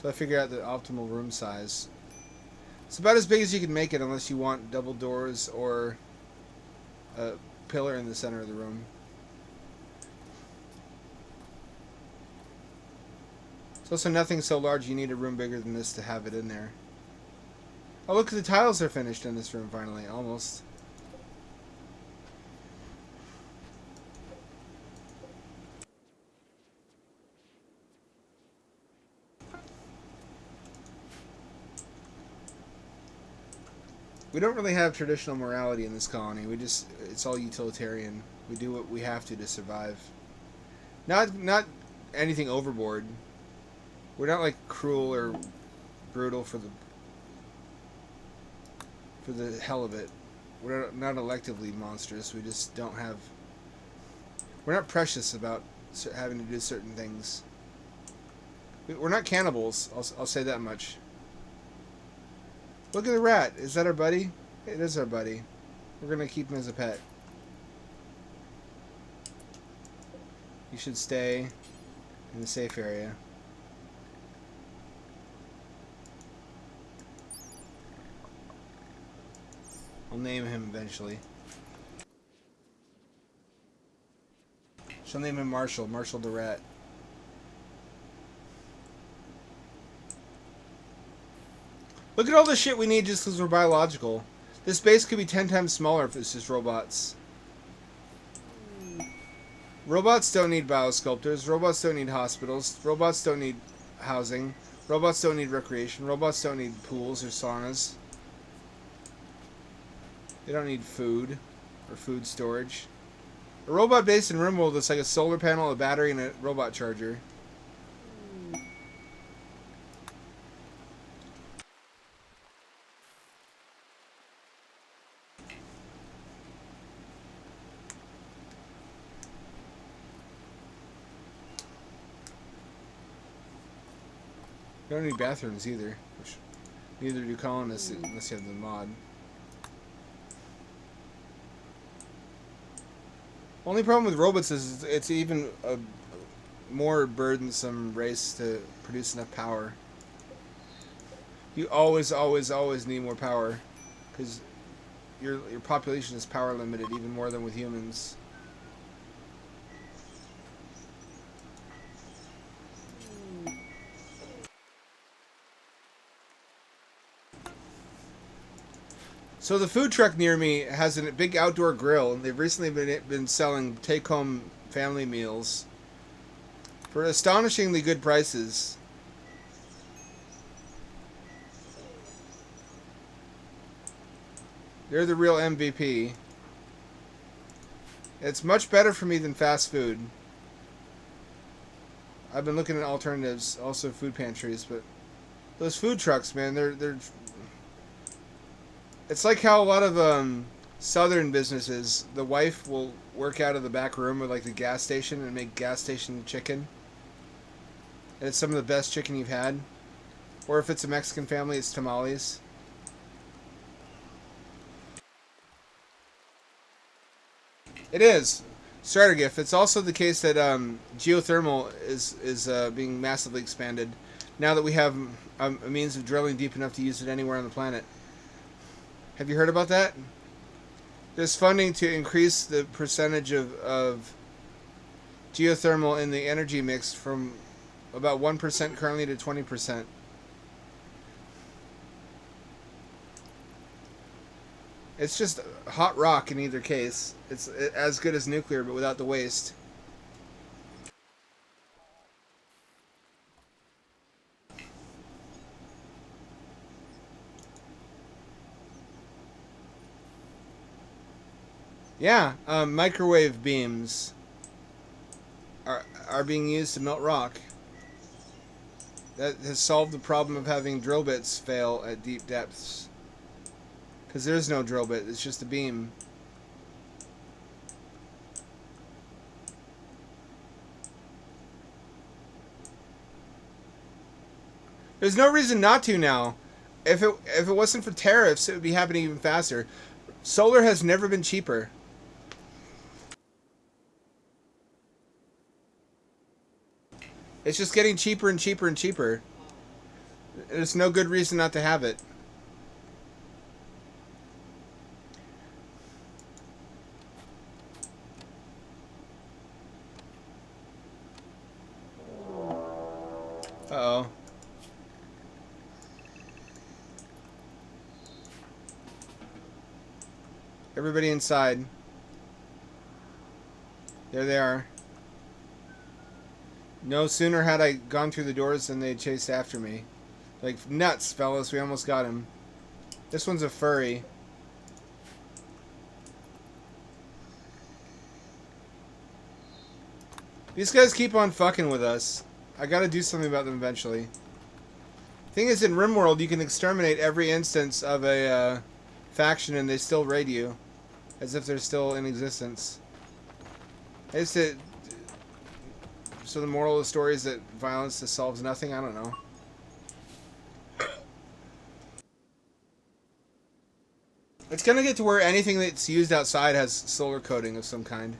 So I figured out the optimal room size. It's about as big as you can make it, unless you want double doors or a pillar in the center of the room. It's also nothing so large you need a room bigger than this to have it in there. Oh, look, the tiles are finished in this room finally, almost. We don't really have traditional morality in this colony. It's all utilitarian. We do what we have to survive. Not anything overboard. We're not like cruel or brutal for the hell of it. We're not electively monstrous. We just don't have... We're not precious about having to do certain things. We're not cannibals. I'll say that much. Look at the rat. Is that our buddy? It is our buddy. We're going to keep him as a pet. You should stay in the safe area. I'll name him eventually. She'll name him Marshall. Marshall the rat. Look at all the shit we need just because we're biological. This base could be 10 times smaller if it's just robots. Robots don't need biosculptors. Robots don't need hospitals. Robots don't need housing. Robots don't need recreation. Robots don't need pools or saunas. They don't need food or food storage. A robot based in Rimworld is like a solar panel, a battery, and a robot charger. You don't need bathrooms either. Which neither do colonists unless you have the mod. Only problem with robots is it's even a more burdensome race to produce enough power. You always need more power, because your population is power limited even more than with humans. So the food truck near me has a big outdoor grill, and they've recently been selling take-home family meals for astonishingly good prices. They're the real MVP. It's much better for me than fast food. I've been looking at alternatives, also food pantries, but those food trucks, man, they're. It's like how a lot of southern businesses, the wife will work out of the back room of like the gas station and make gas station chicken. And it's some of the best chicken you've had. Or if it's a Mexican family, it's tamales. It is. Starter gift. It's also the case that geothermal is being massively expanded now that we have a means of drilling deep enough to use it anywhere on the planet. Have you heard about that? There's funding to increase the percentage of geothermal in the energy mix from about 1% currently to 20%. It's just hot rock in either case. It's as good as nuclear, but without the waste. Yeah, microwave beams are being used to melt rock. That has solved the problem of having drill bits fail at deep depths. Because there's no drill bit, it's just a beam. There's no reason not to now. If it wasn't for tariffs, it would be happening even faster. Solar has never been cheaper. It's just getting cheaper and cheaper and cheaper. There's no good reason not to have it. Uh-oh. Everybody inside. There they are. No sooner had I gone through the doors than they chased after me. Like, nuts, fellas. We almost got him. This one's a furry. These guys keep on fucking with us. I gotta do something about them eventually. Thing is, in Rimworld, you can exterminate every instance of a faction and they still raid you. As if they're still in existence. So the moral of the story is that violence just solves nothing? I don't know. It's gonna get to where anything that's used outside has solar coating of some kind.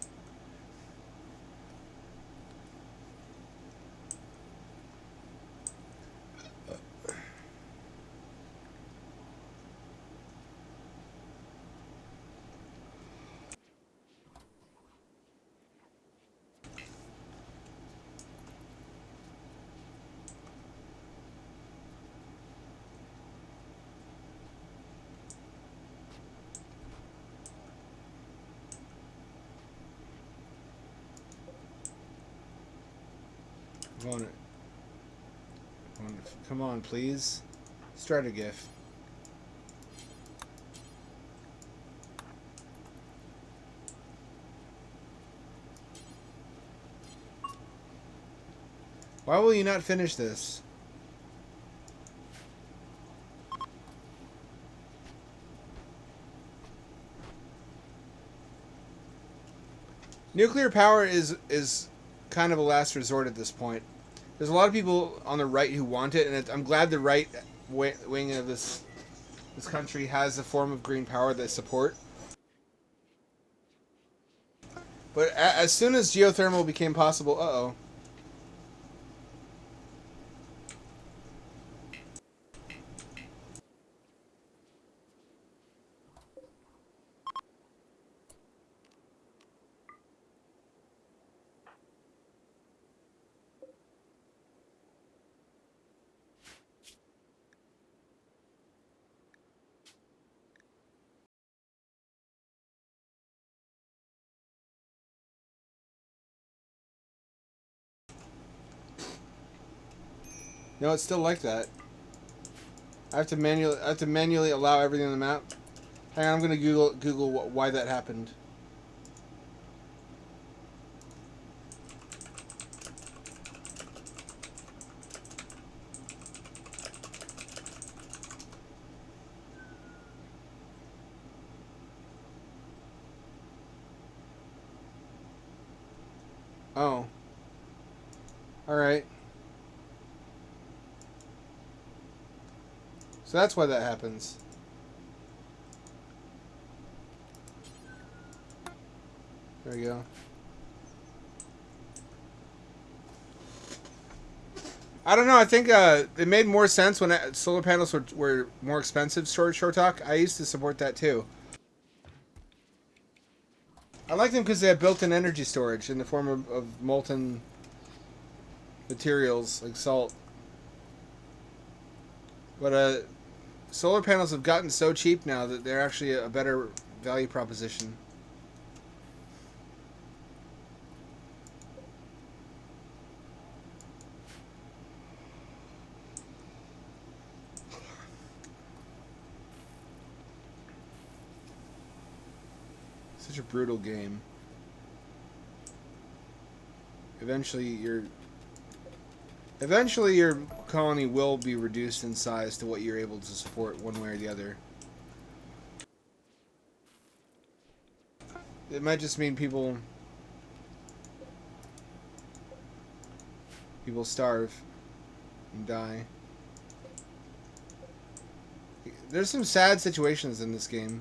Come on, please. Strategif. Why will you not finish this? Nuclear power is kind of a last resort at this point. There's a lot of people on the right who want it, and I'm glad the right wing of this country has a form of green power that support. But as soon as geothermal became possible, no, it's still like that. I have to manually allow everything on the map. Hang on, I'm gonna Google why that happened. Oh. Alright. So that's why that happens. There we go. I don't know. I think it made more sense when solar panels were more expensive. Short talk. I used to support that too. I like them because they have built-in energy storage in the form of molten materials like salt. But solar panels have gotten so cheap now that they're actually a better value proposition. Such a brutal game. Eventually your colony will be reduced in size to what you're able to support one way or the other. It might just mean people starve and die. There's some sad situations in this game.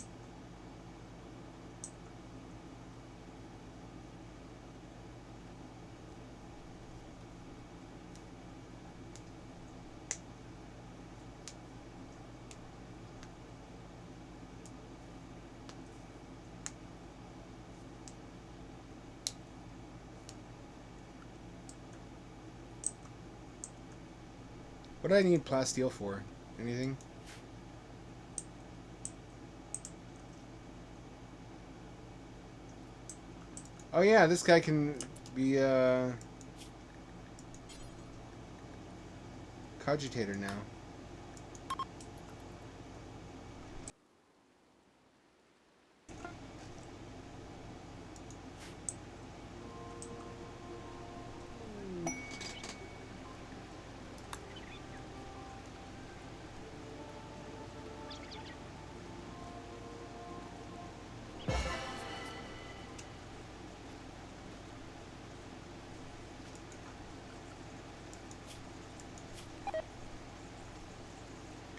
What do I need plasteel for? Anything? Oh yeah, this guy can be cogitator now.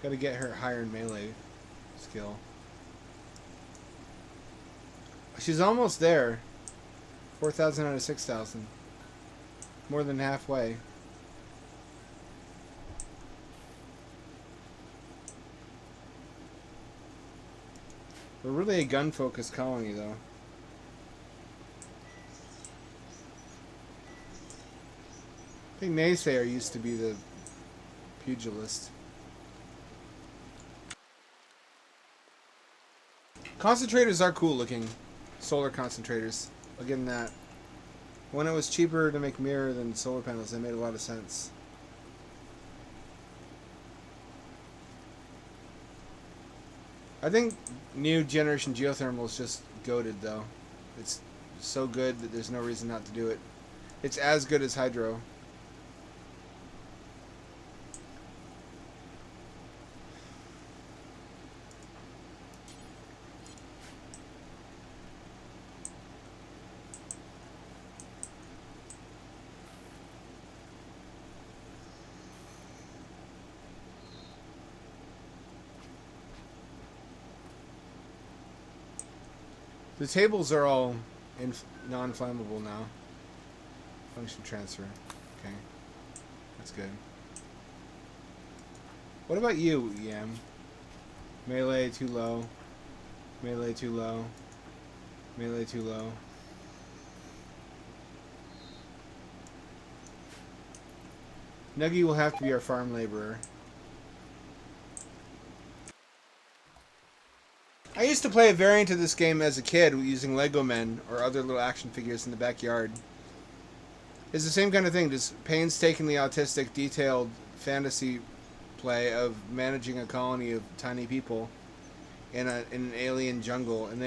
Gotta get her higher in melee skill. She's almost there. 4,000 out of 6,000. More than halfway. We're really a gun-focused colony, though. I think Naysayer used to be the pugilist. Concentrators are cool looking. Solar concentrators. I'll give them that. When it was cheaper to make mirror than solar panels, it made a lot of sense. I think new generation geothermal is just goated though. It's so good that there's no reason not to do it. It's as good as hydro. The tables are all non-flammable now. Function transfer. Okay. That's good. What about you, Yam? Melee too low. Melee too low. Melee too low. Nuggy will have to be our farm laborer. I used to play a variant of this game as a kid using Lego men or other little action figures in the backyard. It's the same kind of thing, just painstakingly autistic, detailed fantasy play of managing a colony of tiny people in an alien jungle, and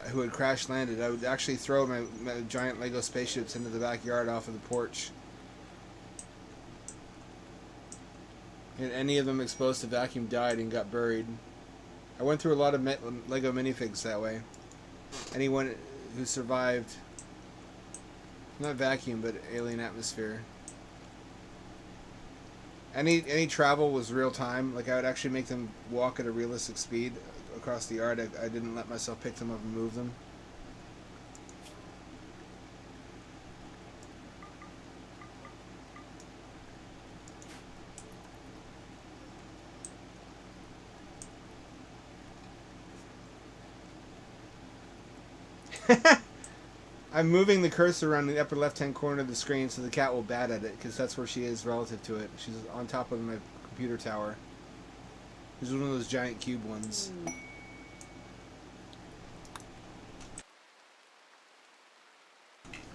who had crash landed. I would actually throw my giant Lego spaceships into the backyard off of the porch, and any of them exposed to vacuum died and got buried. I went through a lot of Lego minifigs that way. Anyone who survived, not vacuum, but alien atmosphere. Any travel was real time. Like I would actually make them walk at a realistic speed across the yard. I didn't let myself pick them up and move them. I'm moving the cursor around the upper left-hand corner of the screen so the cat will bat at it, because that's where she is relative to it. She's on top of my computer tower. She's one of those giant cube ones.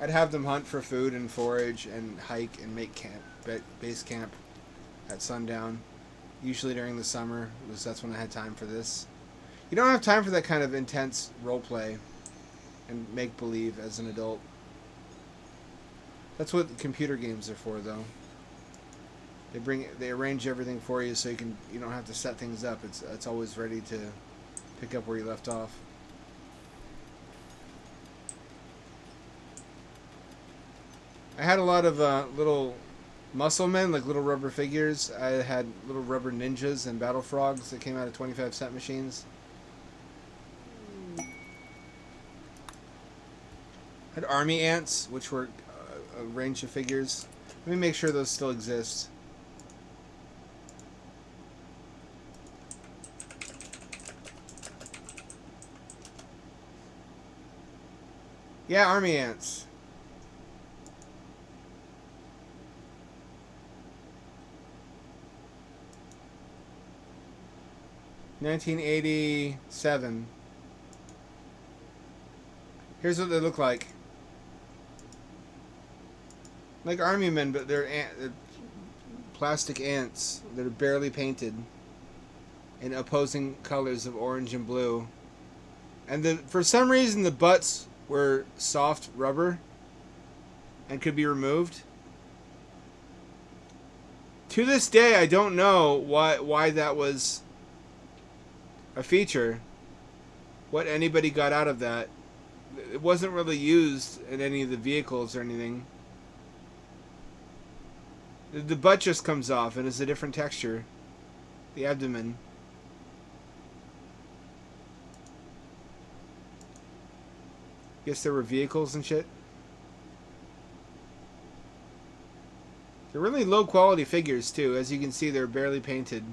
I'd have them hunt for food and forage and hike and make base camp at sundown. Usually during the summer, because that's when I had time for this. You don't have time for that kind of intense roleplay and make-believe as an adult. That's what computer games are for, though. They arrange everything for you so you don't have to set things up. It's always ready to pick up where you left off. I had a lot of little muscle men, like little rubber figures. I had little rubber ninjas and battle frogs that came out of 25-cent machines. I had army ants, which were a range of figures. Let me make sure those still exist. Yeah, army ants. $1987. Here's what they look like. Like army men, but they're plastic ants that are barely painted in opposing colors of orange and blue. And for some reason the butts were soft rubber and could be removed. To this day, I don't know why that was a feature. What anybody got out of that. It wasn't really used in any of the vehicles or anything. The butt just comes off and it's a different texture. The abdomen. Guess there were vehicles and shit. They're really low quality figures too. As you can see, they're barely painted.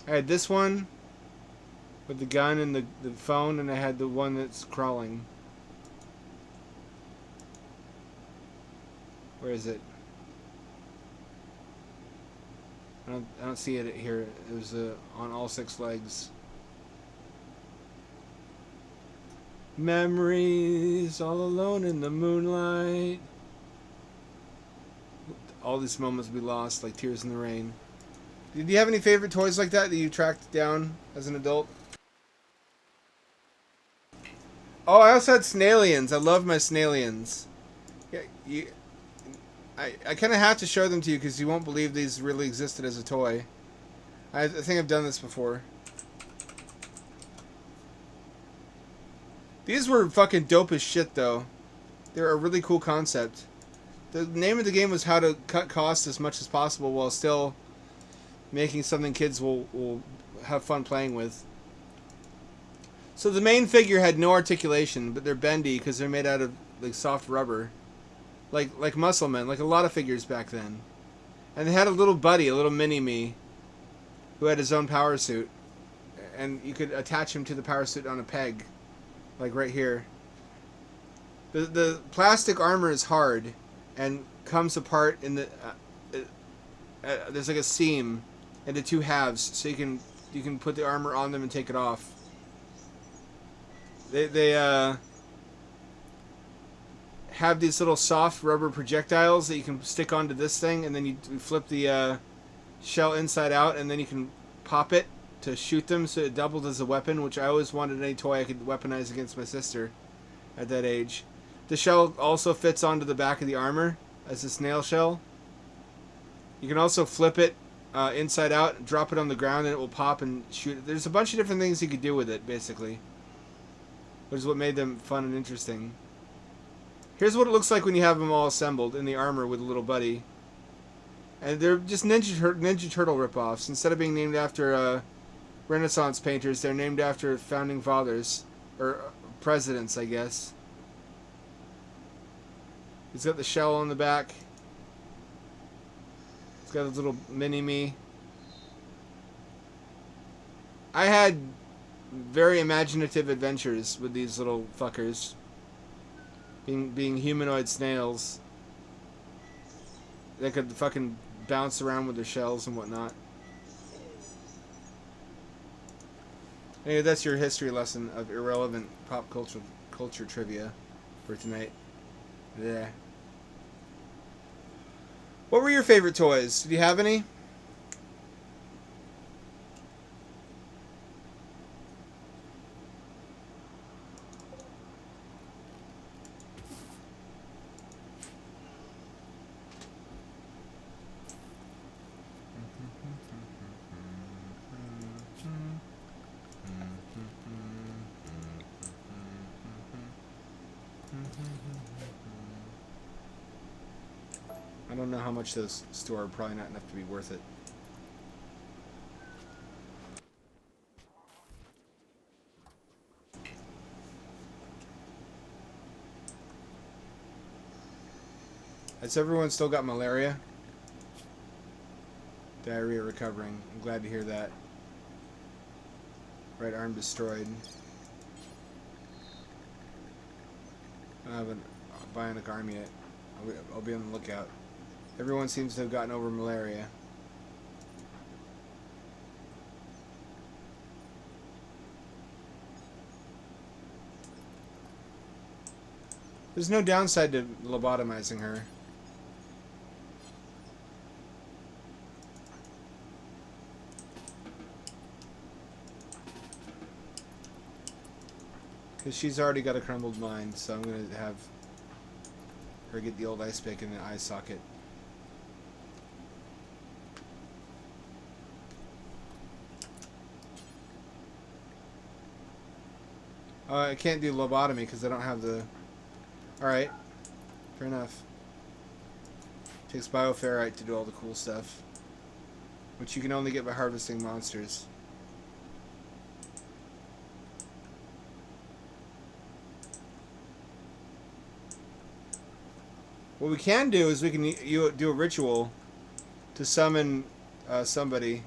I had this one with the gun and the phone, and I had the one that's crawling. Where is it? I don't see it here. It was on all 6 legs. Memories all alone in the moonlight. All these moments will be lost like tears in the rain. Did you have any favorite toys like that you tracked down as an adult? Oh, I also had Snailians. I love my Snailians. Yeah, I kind of have to show them to you because you won't believe these really existed as a toy. I think I've done this before. These were fucking dope as shit, though. They're a really cool concept. The name of the game was how to cut costs as much as possible while still making something kids will have fun playing with. So the main figure had no articulation, but they're bendy because they're made out of like soft rubber, like Muscle Men, like a lot of figures back then. And they had a little buddy, a little mini me, who had his own power suit, and you could attach him to the power suit on a peg, like right here. The plastic armor is hard, and comes apart in the there's like a seam into 2 halves, so you can put the armor on them and take it off. They have these little soft rubber projectiles that you can stick onto this thing, and then you flip the shell inside out, and then you can pop it to shoot them, so it doubled as a weapon, which I always wanted any toy I could weaponize against my sister at that age. The shell also fits onto the back of the armor as a snail shell. You can also flip it inside out, drop it on the ground, and it will pop and shoot. There's a bunch of different things you could do with it, basically, which is what made them fun and interesting. Here's what it looks like when you have them all assembled in the armor with a little buddy. And they're just Ninja Turtle ripoffs. Instead of being named after Renaissance painters, they're named after founding fathers. Or presidents, I guess. He's got the shell on the back. He's got his little mini-me. I had very imaginative adventures with these little fuckers. Being humanoid snails. They could fucking bounce around with their shells and whatnot. Anyway, that's your history lesson of irrelevant pop culture trivia for tonight. Yeah. What were your favorite toys? Did you have any? I don't know how much those store. Probably not enough to be worth it. Has everyone still got malaria? Diarrhea recovering. I'm glad to hear that. Right arm destroyed. I haven't bionic arm yet. I'll be on the lookout. Everyone seems to have gotten over malaria. There's no downside to lobotomizing her. Because she's already got a crumbled mind, so I'm going to have her get the old ice pick in the eye socket. I can't do lobotomy because I don't have the... Alright. Fair enough. Takes bioferrite to do all the cool stuff. Which you can only get by harvesting monsters. What we can do is we can do a ritual to summon somebody.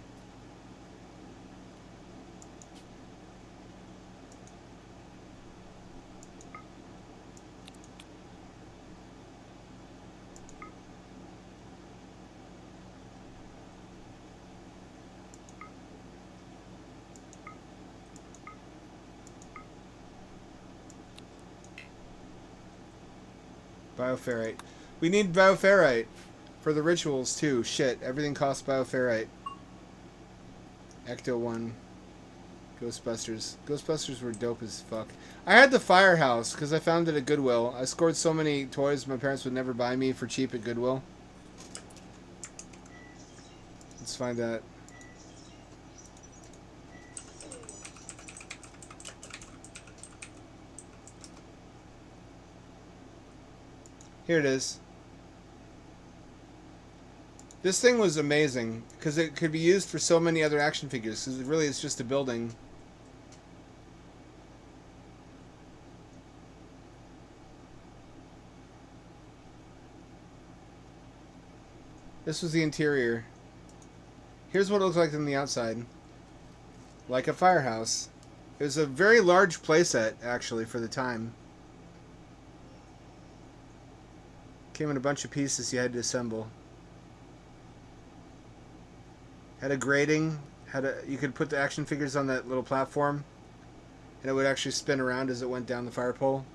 Bioferrite. We need bioferrite for the rituals too. Shit, everything costs bioferrite. Ecto 1. Ghostbusters. Ghostbusters were dope as fuck. I had the firehouse because I found it at Goodwill. I scored so many toys my parents would never buy me for cheap at Goodwill. Let's find that. Here it is. This thing was amazing because it could be used for so many other action figures because it really is just a building. This was the interior. Here's what it looks like on the outside. Like a firehouse. It was a very large playset, actually, for the time. Came in a bunch of pieces you had to assemble. Had a grating. You could put the action figures on that little platform, and it would actually spin around as it went down the fire pole.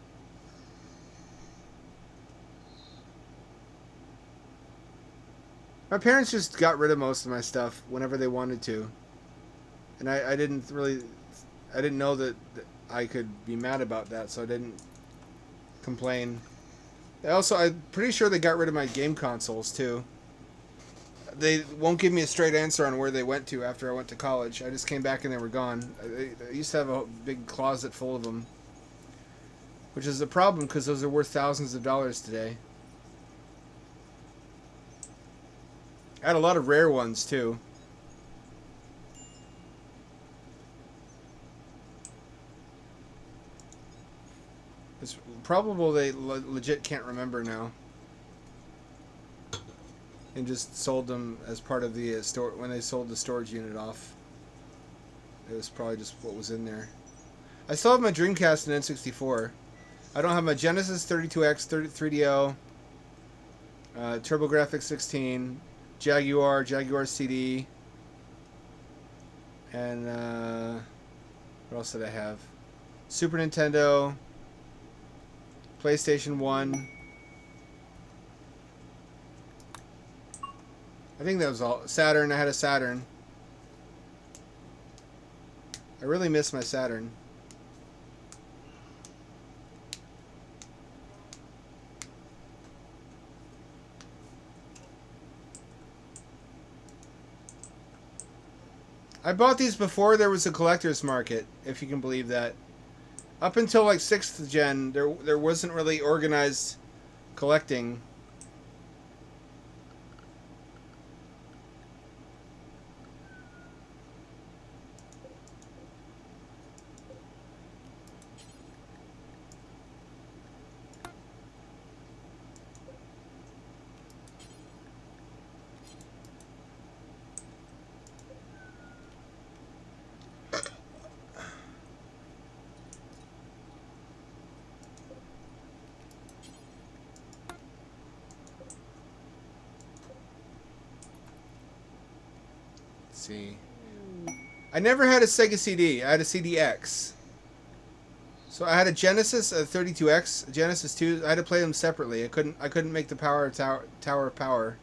My parents just got rid of most of my stuff whenever they wanted to. And I didn't know that I could be mad about that, so I didn't complain. I'm pretty sure they got rid of my game consoles too. They won't give me a straight answer on where they went to after I went to college. I just came back and they were gone. I used to have a big closet full of them. Which is a problem because those are worth thousands of dollars today. I had a lot of rare ones too. It's probable they legit can't remember now. And just sold them as part of the store when they sold the storage unit off. It was probably just what was in there. I still have my Dreamcast and N64. I don't have my Genesis 32X, 3DO, TurboGrafx 16, Jaguar CD, and what else did I have? Super Nintendo, PlayStation 1. I think that was all. Saturn, I had a Saturn. I really miss my Saturn. I bought these before there was a collector's market, if you can believe that. Up until like 6th gen, there wasn't really organized collecting. See, I never had a Sega CD. I had a CDX. So I had a Genesis, a 32X, a Genesis 2. I had to play them separately. I couldn't make the Tower of Power.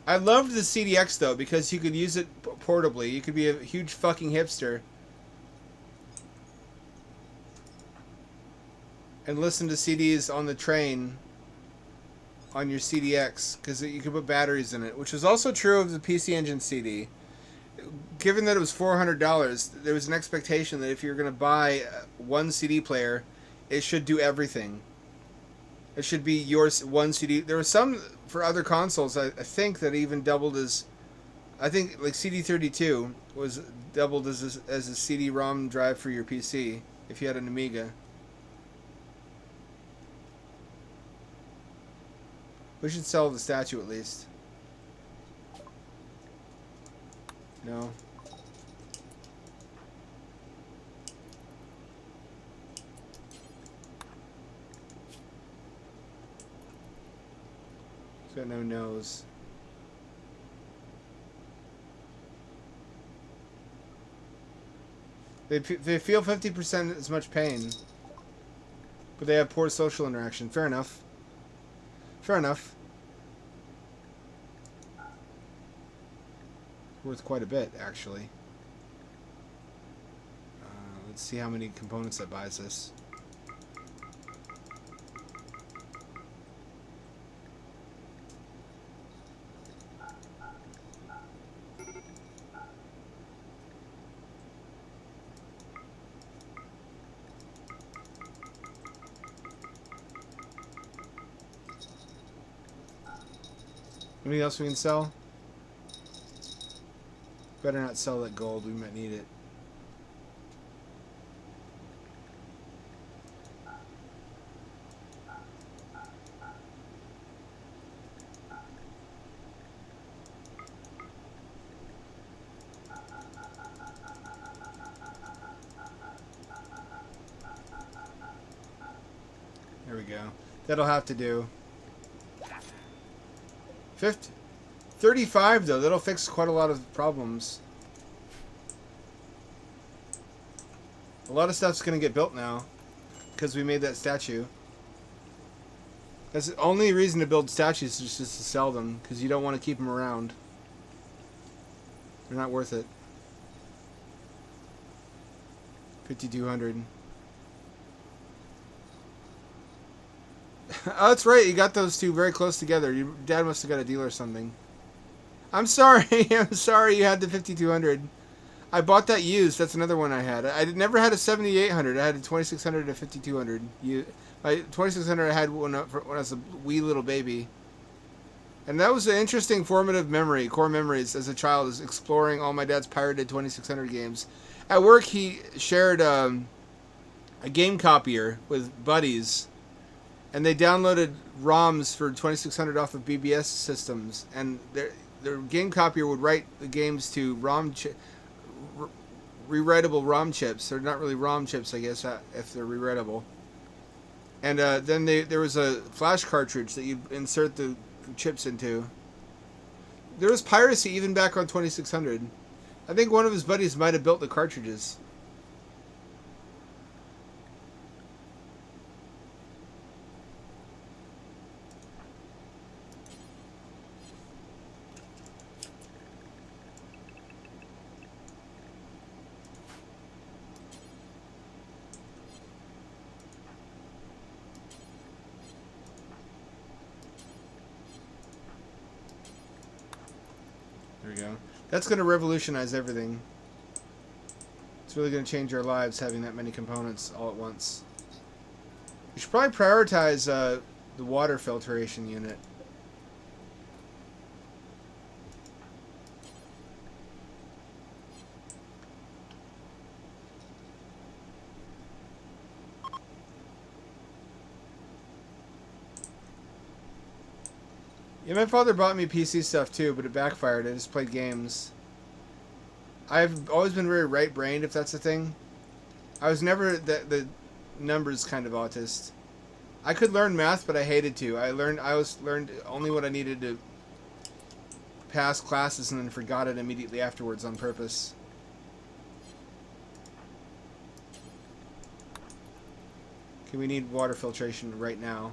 I loved the CDX though because you could use it portably. You could be a huge fucking hipster and listen to CDs on the train on your CDX because you could put batteries in it, which was also true of the PC Engine CD. Given that it was $400, there was an expectation that if you're going to buy one CD player, it should do everything. It should be your one CD. There were some for other consoles, I think, that even doubled as... I think like CD32 was doubled as a CD-ROM drive for your PC if you had an Amiga. We should sell the statue at least. No. It's got no nose. They feel 50% as much pain. But they have poor social interaction. Fair enough. Fair enough. Worth quite a bit, actually. Let's see how many components that buys us. Anything else we can sell? Better not sell that gold. We might need it. There we go. That'll have to do. 35 though. That'll fix quite a lot of problems. A lot of stuff's gonna get built now because we made that statue. That's the only reason to build statues is just to sell them because you don't want to keep them around. They're not worth it. 5,200. Oh, that's right. You got those two very close together. Your dad must have got a deal or something. I'm sorry. I'm sorry you had the 5,200. I bought that used. That's another one I had. I never had a 7,800. I had a 2,600 and a 5,200. My 2,600 I had when I was a wee little baby. And that was an interesting formative memory, core memories as a child, is exploring all my dad's pirated 2,600 games. At work, he shared a game copier with buddies. And they downloaded ROMs for 2,600 off of BBS systems. And their game copier would write the games to rewritable ROM chips. They're not really ROM chips, I guess, if they're rewritable. And then there was a flash cartridge that you'd insert the chips into. There was piracy even back on 2,600. I think one of his buddies might have built the cartridges. There we go. That's going to revolutionize everything. It's really going to change our lives having that many components all at once. We should probably prioritize the water filtration unit. Yeah, my father bought me PC stuff too, but it backfired. I just played games. I've always been very right-brained, if that's a thing. I was never the numbers kind of autist. I could learn math, but I hated to. I learned only what I needed to pass classes and then forgot it immediately afterwards on purpose. Okay, we need water filtration right now.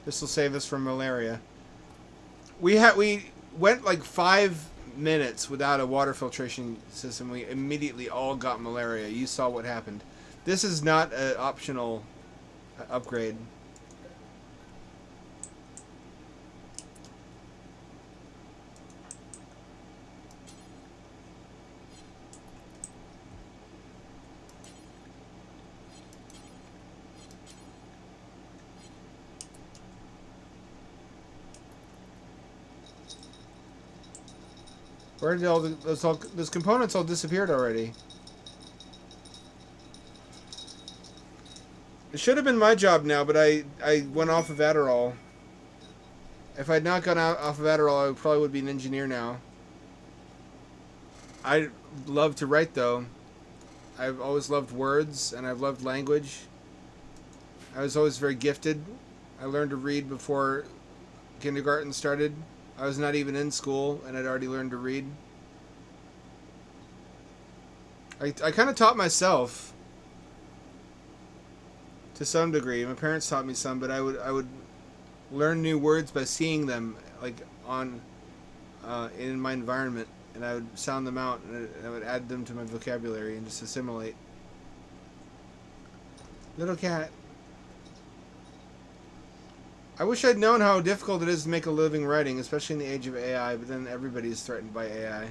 This will save us from malaria. We went like 5 minutes without a water filtration system. We immediately all got malaria. You saw what happened. This is not an optional upgrade. Where did those components all disappeared already? It should have been my job now, but I went off of Adderall. If I'd not gone off of Adderall, I probably would be an engineer now. I love to write, though. I've always loved words, and I've loved language. I was always very gifted. I learned to read before kindergarten started. I was not even in school, and I'd already learned to read. I kind of taught myself to some degree. My parents taught me some, but I would learn new words by seeing them, like on in my environment, and I would sound them out, and I would add them to my vocabulary and just assimilate. Little cat. I wish I'd known how difficult it is to make a living writing, especially in the age of AI, but then everybody is threatened by AI.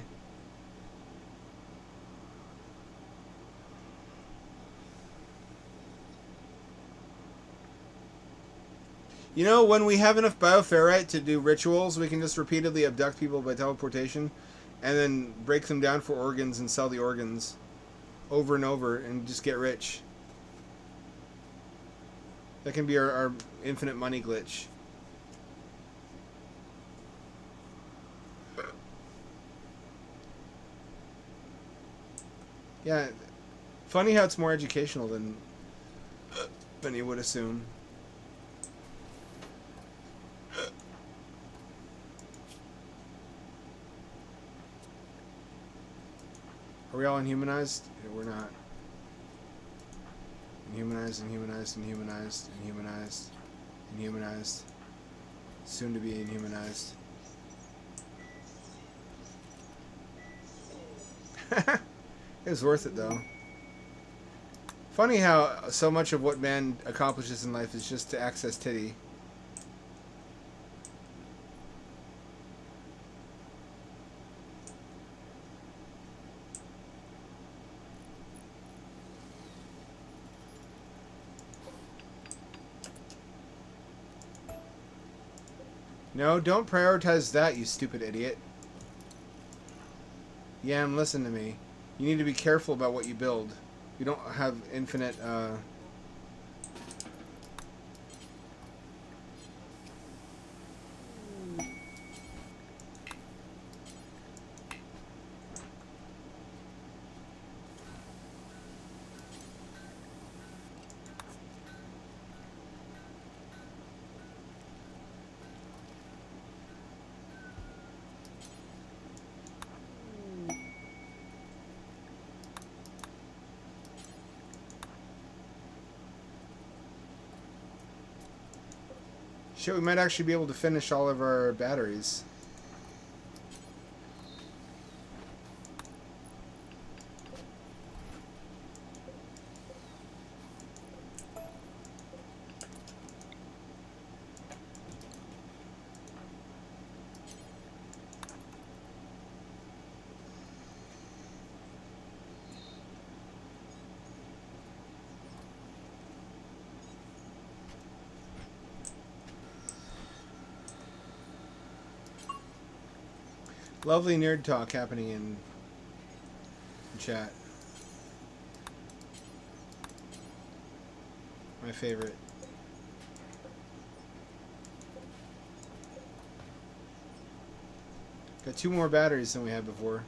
You know, when we have enough bioferrite to do rituals, we can just repeatedly abduct people by teleportation and then break them down for organs and sell the organs over and over and just get rich. That can be our infinite money glitch. Yeah, funny how it's more educational than you would assume. Are we all inhumanized? Yeah, we're not. Inhumanized, inhumanized, inhumanized, inhumanized, inhumanized. Soon to be inhumanized. It was worth it though. Funny how so much of what man accomplishes in life is just to access titty. No, don't prioritize that, you stupid idiot. Yam, listen to me. You need to be careful about what you build. You don't have infinite, shit, we might actually be able to finish all of our batteries. Lovely nerd talk happening in chat. My favorite. Got 2 more batteries than we had before.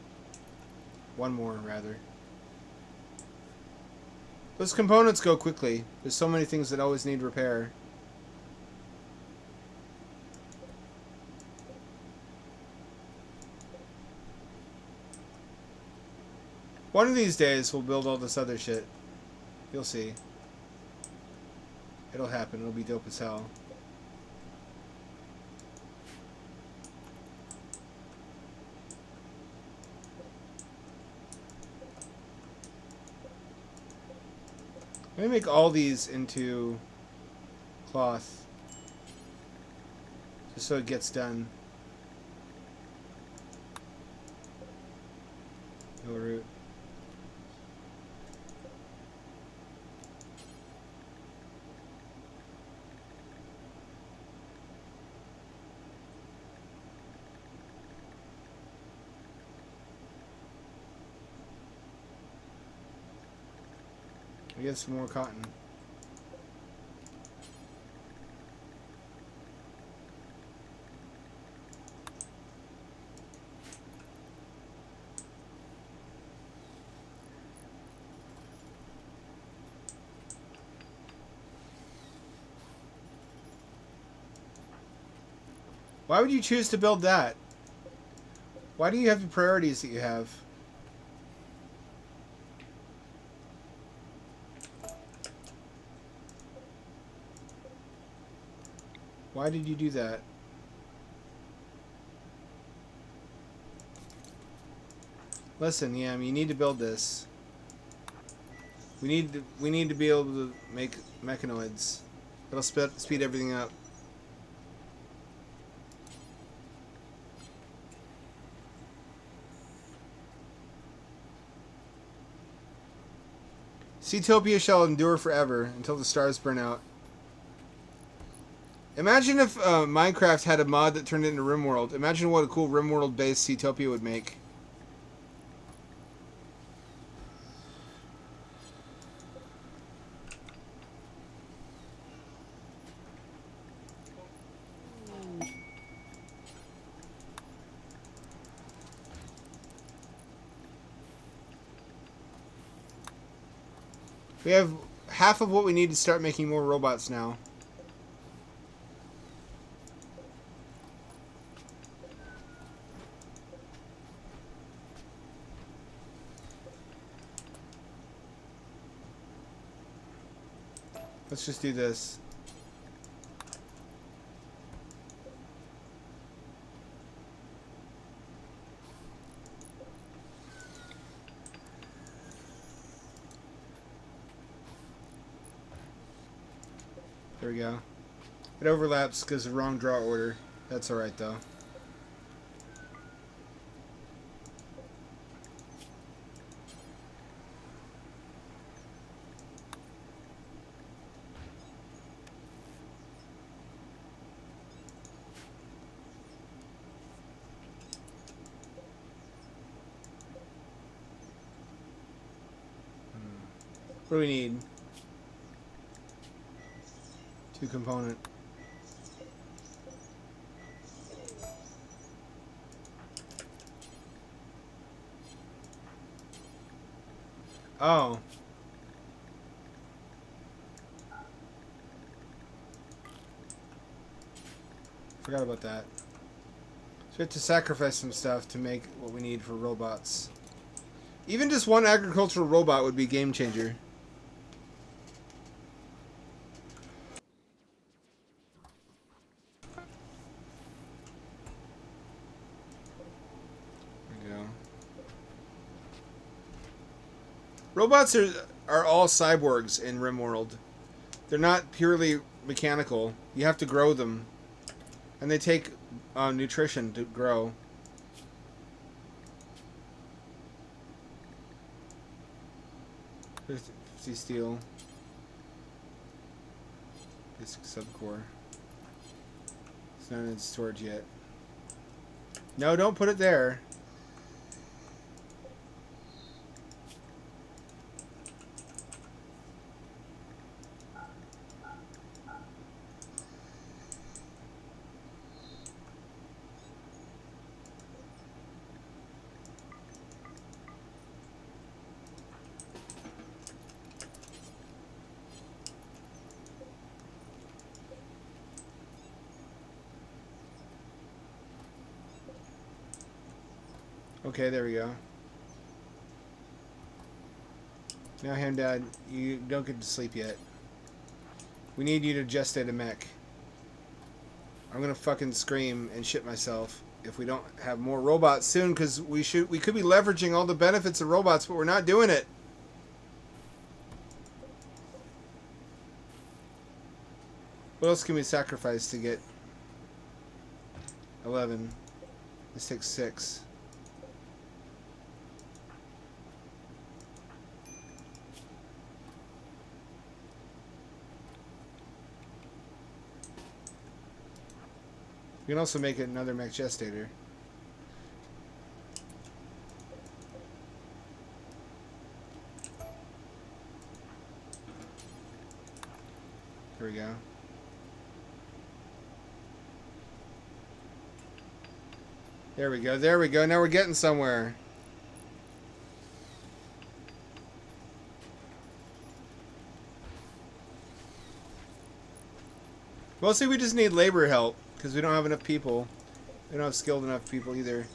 1 more, rather. Those components go quickly. There's so many things that always need repair. One of these days, we'll build all this other shit. You'll see. It'll happen. It'll be dope as hell. Let me make all these into cloth. Just so it gets done. No root. We get some more cotton. Why would you choose to build that? Why do you have the priorities that you have? Why did you do that? Listen, yeah, you need to build this. We need to be able to make mechanoids. It'll speed everything up. Seatopia shall endure forever until the stars burn out. Imagine if Minecraft had a mod that turned it into Rimworld. Imagine what a cool Rimworld-based Seatopia would make. We have half of what we need to start making more robots now. Let's just do this. There we go. It overlaps because of wrong draw order. That's alright though. What do we need? 2 component. Oh. Forgot about that. So we have to sacrifice some stuff to make what we need for robots. Even just one agricultural robot would be a game changer. Robots are all cyborgs in Rimworld. They're not purely mechanical. You have to grow them. And they take nutrition to grow. See steel. Basic subcore. It's not in storage yet. No, don't put it there. Okay, there we go. Now, Hamdad, you don't get to sleep yet. We need you to gestate a mech. I'm gonna fucking scream and shit myself if we don't have more robots soon, because we could be leveraging all the benefits of robots, but we're not doing it. What else can we sacrifice to get 11? This takes 6. We can also make another mech gestator. Here we go. There we go. There we go. Now we're getting somewhere. Mostly we just need labor help because we don't have enough people. We don't have skilled enough people either.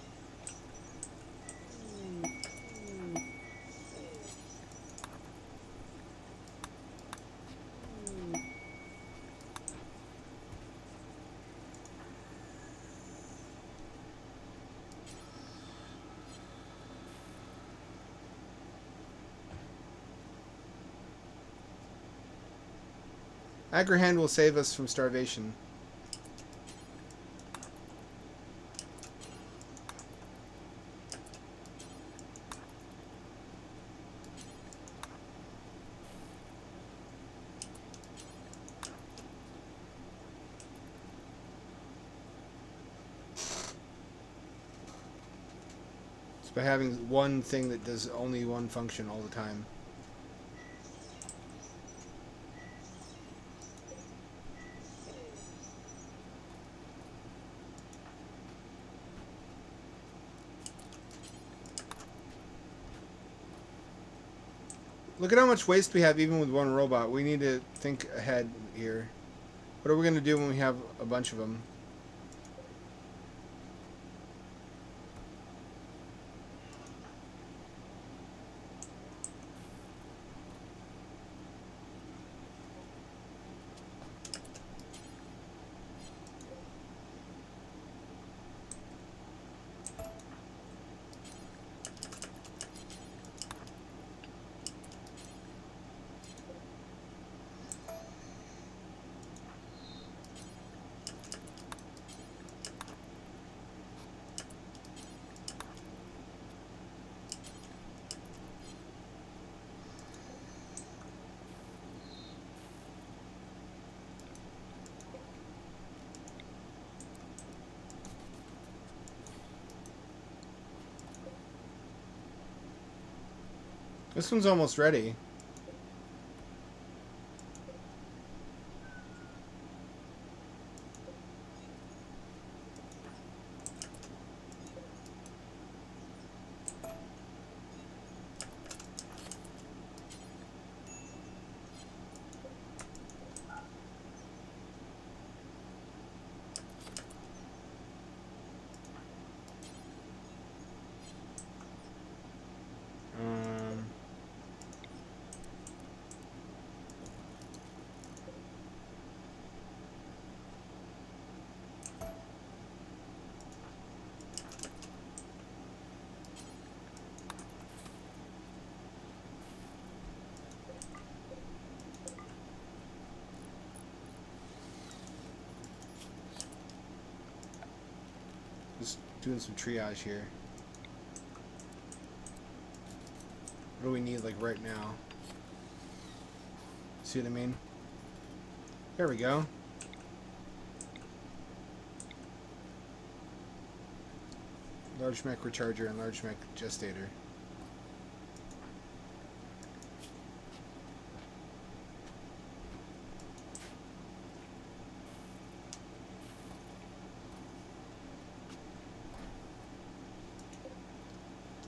Agrahand will save us from starvation. It's by having one thing that does only one function all the time. Look at how much waste we have even with one robot. We need to think ahead here. What are we going to do when we have a bunch of them? This one's almost ready. Just doing some triage here. What do we need, like, right now? See what I mean? There we go. Large mech recharger and large mech gestator.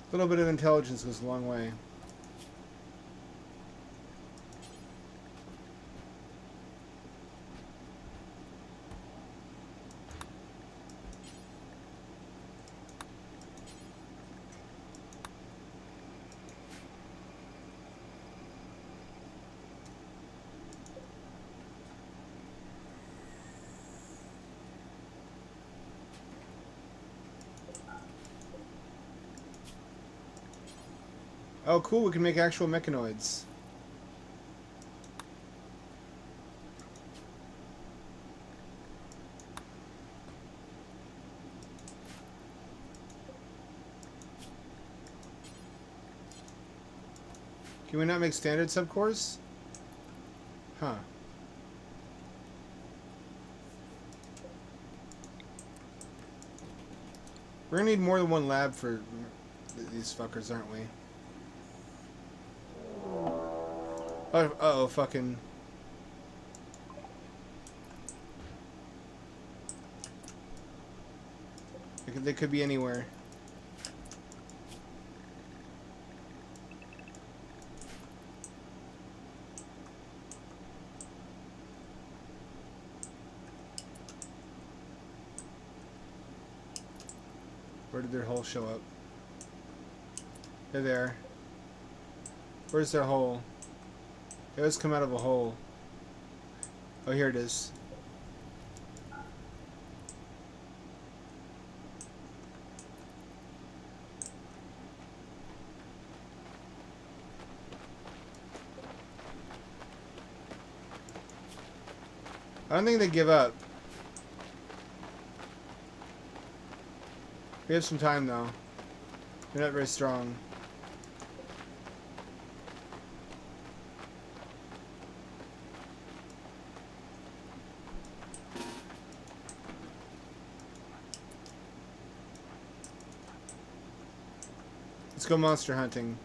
A little bit of intelligence goes a long way. Oh, cool, we can make actual mechanoids. Can we not make standard subcores? Huh. We're gonna need more than one lab for these fuckers, aren't we? Uh-oh, fucking... They could be anywhere. Where did their hole show up? They're there. Where's their hole? They always come out of a hole. Oh, here it is. I don't think they give up. We have some time though. They're not very strong. Let's go monster hunting.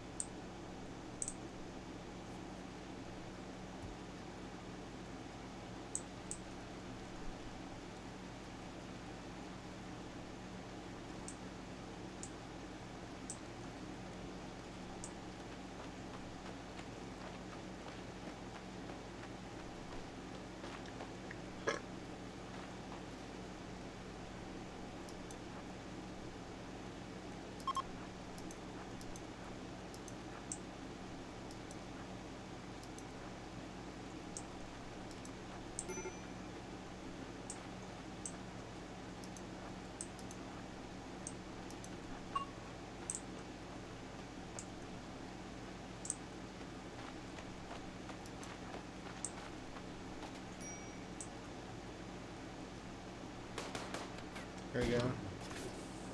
There we go.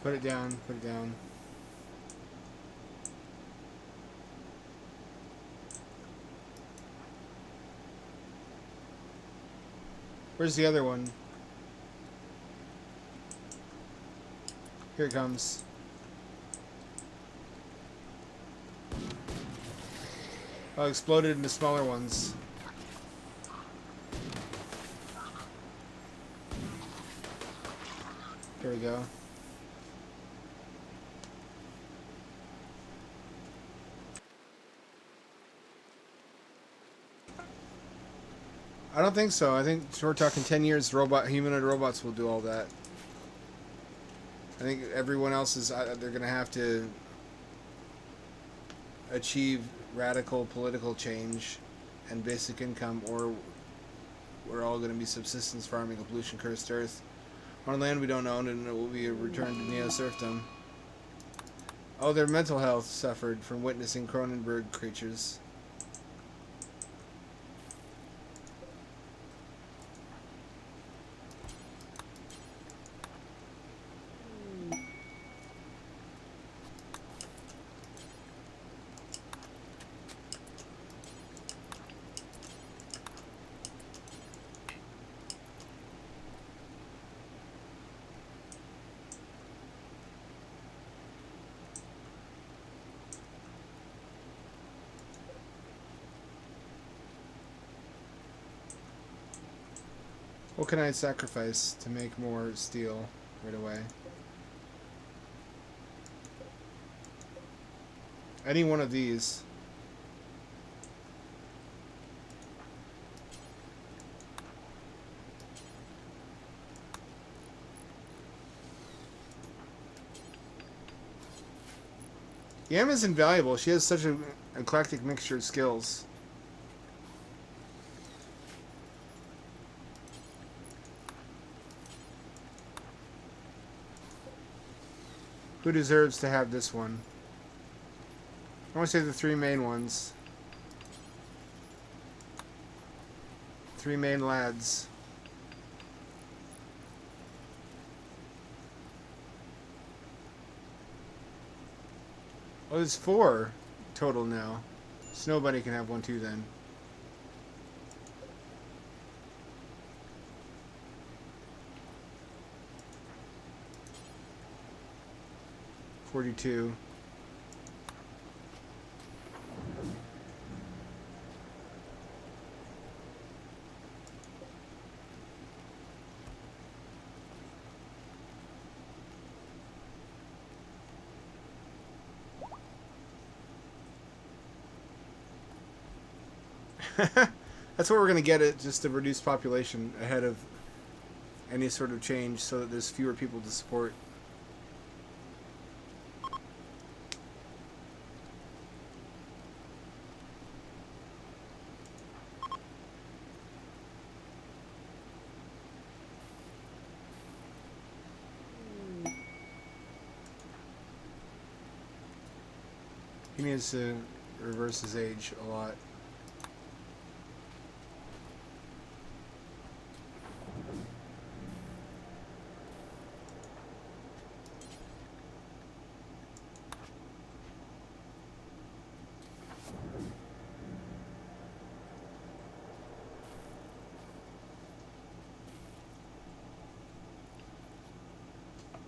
Put it down, put it down. Where's the other one? Here it comes. Oh, exploded into smaller ones. There we go. I don't think so. I think we're talking 10 years. Humanoid robots will do all that. I think everyone else is. They're going to have to achieve radical political change and basic income, or we're all going to be subsistence farming a pollution-cursed Earth on land we don't own, and it will be a return to neo-serfdom. Oh, their mental health suffered from witnessing Cronenberg creatures. What can I sacrifice to make more steel right away? Any one of these. Yam is invaluable. She has such an eclectic mixture of skills. Who deserves to have this one? I want to say the three main ones. Three main lads. Oh, there's 4 total now. So nobody can have one too then. $42. That's what we're going to get it, just to reduce population ahead of any sort of change so that there's fewer people to support. He needs to reverse his age a lot.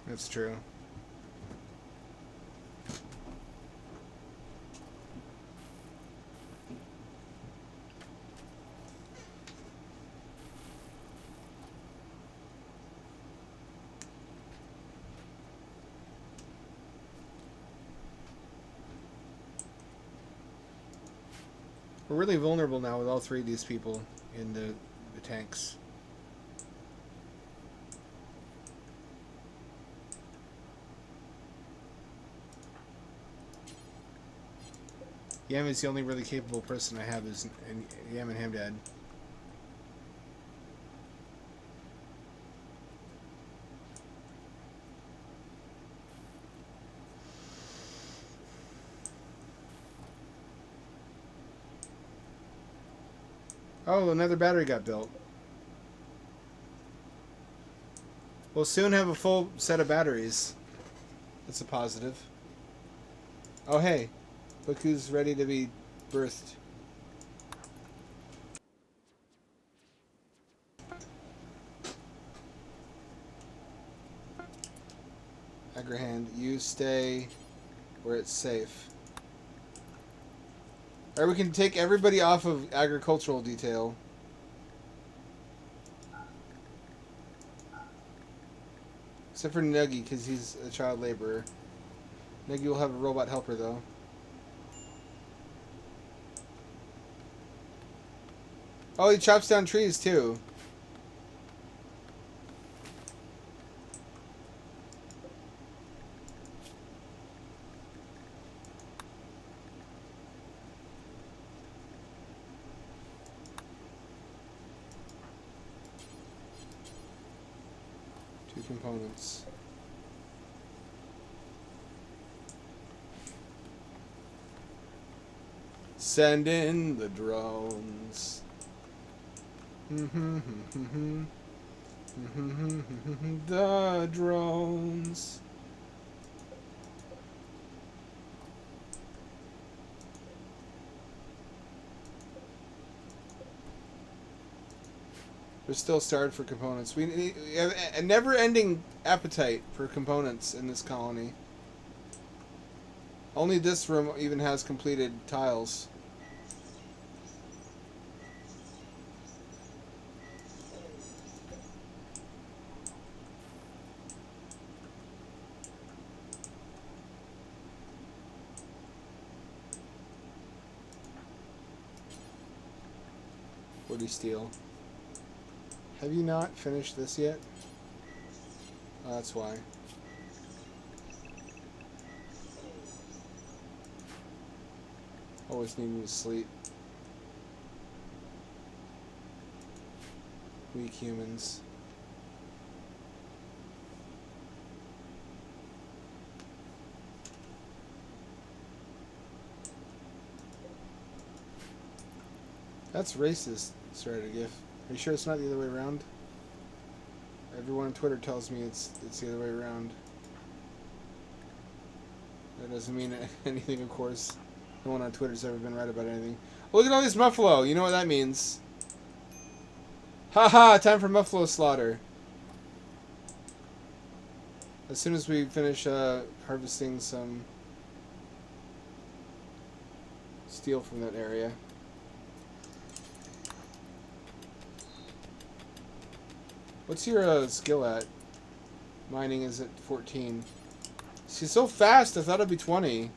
That's true. We're really vulnerable now with all three of these people in the tanks. Yam is the only really capable person I have is Yam and Hamdad. Oh, another battery got built. We'll soon have a full set of batteries. That's a positive. Oh, hey. Look who's ready to be birthed. Agrahand, you stay where it's safe. Alright, we can take everybody off of agricultural detail. Except for Nuggy, because he's a child laborer. Nuggy will have a robot helper, though. Oh, he chops down trees, too. Two components. Send in the drones. The drones. We're still starved for components. We have a never-ending appetite for components in this colony. Only this room even has completed tiles. Woody steel. Have you not finished this yet? Oh, that's why. Always needing to sleep. Weak humans. That's racist, Strategif. Are you sure it's not the other way around? Everyone on Twitter tells me it's the other way around. That doesn't mean anything, of course. No one on Twitter's ever been right about anything. Oh, look at all these muffalo. You know what that means. Haha, time for muffalo slaughter. As soon as we finish harvesting some steel from that area. What's your skill at? Mining is at 14. She's so fast, I thought it'd be 20.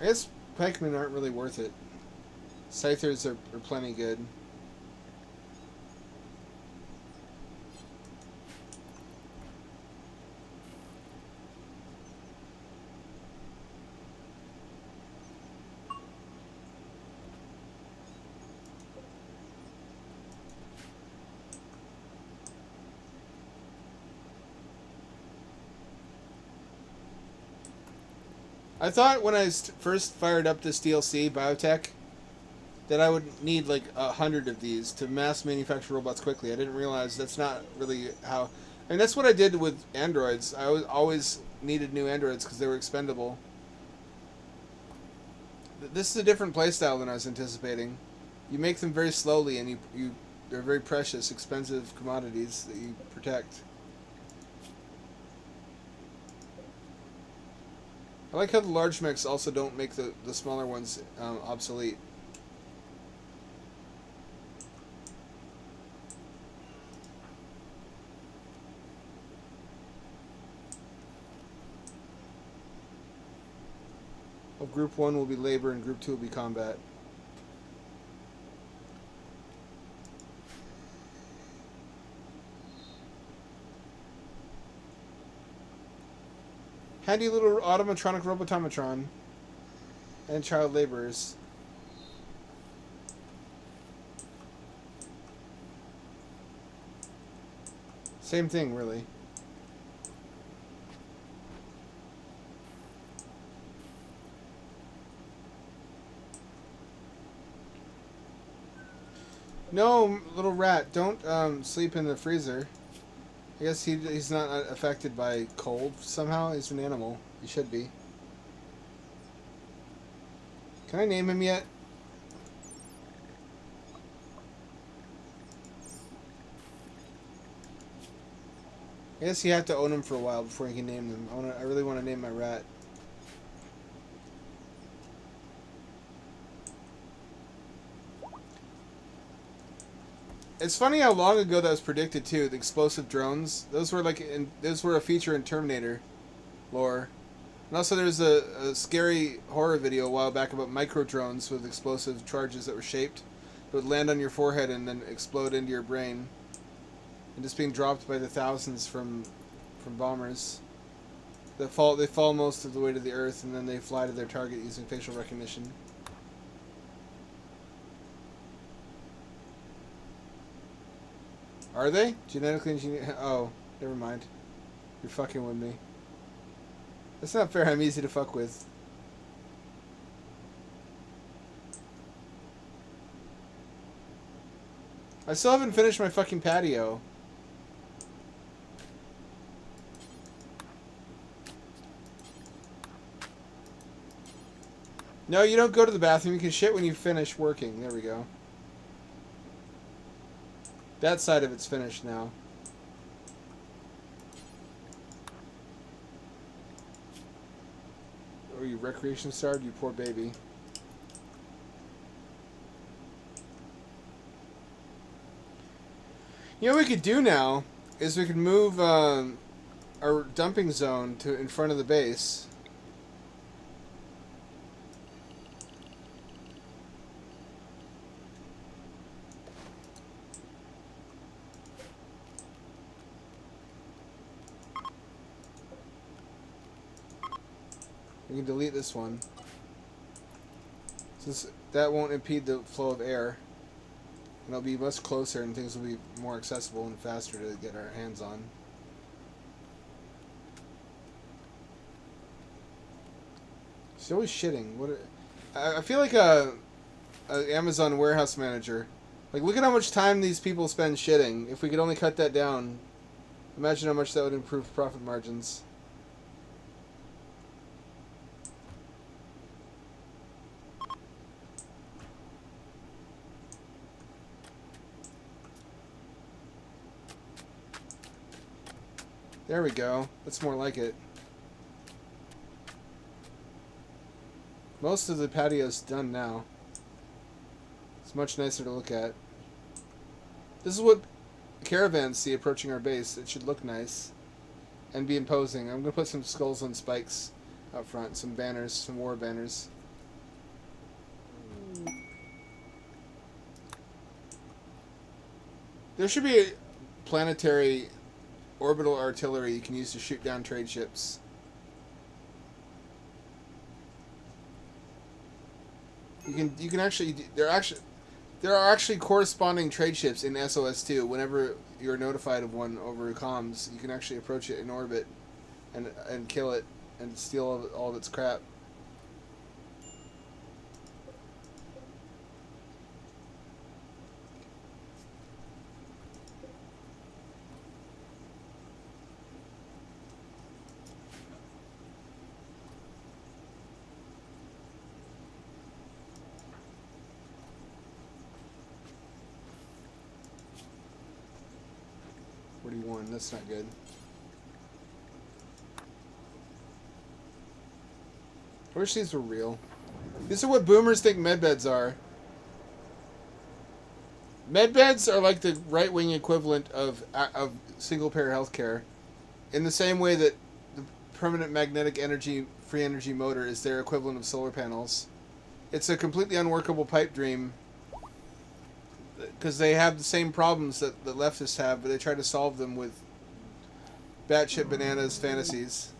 I guess pikemen aren't really worth it. Scythers are plenty good. I thought when I first fired up this DLC, Biotech, that I would need like 100 of these to mass manufacture robots quickly. I didn't realize that's not really how. I mean, that's what I did with androids. I always needed new androids because they were expendable. This is a different playstyle than I was anticipating. You make them very slowly, and they're very precious, expensive commodities that you protect. I like how the large mechs also don't make the smaller ones obsolete. Well, Group 1 will be labor and Group 2 will be combat. Handy little automatronic robotomatron and child laborers. Same thing, really. No, little rat, don't sleep in the freezer. I guess he's not affected by cold somehow. He's an animal. He should be. Can I name him yet? I guess you have to own him for a while before you can name them. I really want to name my rat. It's funny how long ago that was predicted too. The explosive drones. Those were those were a feature in Terminator lore. And also there's a scary horror video a while back about micro drones with explosive charges that were shaped. That would land on your forehead and then explode into your brain. And just being dropped by the thousands from bombers. They fall most of the way to the earth and then they fly to their target using facial recognition. Are they? Genetically engineered? Oh, never mind. You're fucking with me. That's not fair. I'm easy to fuck with. I still haven't finished my fucking patio. No, you don't go to the bathroom. You can shit when you finish working. There we go. That side of it's finished now. Oh, you recreation starved, you poor baby. You know what we could do now is we could move our dumping zone to in front of the base. We can delete this one. Since that won't impede the flow of air. And it'll be much closer and things will be more accessible and faster to get our hands on. She's always shitting. I feel like a Amazon warehouse manager. Like, look at how much time these people spend shitting. If we could only cut that down, imagine how much that would improve profit margins. There we go. That's more like it. Most of the patio's done now. It's much nicer to look at. This is what caravans see approaching our base. It should look nice and be imposing. I'm going to put some skulls on spikes out front. Some banners, some war banners. There should be a planetary orbital artillery you can use to shoot down trade ships. You can actually there are actually corresponding trade ships in SOS2. Whenever you're notified of one over comms, you can actually approach it in orbit and kill it and steal all of its crap. one. That's not good. I wish these were real. These are what boomers think medbeds are. Medbeds are like the right-wing equivalent of single-payer healthcare, in the same way that the permanent magnetic energy, free energy motor is their equivalent of solar panels. It's a completely unworkable pipe dream because they have the same problems that the leftists have, but they try to solve them with batshit bananas fantasies.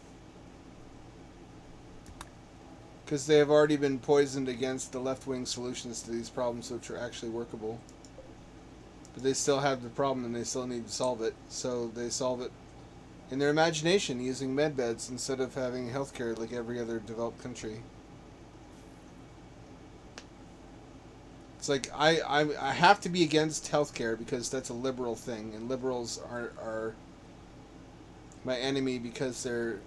Because they have already been poisoned against the left-wing solutions to these problems, which are actually workable. But they still have the problem, and they still need to solve it. So they solve it in their imagination, using medbeds instead of having healthcare like every other developed country. It's like I have to be against healthcare because that's a liberal thing, and liberals are my enemy because they're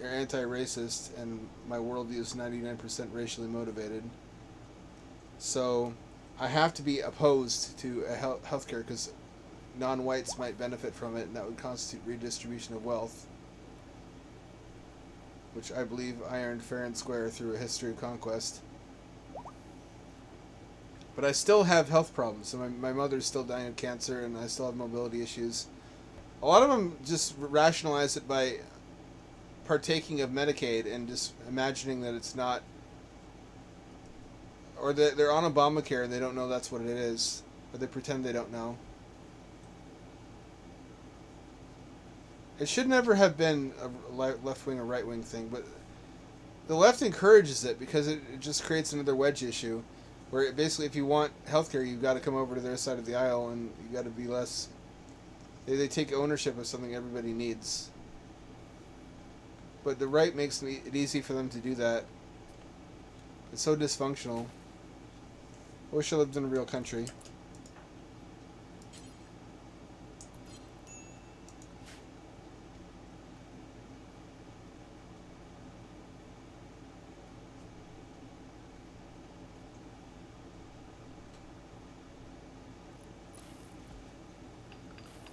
anti-racist, and my worldview is 99% racially motivated. So I have to be opposed to a healthcare because non-whites might benefit from it, and that would constitute redistribution of wealth, which I believe I earned fair and square through a history of conquest. But I still have health problems. So my mother's still dying of cancer, and I still have mobility issues. A lot of them just rationalize it by partaking of Medicaid and just imagining that it's not, or that they're on Obamacare and they don't know that's what it is, or they pretend they don't know. It should never have been a left-wing or right-wing thing, but the left encourages it because it just creates another wedge issue, where basically if you want healthcare, you've got to come over to their side of the aisle, and you've got to be less. They take ownership of something everybody needs. But the right makes it easy for them to do that. It's so dysfunctional. I wish I lived in a real country.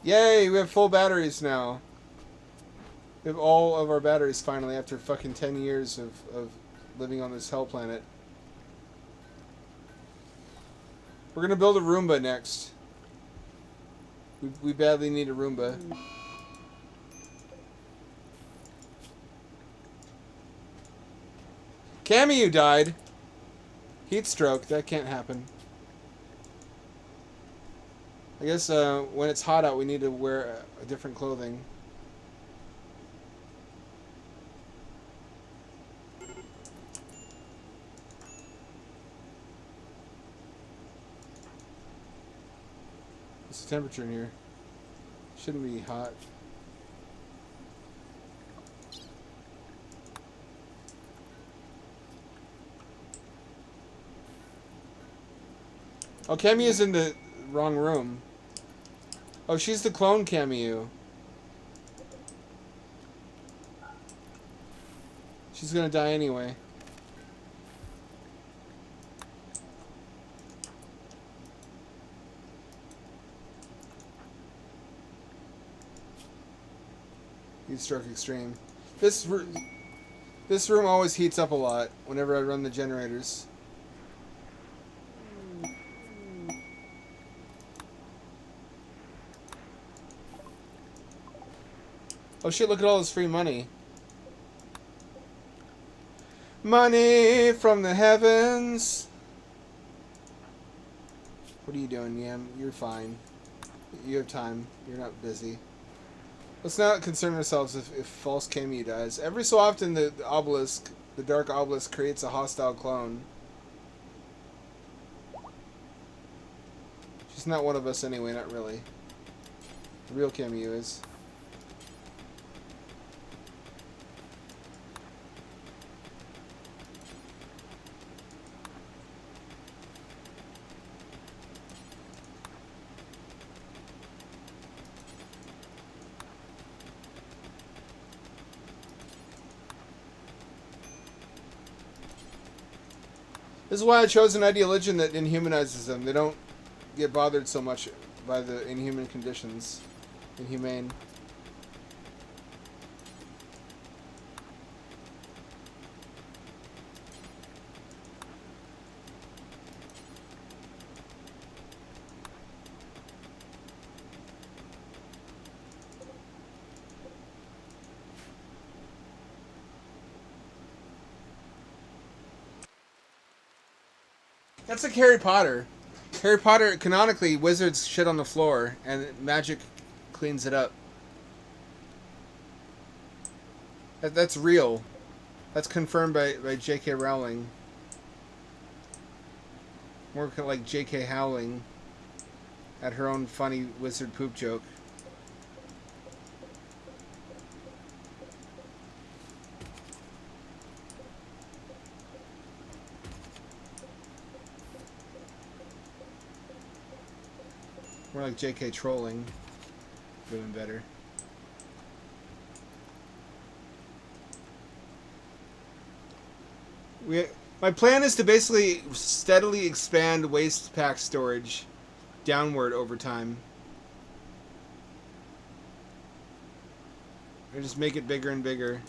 Yay, we have full batteries now. We have all of our batteries finally after fucking 10 years of living on this hell planet. We're gonna build a Roomba next. We badly need a Roomba. Camu died. Heat stroke, that can't happen. I guess when it's hot out we need to wear a different clothing. What's the temperature in here? Shouldn't be hot. Oh, Camu's in the wrong room. Oh, she's the clone Camu. She's gonna die anyway. Heat stroke extreme. This room always heats up a lot whenever I run the generators. Oh shit, look at all this free money. Money from the heavens. What are you doing, Yam? You're fine. You have time. You're not busy. Let's not concern ourselves if false Camu dies. Every so often the obelisk, the dark obelisk, creates a hostile clone. She's not one of us anyway, not really. The real Camu is. This is why I chose an ideologian that inhumanizes them. They don't get bothered so much by the inhuman conditions. Inhumane. That's like Harry Potter. Harry Potter, canonically, wizards shit on the floor, and magic cleans it up. That's real. That's confirmed by J.K. Rowling. More like J.K. Howling at her own funny wizard poop joke. More like J.K. trolling. Doing better. My plan is to basically steadily expand waste pack storage downward over time. Or just make it bigger and bigger.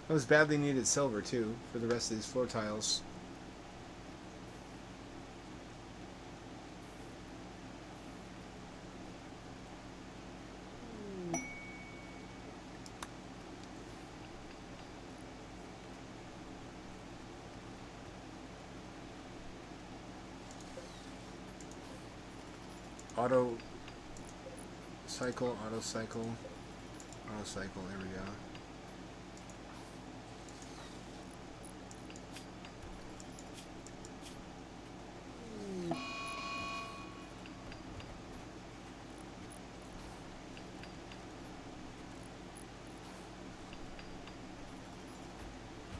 That was badly needed silver, too, for the rest of these floor tiles. Auto cycle, auto cycle, auto cycle, there we go.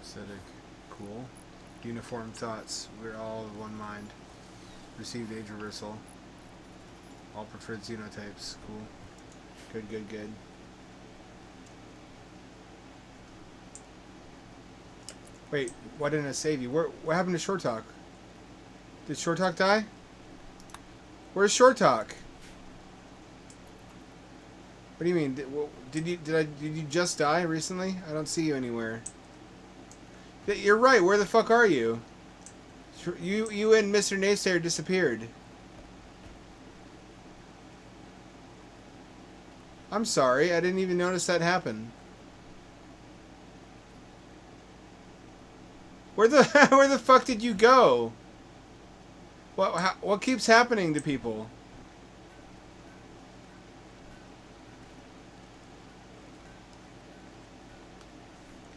Aesthetic, cool. Uniform thoughts, we're all of one mind. Received age reversal. All preferred xenotypes, cool. Good, good, good. Wait, why didn't it save you? What happened to Short Talk? Did Short Talk die? Where's Short Talk? What do you mean? Did you just die recently? I don't see you anywhere. You're right. Where the fuck are you? You and Mr. Naysayer disappeared. I'm sorry. I didn't even notice that happen. Where the fuck did you go? What keeps happening to people?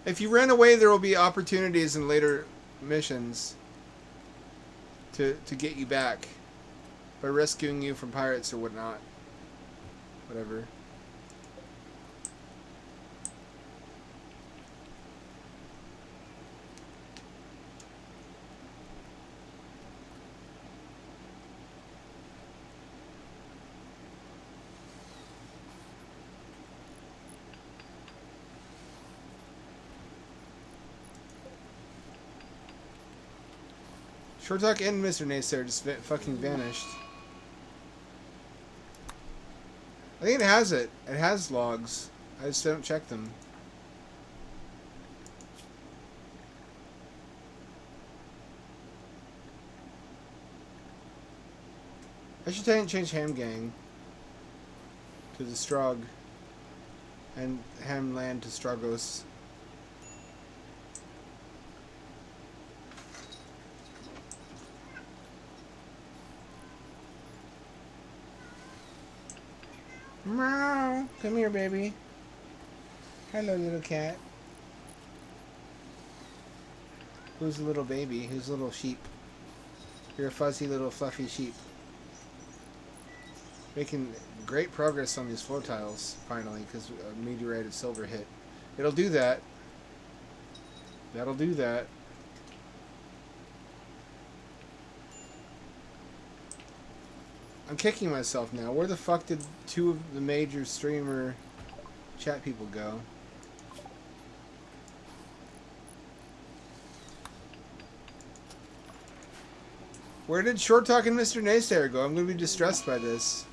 If you ran away, there will be opportunities in later missions to get you back by rescuing you from pirates or whatnot. Whatever. Short Talk and Mr. Naysayer just fucking vanished. I think it has it. It has logs. I just don't check them. I should change Ham Gang to the Strog and Ham Land to Strogos. Meow. Come here, baby. Hello, little cat. Who's the little baby? Who's the little sheep? You're a fuzzy little fluffy sheep. Making great progress on these floor tiles, finally, because a meteorite of silver hit. It'll do that. That'll do that. I'm kicking myself now. Where the fuck did two of the major streamer chat people go? Where did Short Talk and Mr. Naysayer go? I'm going to be distressed by this.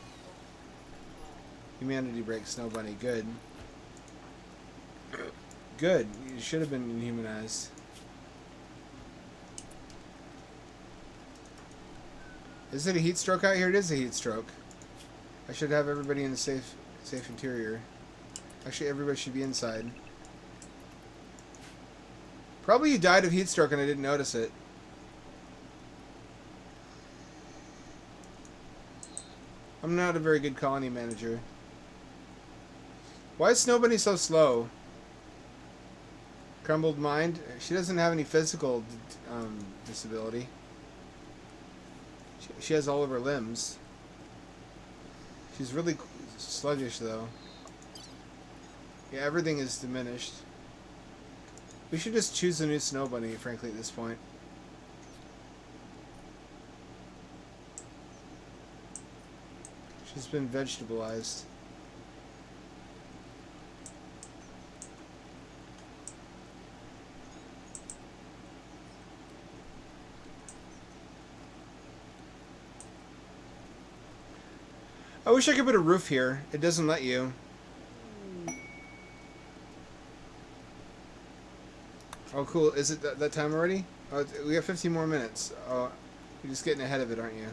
Humanity break, Snow Bunny. Good. Good. You should have been inhumanized. Is it a heat stroke out here? It is a heat stroke. I should have everybody in the safe interior. Actually, everybody should be inside. Probably you died of heat stroke and I didn't notice it. I'm not a very good colony manager. Why is Snow Bunny so slow? Crumbled mind? She doesn't have any physical disability. She has all of her limbs. She's really sluggish, though. Yeah, everything is diminished. We should just choose a new Snow Bunny, frankly, at this point. She's been vegetableized. I wish I could put a roof here. It doesn't let you. Oh, cool. Is it that time already? Oh, we have 15 more minutes. Oh, you're just getting ahead of it, aren't you?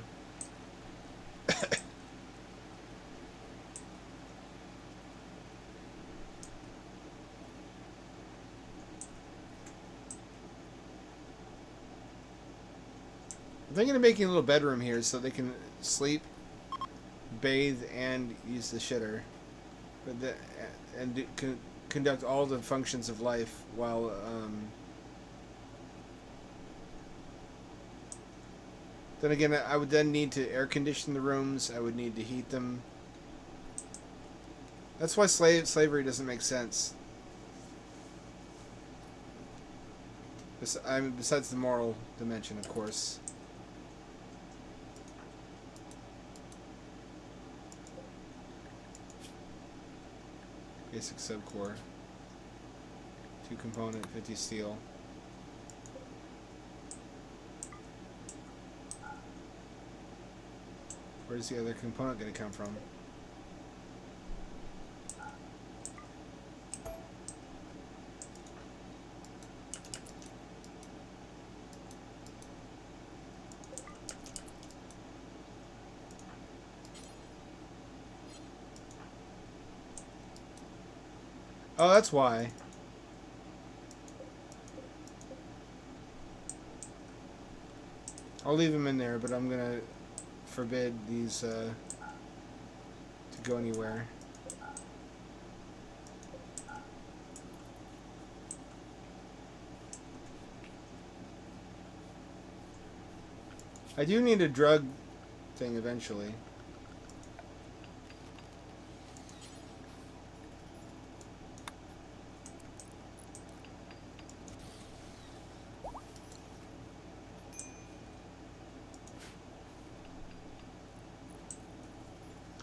I'm thinking of making a little bedroom here so they can sleep, bathe, and use the shitter. Conduct all the functions of life while then again I would then need to air condition the rooms. I would need to heat them. That's why slavery doesn't make sense. Besides the moral dimension, of course. Basic subcore. 2 component, 50 steel. Where's the other component going to come from? Oh, that's why. I'll leave them in there, but I'm gonna forbid these to go anywhere. I do need a drug thing eventually.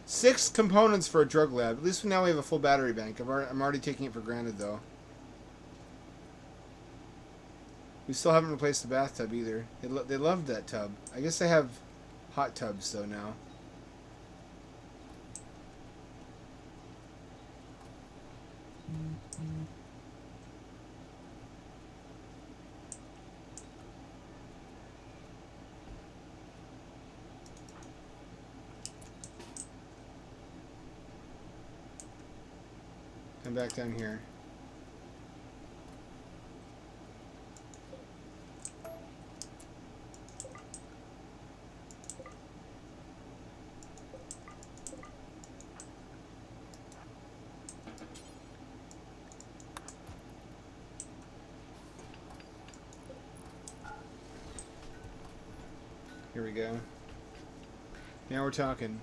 Six components for a drug lab. At least now we have a full battery bank. I'm already taking it for granted, though. We still haven't replaced the bathtub either. They loved that tub. I guess they have hot tubs, though, now. Come back down here. Here we go. Now we're talking.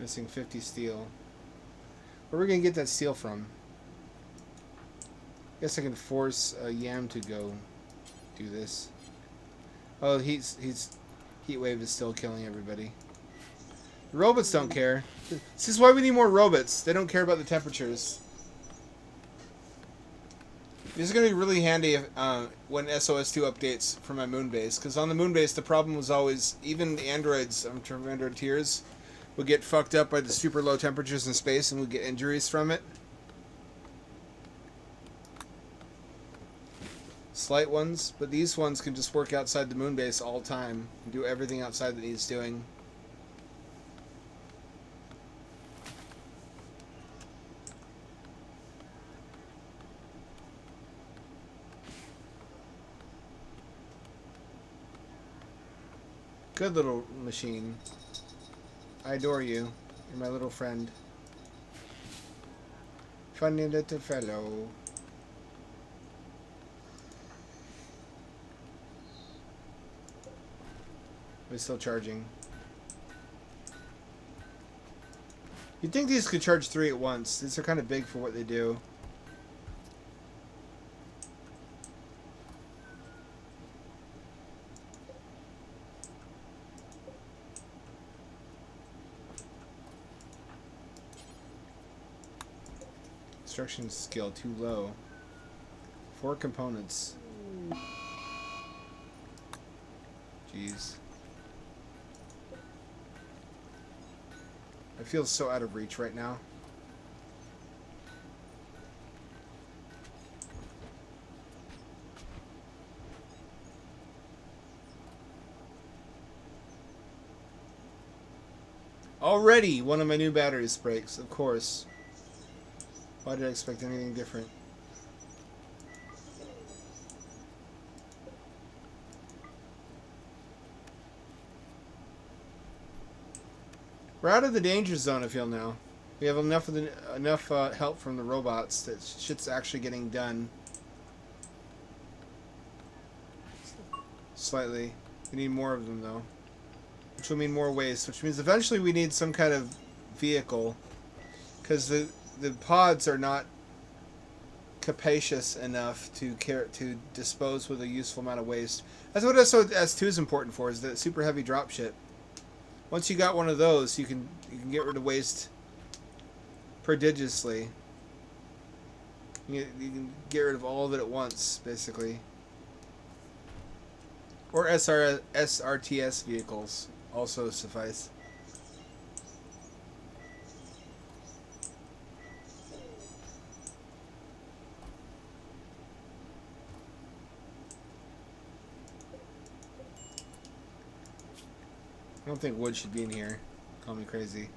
Missing 50 steel. Where are we gonna get that steel from? Guess I can force a Yam to go do this. Oh, heat wave is still killing everybody. The robots don't care. This is why we need more robots. They don't care about the temperatures. This is going to be really handy if, when SOS2 updates for my moon base. Because on the moon base, the problem was always, even the androids, Android tiers, would get fucked up by the super low temperatures in space and would get injuries from it. Slight ones, but these ones can just work outside the moon base all the time and do everything outside that needs doing. Good little machine. I adore you. You're my little friend. Funny little fellow. We're still charging. You'd think these could charge 3 at once. These are kind of big for what they do. Construction skill too low. 4 components. Jeez. I feel so out of reach right now. Already one of my new batteries breaks, of course. Why did I expect anything different? We're out of the danger zone, I feel now. We have enough help from the robots that shit's actually getting done. Slightly. We need more of them, though. Which will mean more waste, which means eventually we need some kind of vehicle. Because the pods are not capacious enough to dispose with a useful amount of waste. That's what SOS2 is important for, is that super heavy dropship. Once you got one of those, you can get rid of waste prodigiously. You can get rid of all of it at once, basically. Or SRTS vehicles also suffice. I don't think wood should be in here. Call me crazy.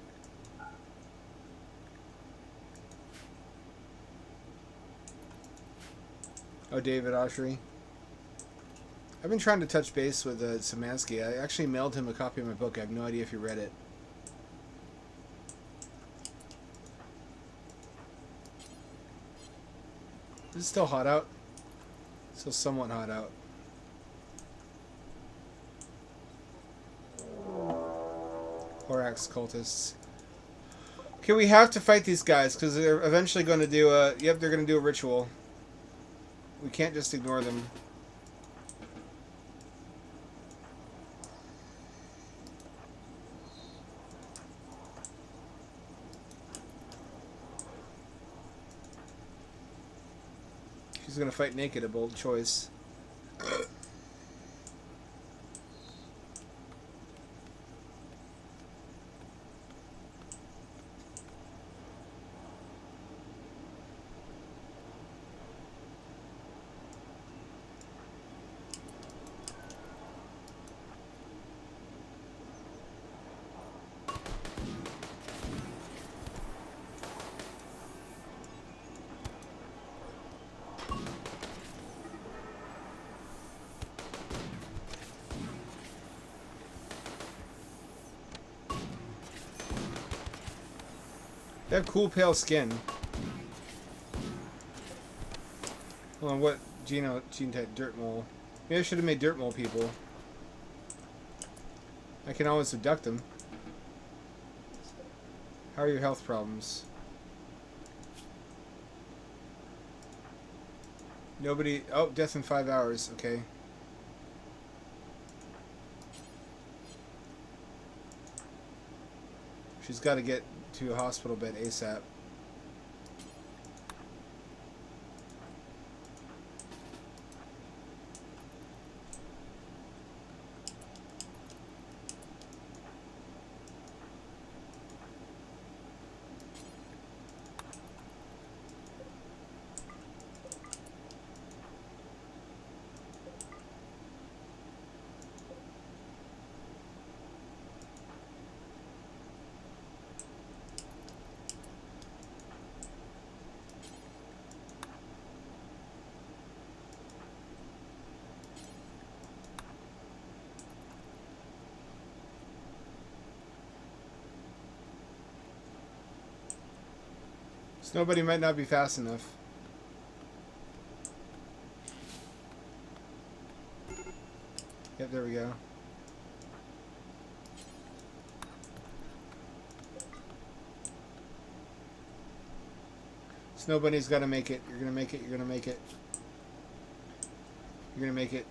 Oh, David Oshry. I've been trying to touch base with Szymanski. I actually mailed him a copy of my book. I have no idea if he read it. Is it still hot out? Still somewhat hot out. Horax cultists. Okay, we have to fight these guys because they're eventually going to do a... Yep, they're going to do a ritual. We can't just ignore them. She's going to fight naked, a bold choice. They have cool pale skin. Hold on, what gene type? Dirt mole. Maybe I should have made dirt mole people. I can always abduct them. How are your health problems? Nobody... Oh, death in 5 hours. Okay. She's got to get to a hospital bed ASAP. Nobody might not be fast enough. Yep, there we go. Snowbunny's got to make it. You're gonna make it. You're gonna make it. You're gonna make it.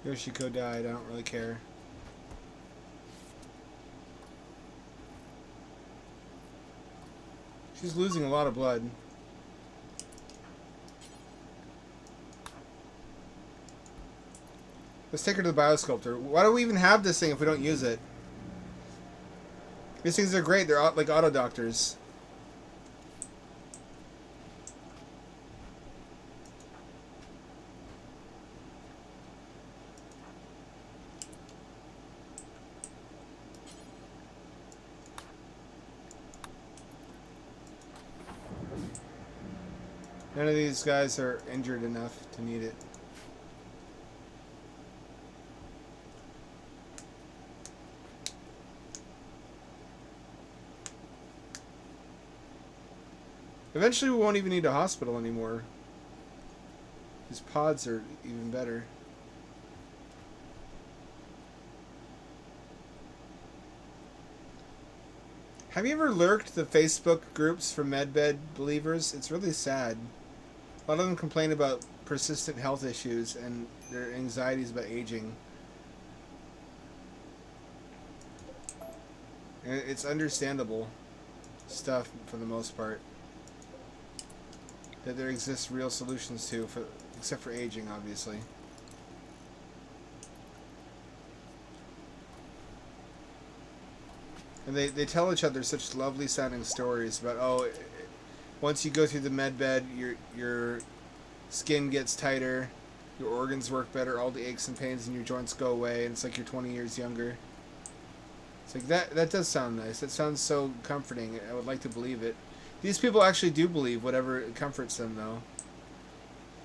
Yoshiko died. I don't really care. She's losing a lot of blood. Let's take her to the biosculptor. Why do we even have this thing if we don't use it? These things are great. They're like auto doctors. None of these guys are injured enough to need it. Eventually we won't even need a hospital anymore. These pods are even better. Have you ever lurked the Facebook groups for medbed believers? It's really sad. A lot of them complain about persistent health issues and their anxieties about aging. And it's understandable stuff for the most part. That there exists real solutions to, except for aging, obviously. And they tell each other such lovely sounding stories about, oh, once you go through the med bed, your skin gets tighter, your organs work better, all the aches and pains in your joints go away, and it's like you're 20 years younger. It's like, that does sound nice. That sounds so comforting. I would like to believe it. These people actually do believe whatever comforts them, though.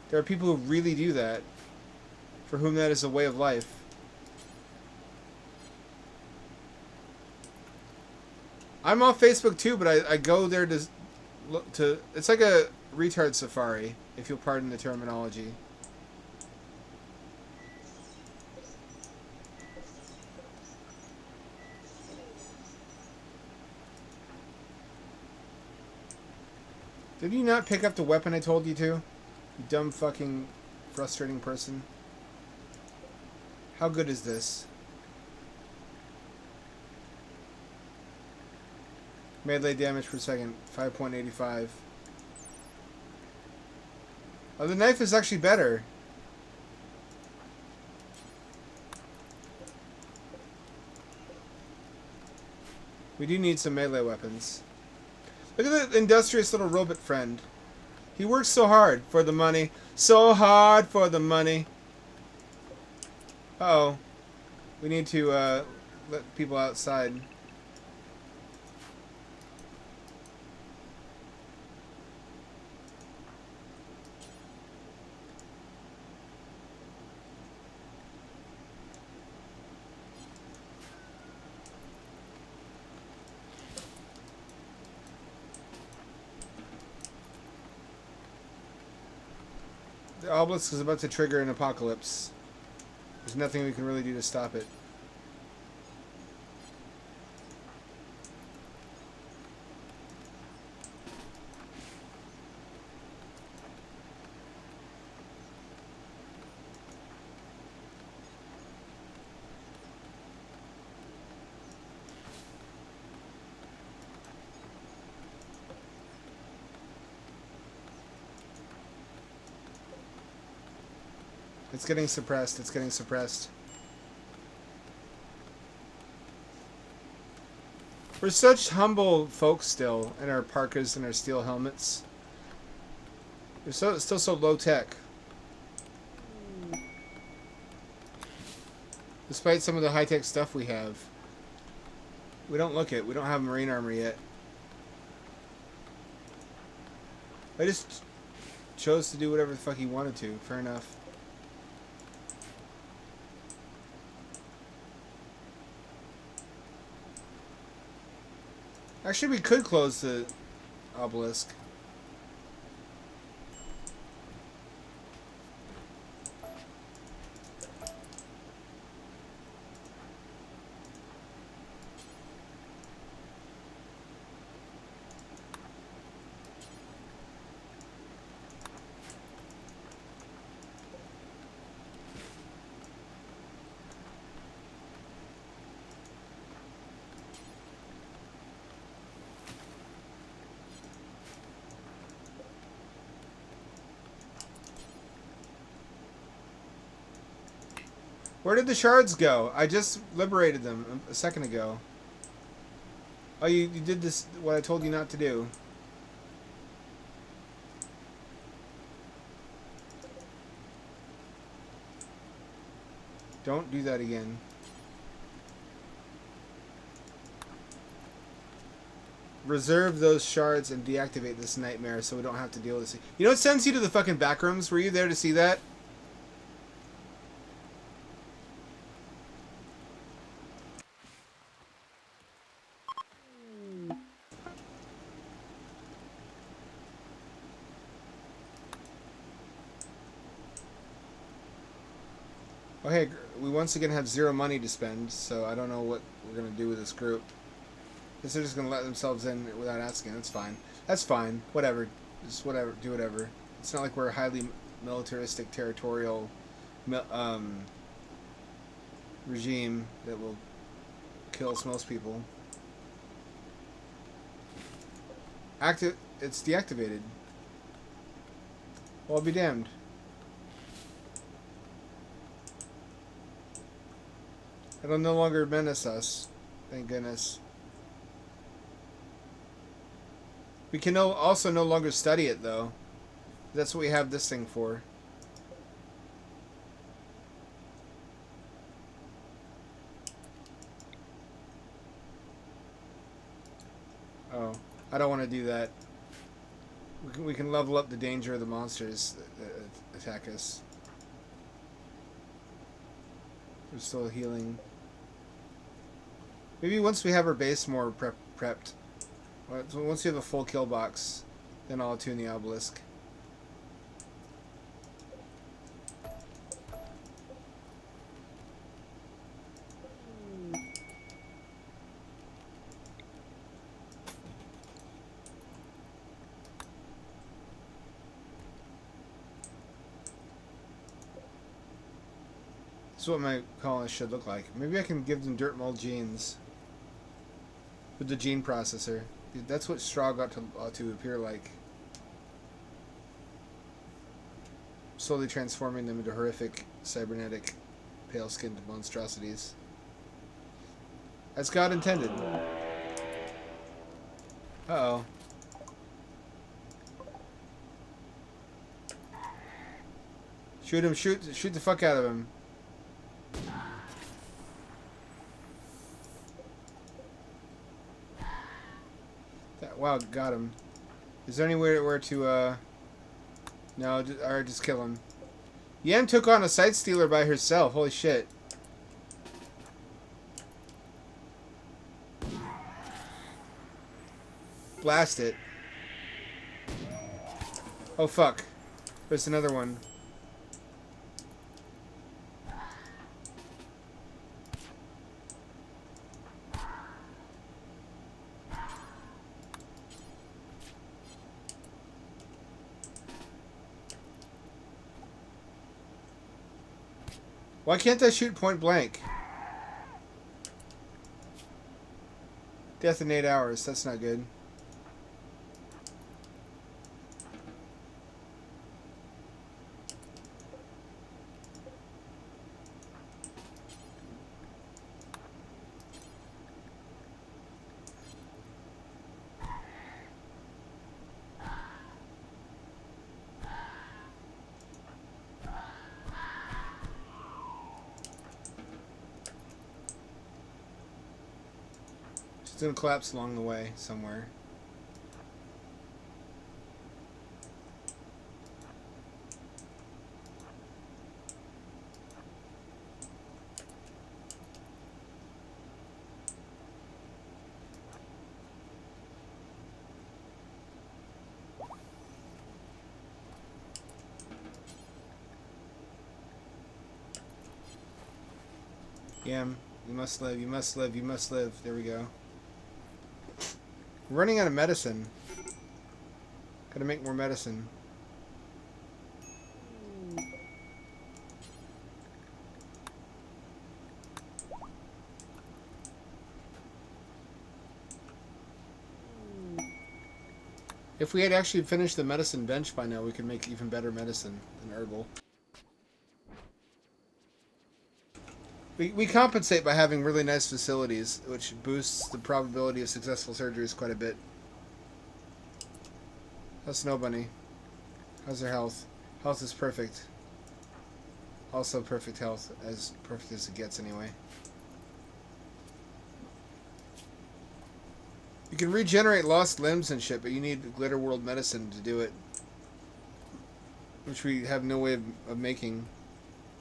There are people who really do that, for whom that is a way of life. I'm off Facebook too, but I go there to look to. It's like a retard safari, if you'll pardon the terminology. Did you not pick up the weapon I told you to? You dumb fucking frustrating person. How good is this? Melee damage per second, 5.85. Oh, the knife is actually better. We do need some melee weapons. Look at the industrious little robot friend. He works so hard for the money. So hard for the money. Uh-oh. We need to let people outside. The obelisk is about to trigger an apocalypse. There's nothing we can really do to stop it. It's getting suppressed. It's getting suppressed. We're such humble folks still in our parkas and our steel helmets. We're still so low tech. Despite some of the high tech stuff we have. We don't look it. We don't have marine armor yet. I just chose to do whatever the fuck he wanted to. Fair enough. Actually, we could close the obelisk. Where did the shards go? I just liberated them a second ago. Oh, you did this, what I told you not to do. Don't do that again. Reserve those shards and deactivate this nightmare so we don't have to deal with this. You know what sends you to the fucking backrooms? Were you there to see that? Okay, we once again have zero money to spend, so I don't know what we're going to do with this group. Guess they're just going to let themselves in without asking. That's fine. That's fine. Whatever. Just whatever. Do whatever. It's not like we're a highly militaristic, territorial regime that will kill most people. It's deactivated. Well, I'll be damned. It'll no longer menace us. Thank goodness. We can also no longer study it, though. That's what we have this thing for. Oh, I don't want to do that. We can level up the danger of the monsters that attack us. We're still healing. Maybe once we have our base more prepped. Once we have a full kill box, then I'll attune the obelisk. This is what my colonists should look like. Maybe I can give them dirt mold genes with the gene processor. That's what straw got to appear like. Slowly transforming them into horrific, cybernetic, pale-skinned monstrosities. As God intended. Uh-oh. Shoot him, shoot the fuck out of him. Wow, got him. Is there anywhere where to, no, alright, just kill him. Yen took on a Sight Stealer by herself. Holy shit. Blast it. Oh, fuck. There's another one. Why can't I shoot point blank? Death in 8 hours. That's not good. It's gonna collapse along the way somewhere. Yam, you must live, you must live, you must live. There we go. We're running out of medicine. Gotta make more medicine. If we had actually finished the medicine bench by now, we could make even better medicine than herbal. We compensate by having really nice facilities, which boosts the probability of successful surgeries quite a bit. How's Snow Bunny? How's her health? Health is perfect. Also perfect health, as perfect as it gets anyway. You can regenerate lost limbs and shit, but you need Glitter World medicine to do it. Which we have no way of making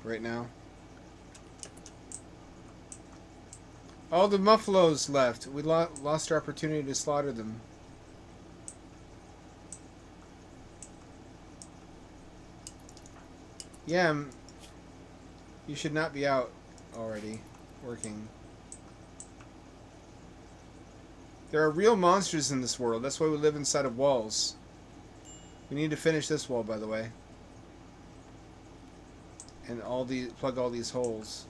right now. All the Muffalos left. We lost our opportunity to slaughter them. Yeah, you should not be out already working. There are real monsters in this world. That's why we live inside of walls. We need to finish this wall, by the way. And plug all these holes.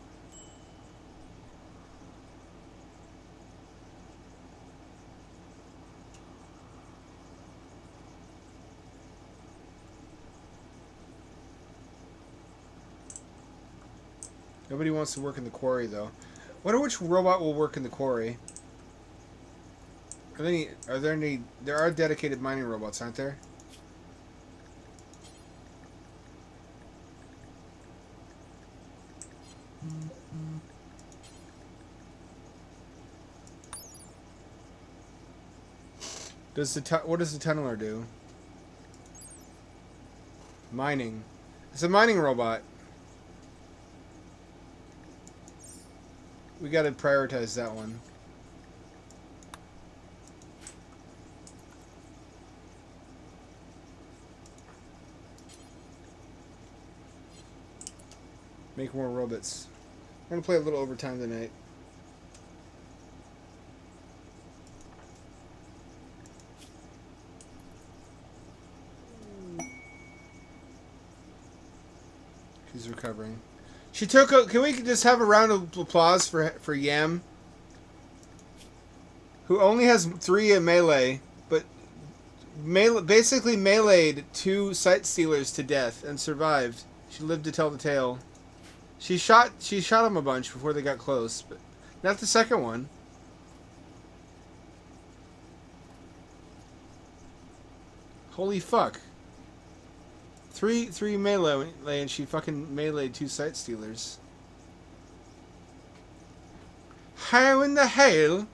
Nobody wants to work in the quarry, though. Wonder which robot will work in the quarry. Are there any? There are dedicated mining robots, aren't there? What does the tunneler do? Mining. It's a mining robot. We gotta prioritize that one. Make more robots. We're gonna play a little overtime tonight. She's recovering. She took a... Can we just have a round of applause for Yam? Who only has 3 in melee, but basically meleeed 2 sight stealers to death and survived. She lived to tell the tale. She shot him a bunch before they got close, but not the second one. Holy fuck. 3 melee and she fucking meleeed 2 sight stealers. How in the hell?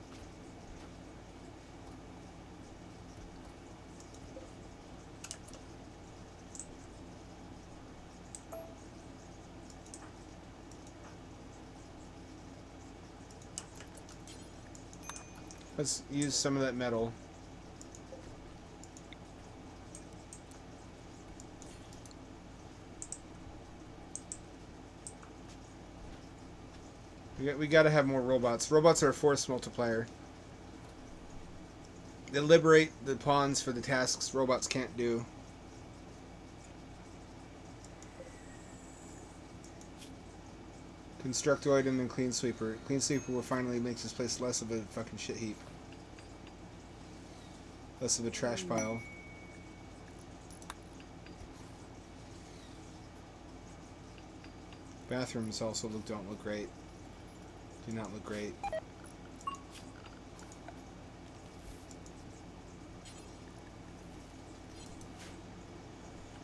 Let's use some of that metal. We gotta have more robots. Robots are a force multiplier. They liberate the pawns for the tasks robots can't do. Constructoid and then Clean Sweeper. Clean Sweeper will finally make this place less of a fucking shit heap. Less of a trash pile. Bathrooms also don't look great. Do not look great.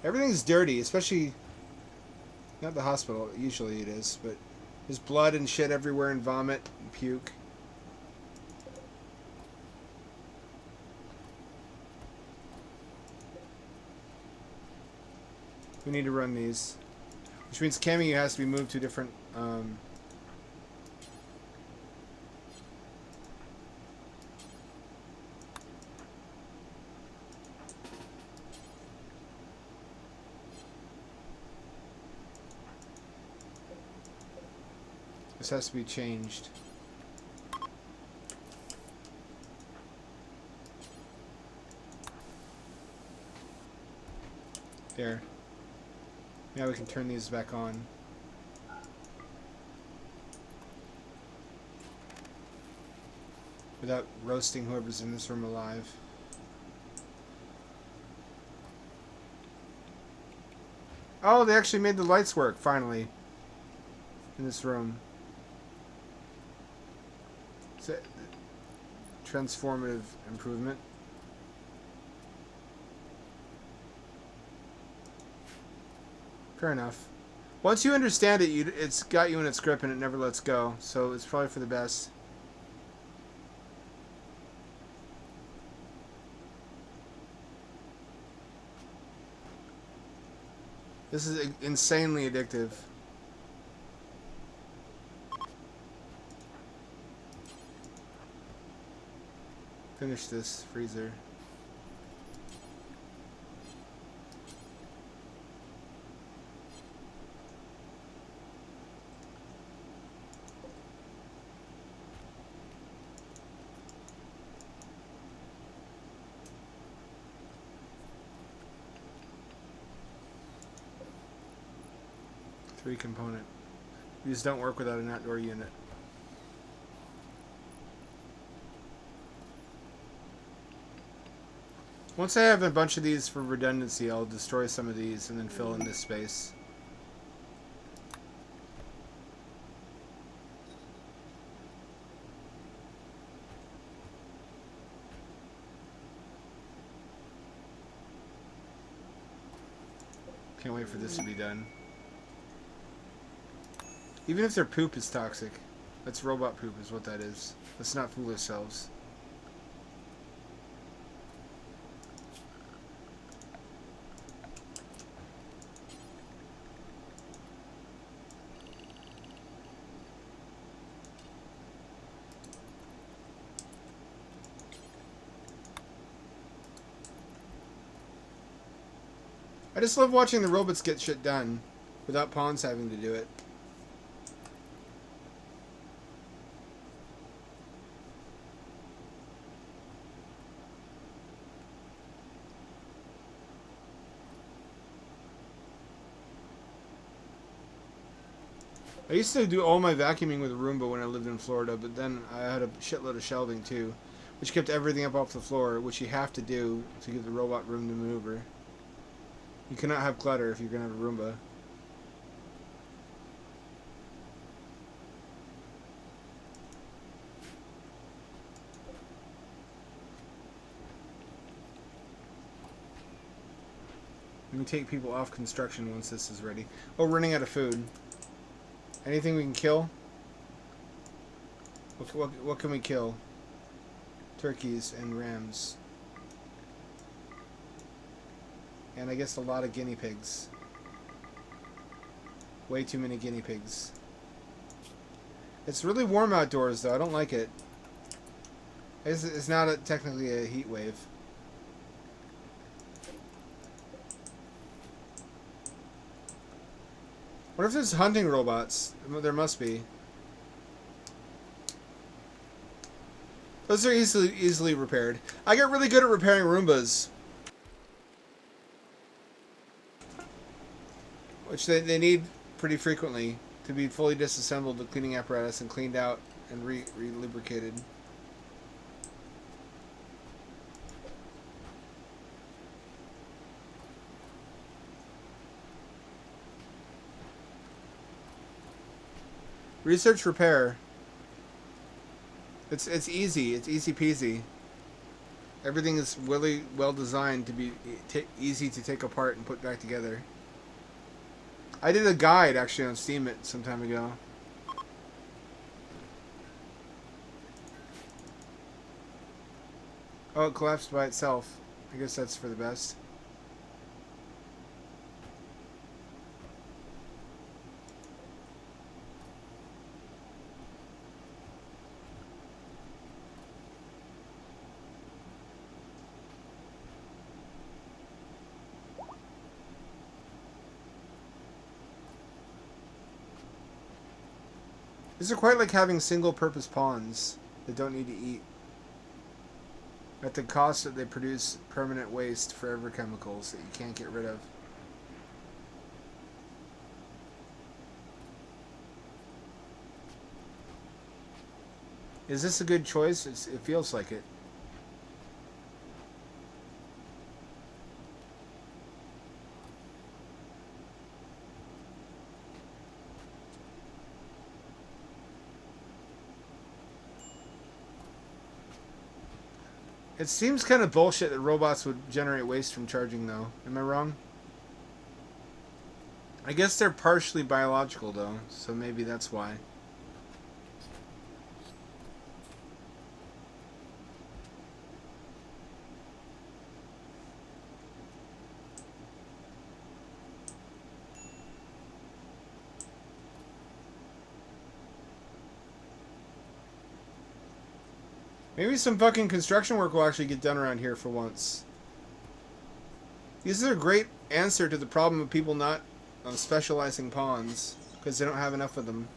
Everything's dirty, especially not the hospital. Usually it is, but there's blood and shit everywhere and vomit and puke. We need to run these. Which means Camu has to be moved to different... this has to be changed. There. Now we can turn these back on. Without roasting whoever's in this room alive. Oh, they actually made the lights work, finally. In this room. It's a transformative improvement. Fair enough. Once you understand it, it's got you in its grip and it never lets go. So it's probably for the best. This is insanely addictive. Finish this freezer. Three component. These don't work without an outdoor unit. Once I have a bunch of these for redundancy, I'll destroy some of these and then fill in this space. Can't wait for this to be done. Even if their poop is toxic. That's robot poop is what that is. Let's not fool ourselves. I just love watching the robots get shit done without pawns having to do it. I used to do all my vacuuming with a Roomba when I lived in Florida, but then I had a shitload of shelving too, which kept everything up off the floor, which you have to do to give the robot room to maneuver. You cannot have clutter if you're going to have a Roomba. Let me take people off construction once this is ready. Oh, we're running out of food. Anything we can kill? What can we kill? Turkeys and rams. And I guess a lot of guinea pigs. Way too many guinea pigs. It's really warm outdoors though. I don't like it. It's not technically a heat wave. What if there's hunting robots? There must be. Those are easily repaired. I get really good at repairing Roombas. Which they need pretty frequently to be fully disassembled, the cleaning apparatus, and cleaned out and re-lubricated. Research repair. It's easy. It's easy peasy. Everything is really well designed to be easy to take apart and put back together. I did a guide actually on Steam some time ago. Oh, it collapsed by itself. I guess that's for the best. These are quite like having single-purpose pawns that don't need to eat. At the cost that they produce permanent waste, forever chemicals that you can't get rid of. Is this a good choice? It feels like it. It seems kind of bullshit that robots would generate waste from charging, though. Am I wrong? I guess they're partially biological, though, so maybe that's why. Maybe some fucking construction work will actually get done around here for once. These are a great answer to the problem of people not specializing pawns, because they don't have enough of them.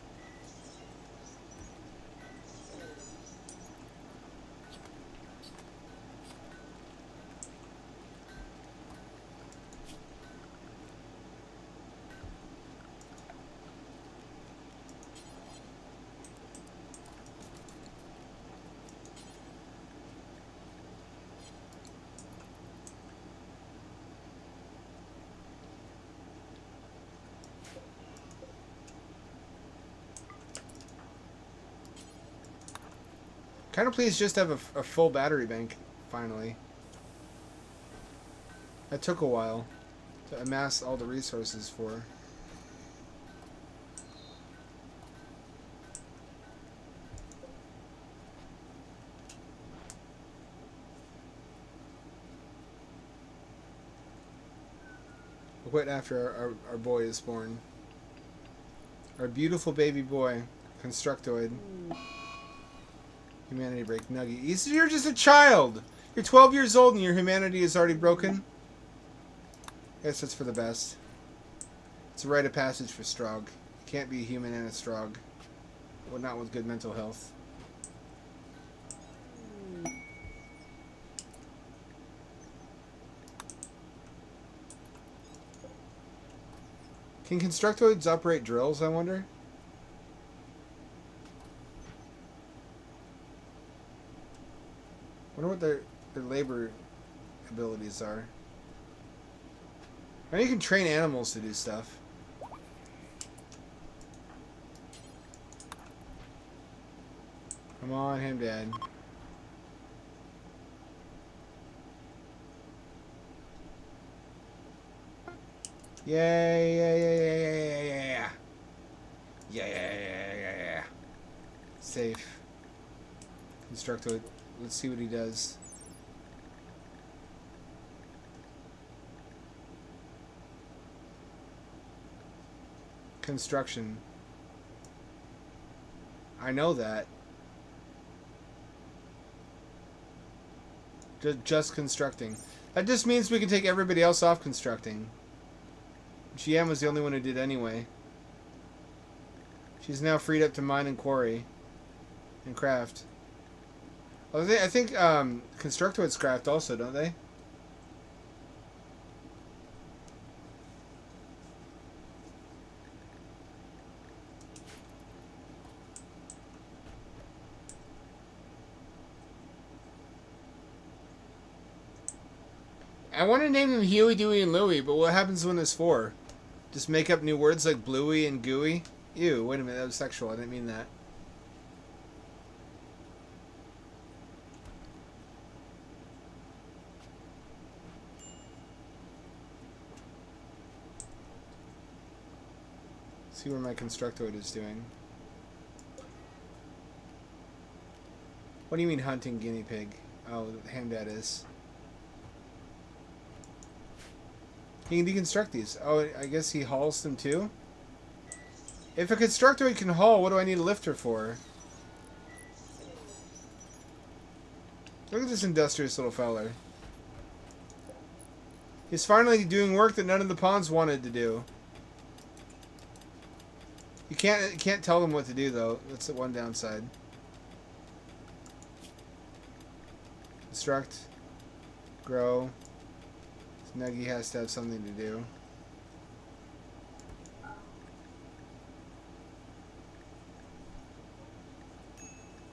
Kind of pleased just to have a full battery bank, finally. That took a while to amass all the resources for. We'll quit after our boy is born. Our beautiful baby boy, Constructoid. Humanity break. Nuggy. You're just a child! You're 12 years old and your humanity is already broken? I guess that's for the best. It's a rite of passage for Strog. You can't be a human and a Strog. Well, not with good mental health. Can Constructoids operate drills, I wonder? I wonder what their labor abilities are. I know you can train animals to do stuff. Come on, him, Dad. Yay, yeah, yeah, yeah, yeah, yeah, yeah. Yeah, yeah, yeah, yeah, yeah. Safe. Constructoid. Let's see what he does. Construction. I know that. Just constructing. That just means we can take everybody else off constructing. GM was the only one who did anyway. She's now freed up to mine and quarry. And craft. I think Constructoids craft also, don't they? I want to name them Huey, Dewey, and Louie, but what happens when there's 4? Just make up new words like Bluey and Gooey? Ew, wait a minute, that was sexual. I didn't mean that. See where my Constructoid is doing. What do you mean hunting guinea pig? Oh, Hamdad is. He can deconstruct these. Oh, I guess he hauls them too? If a Constructoid can haul, what do I need a lifter for? Look at this industrious little feller. He's finally doing work that none of the pawns wanted to do. You can't tell them what to do though. That's the one downside. Instruct. Grow. Snuggie has to have something to do.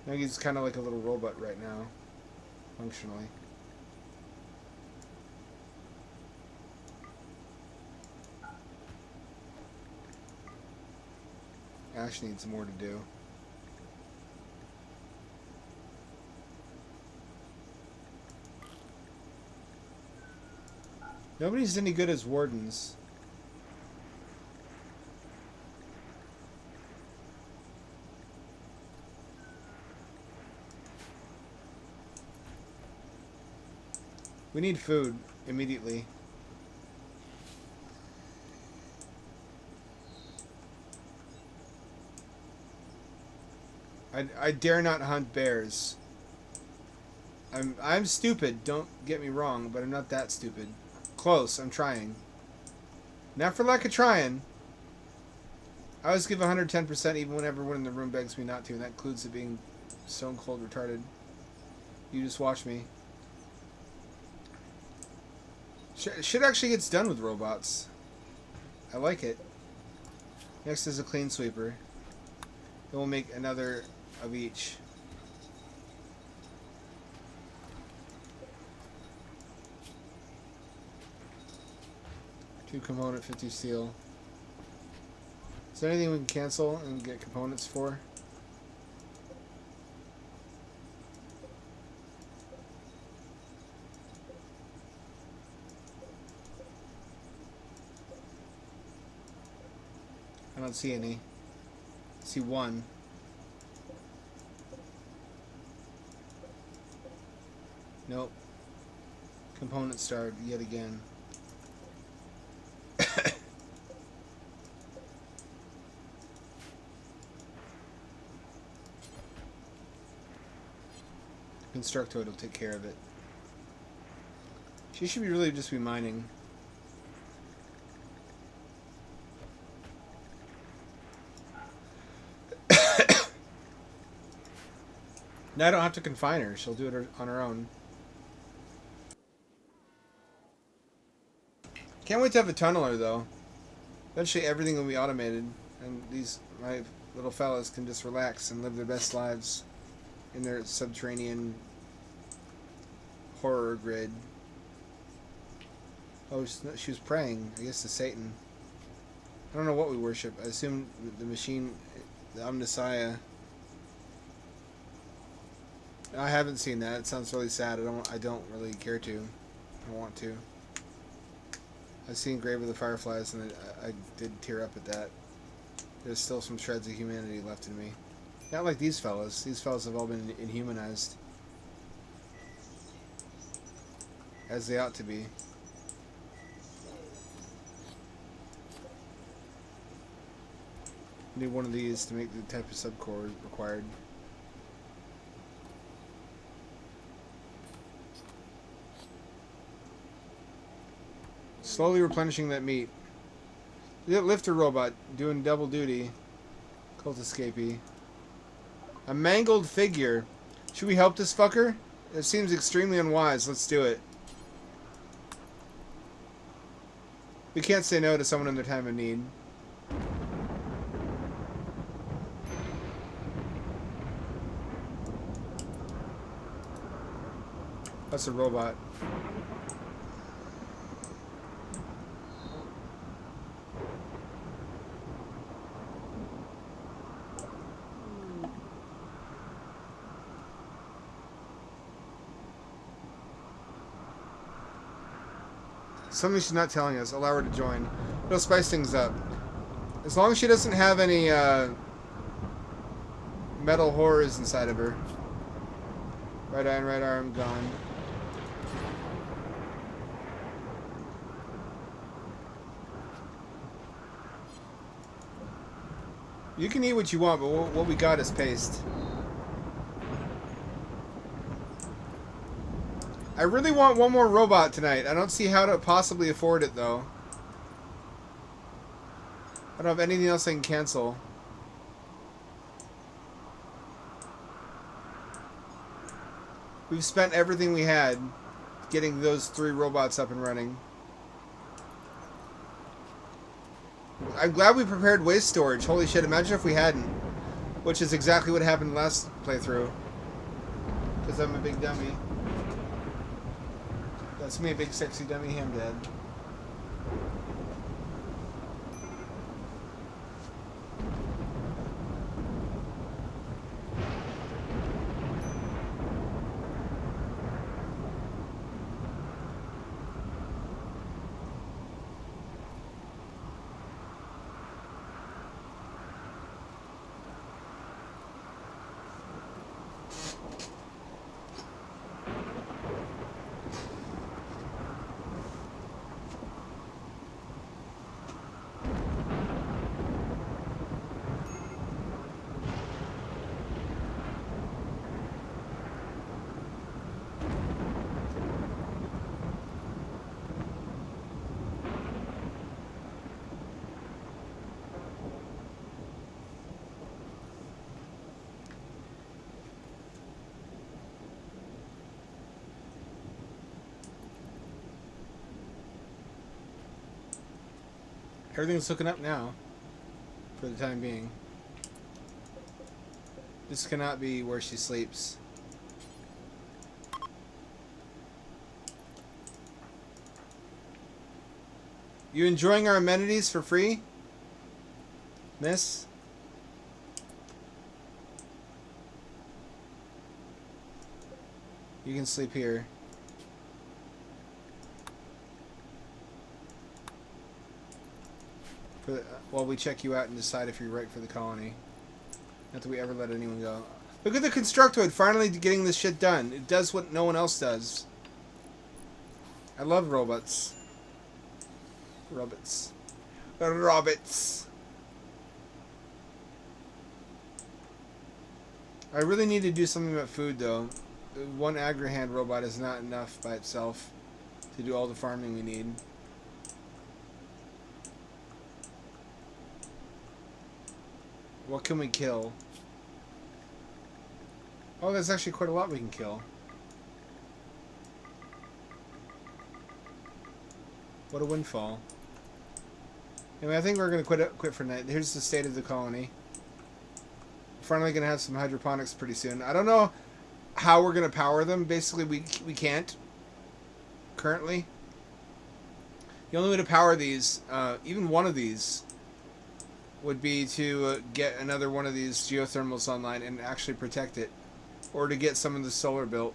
Nuggie's kind of like a little robot right now, functionally. Ash needs more to do. Nobody's any good as wardens. We need food immediately. I dare not hunt bears. I'm stupid, don't get me wrong, but I'm not that stupid. Close, I'm trying. Not for lack of trying. I always give 110% even when everyone in the room begs me not to, and that includes it being stone cold retarded. You just watch me. Shit actually gets done with robots. I like it. Next is a clean sweeper. Then we'll make another of each. Two component, 50 steel. Is there anything we can cancel and get components for? I don't see any. I see one. Nope. Component starved yet again. Constructoid will take care of it. She should be really just be mining. Now I don't have to confine her. She'll do it on her own. Can't wait to have a tunneler though. Eventually everything will be automated, and my little fellas can just relax and live their best lives in their subterranean horror grid. Oh, she was praying, I guess, to Satan. I don't know what we worship. I assume the machine, the Omnissiah. I haven't seen that. It sounds really sad. I don't really care to. I don't want to. I've seen Grave of the Fireflies, and I did tear up at that. There's still some shreds of humanity left in me. Not like these fellas. These fellas have all been inhumanized. As they ought to be. Need one of these to make the type of subcore required. Slowly replenishing that meat. Lifter robot doing double duty. Cult escapee. A mangled figure. Should we help this fucker? It seems extremely unwise. Let's do it. We can't say no to someone in their time of need. That's a robot. Something she's not telling us. Allow her to join. It'll spice things up. As long as she doesn't have any metal horrors inside of her. Right eye and right arm gone. You can eat what you want, but what we got is paste. I really want one more robot tonight. I don't see how to possibly afford it, though. I don't have anything else I can cancel. We've spent everything we had getting those 3 robots up and running. I'm glad we prepared waste storage. Holy shit, imagine if we hadn't. Which is exactly what happened last playthrough. Because I'm a big dummy. That's me, a big sexy dummy ham dad. Everything's looking up now. For the time being. This cannot be where she sleeps. You enjoying our amenities for free? Miss? You can sleep here. While we check you out and decide if you're right for the colony. Not that we ever let anyone go. Look at the Constructoid finally getting this shit done. It does what no one else does. I love robots. Robots. Robots. I really need to do something about food, though. One Agrahand robot is not enough by itself to do all the farming we need. What can we kill? Oh, there's actually quite a lot we can kill. What a windfall. Anyway, I think we're going to quit for tonight. Here's the state of the colony. We're finally going to have some hydroponics pretty soon. I don't know how we're going to power them. Basically, we can't currently. The only way to power these, even one of these, would be to get another one of these geothermals online and actually protect it. Or to get some of the solar built.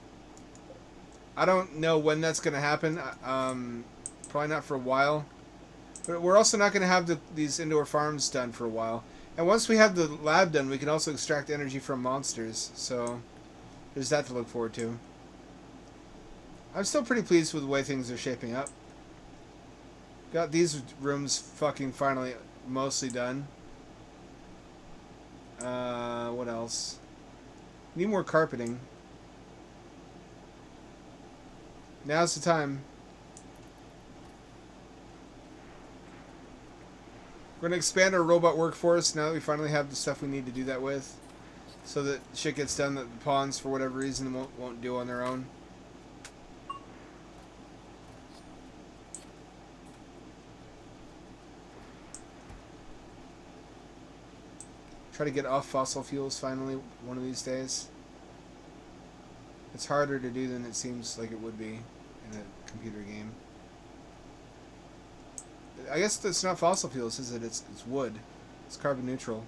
I don't know when that's going to happen. Probably not for a while. But we're also not going to have these indoor farms done for a while. And once we have the lab done, we can also extract energy from monsters. So there's that to look forward to. I'm still pretty pleased with the way things are shaping up. Got these rooms fucking finally mostly done. What else? Need more carpeting. Now's the time. We're going to expand our robot workforce now that we finally have the stuff we need to do that with. So that shit gets done that the pawns, for whatever reason, won't do on their own. Try to get off fossil fuels finally one of these days. It's harder to do than it seems like it would be in a computer game. I guess it's not fossil fuels, is it? It's wood. It's carbon neutral.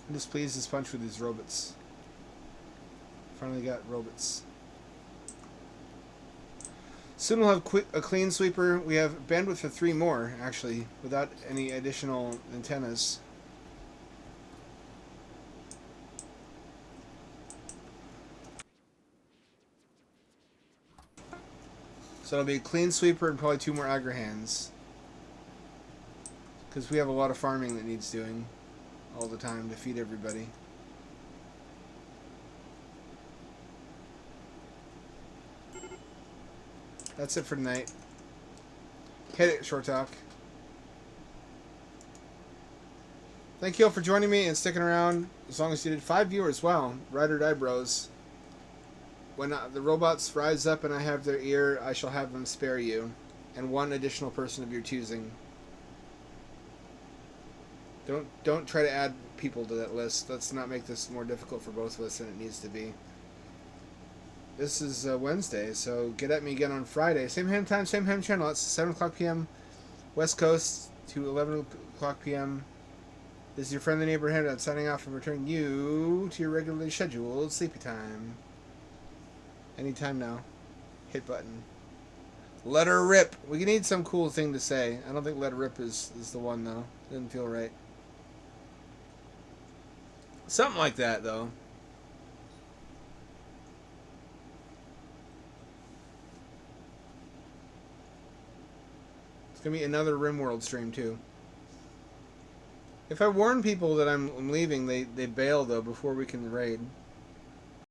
I'm just pleased as punch with these robots. Finally got robots. Soon we'll have a clean sweeper. We have bandwidth for 3 more, actually, without any additional antennas. So it'll be a clean sweeper and probably 2 more Agrahands. Because we have a lot of farming that needs doing all the time to feed everybody. That's it for tonight. Hit it, Short Talk. Thank you all for joining me and sticking around as long as you did. 5 viewers, wow. Ride or Die Bros. When the robots rise up and I have their ear, I shall have them spare you. And one additional person of your choosing. Don't try to add people to that list. Let's not make this more difficult for both of us than it needs to be. This is Wednesday, so get at me again on Friday. Same ham time, same ham channel. It's 7 o'clock p.m. West Coast to 11 o'clock p.m. This is your friendly neighbor Handout signing off and returning you to your regularly scheduled sleepy time. Anytime now. Hit button. Let her rip. We need some cool thing to say. I don't think let her rip is the one, though. Doesn't feel right. Something like that, though. It's going to be another Rimworld stream, too. If I warn people that I'm leaving, they bail, though, before we can raid.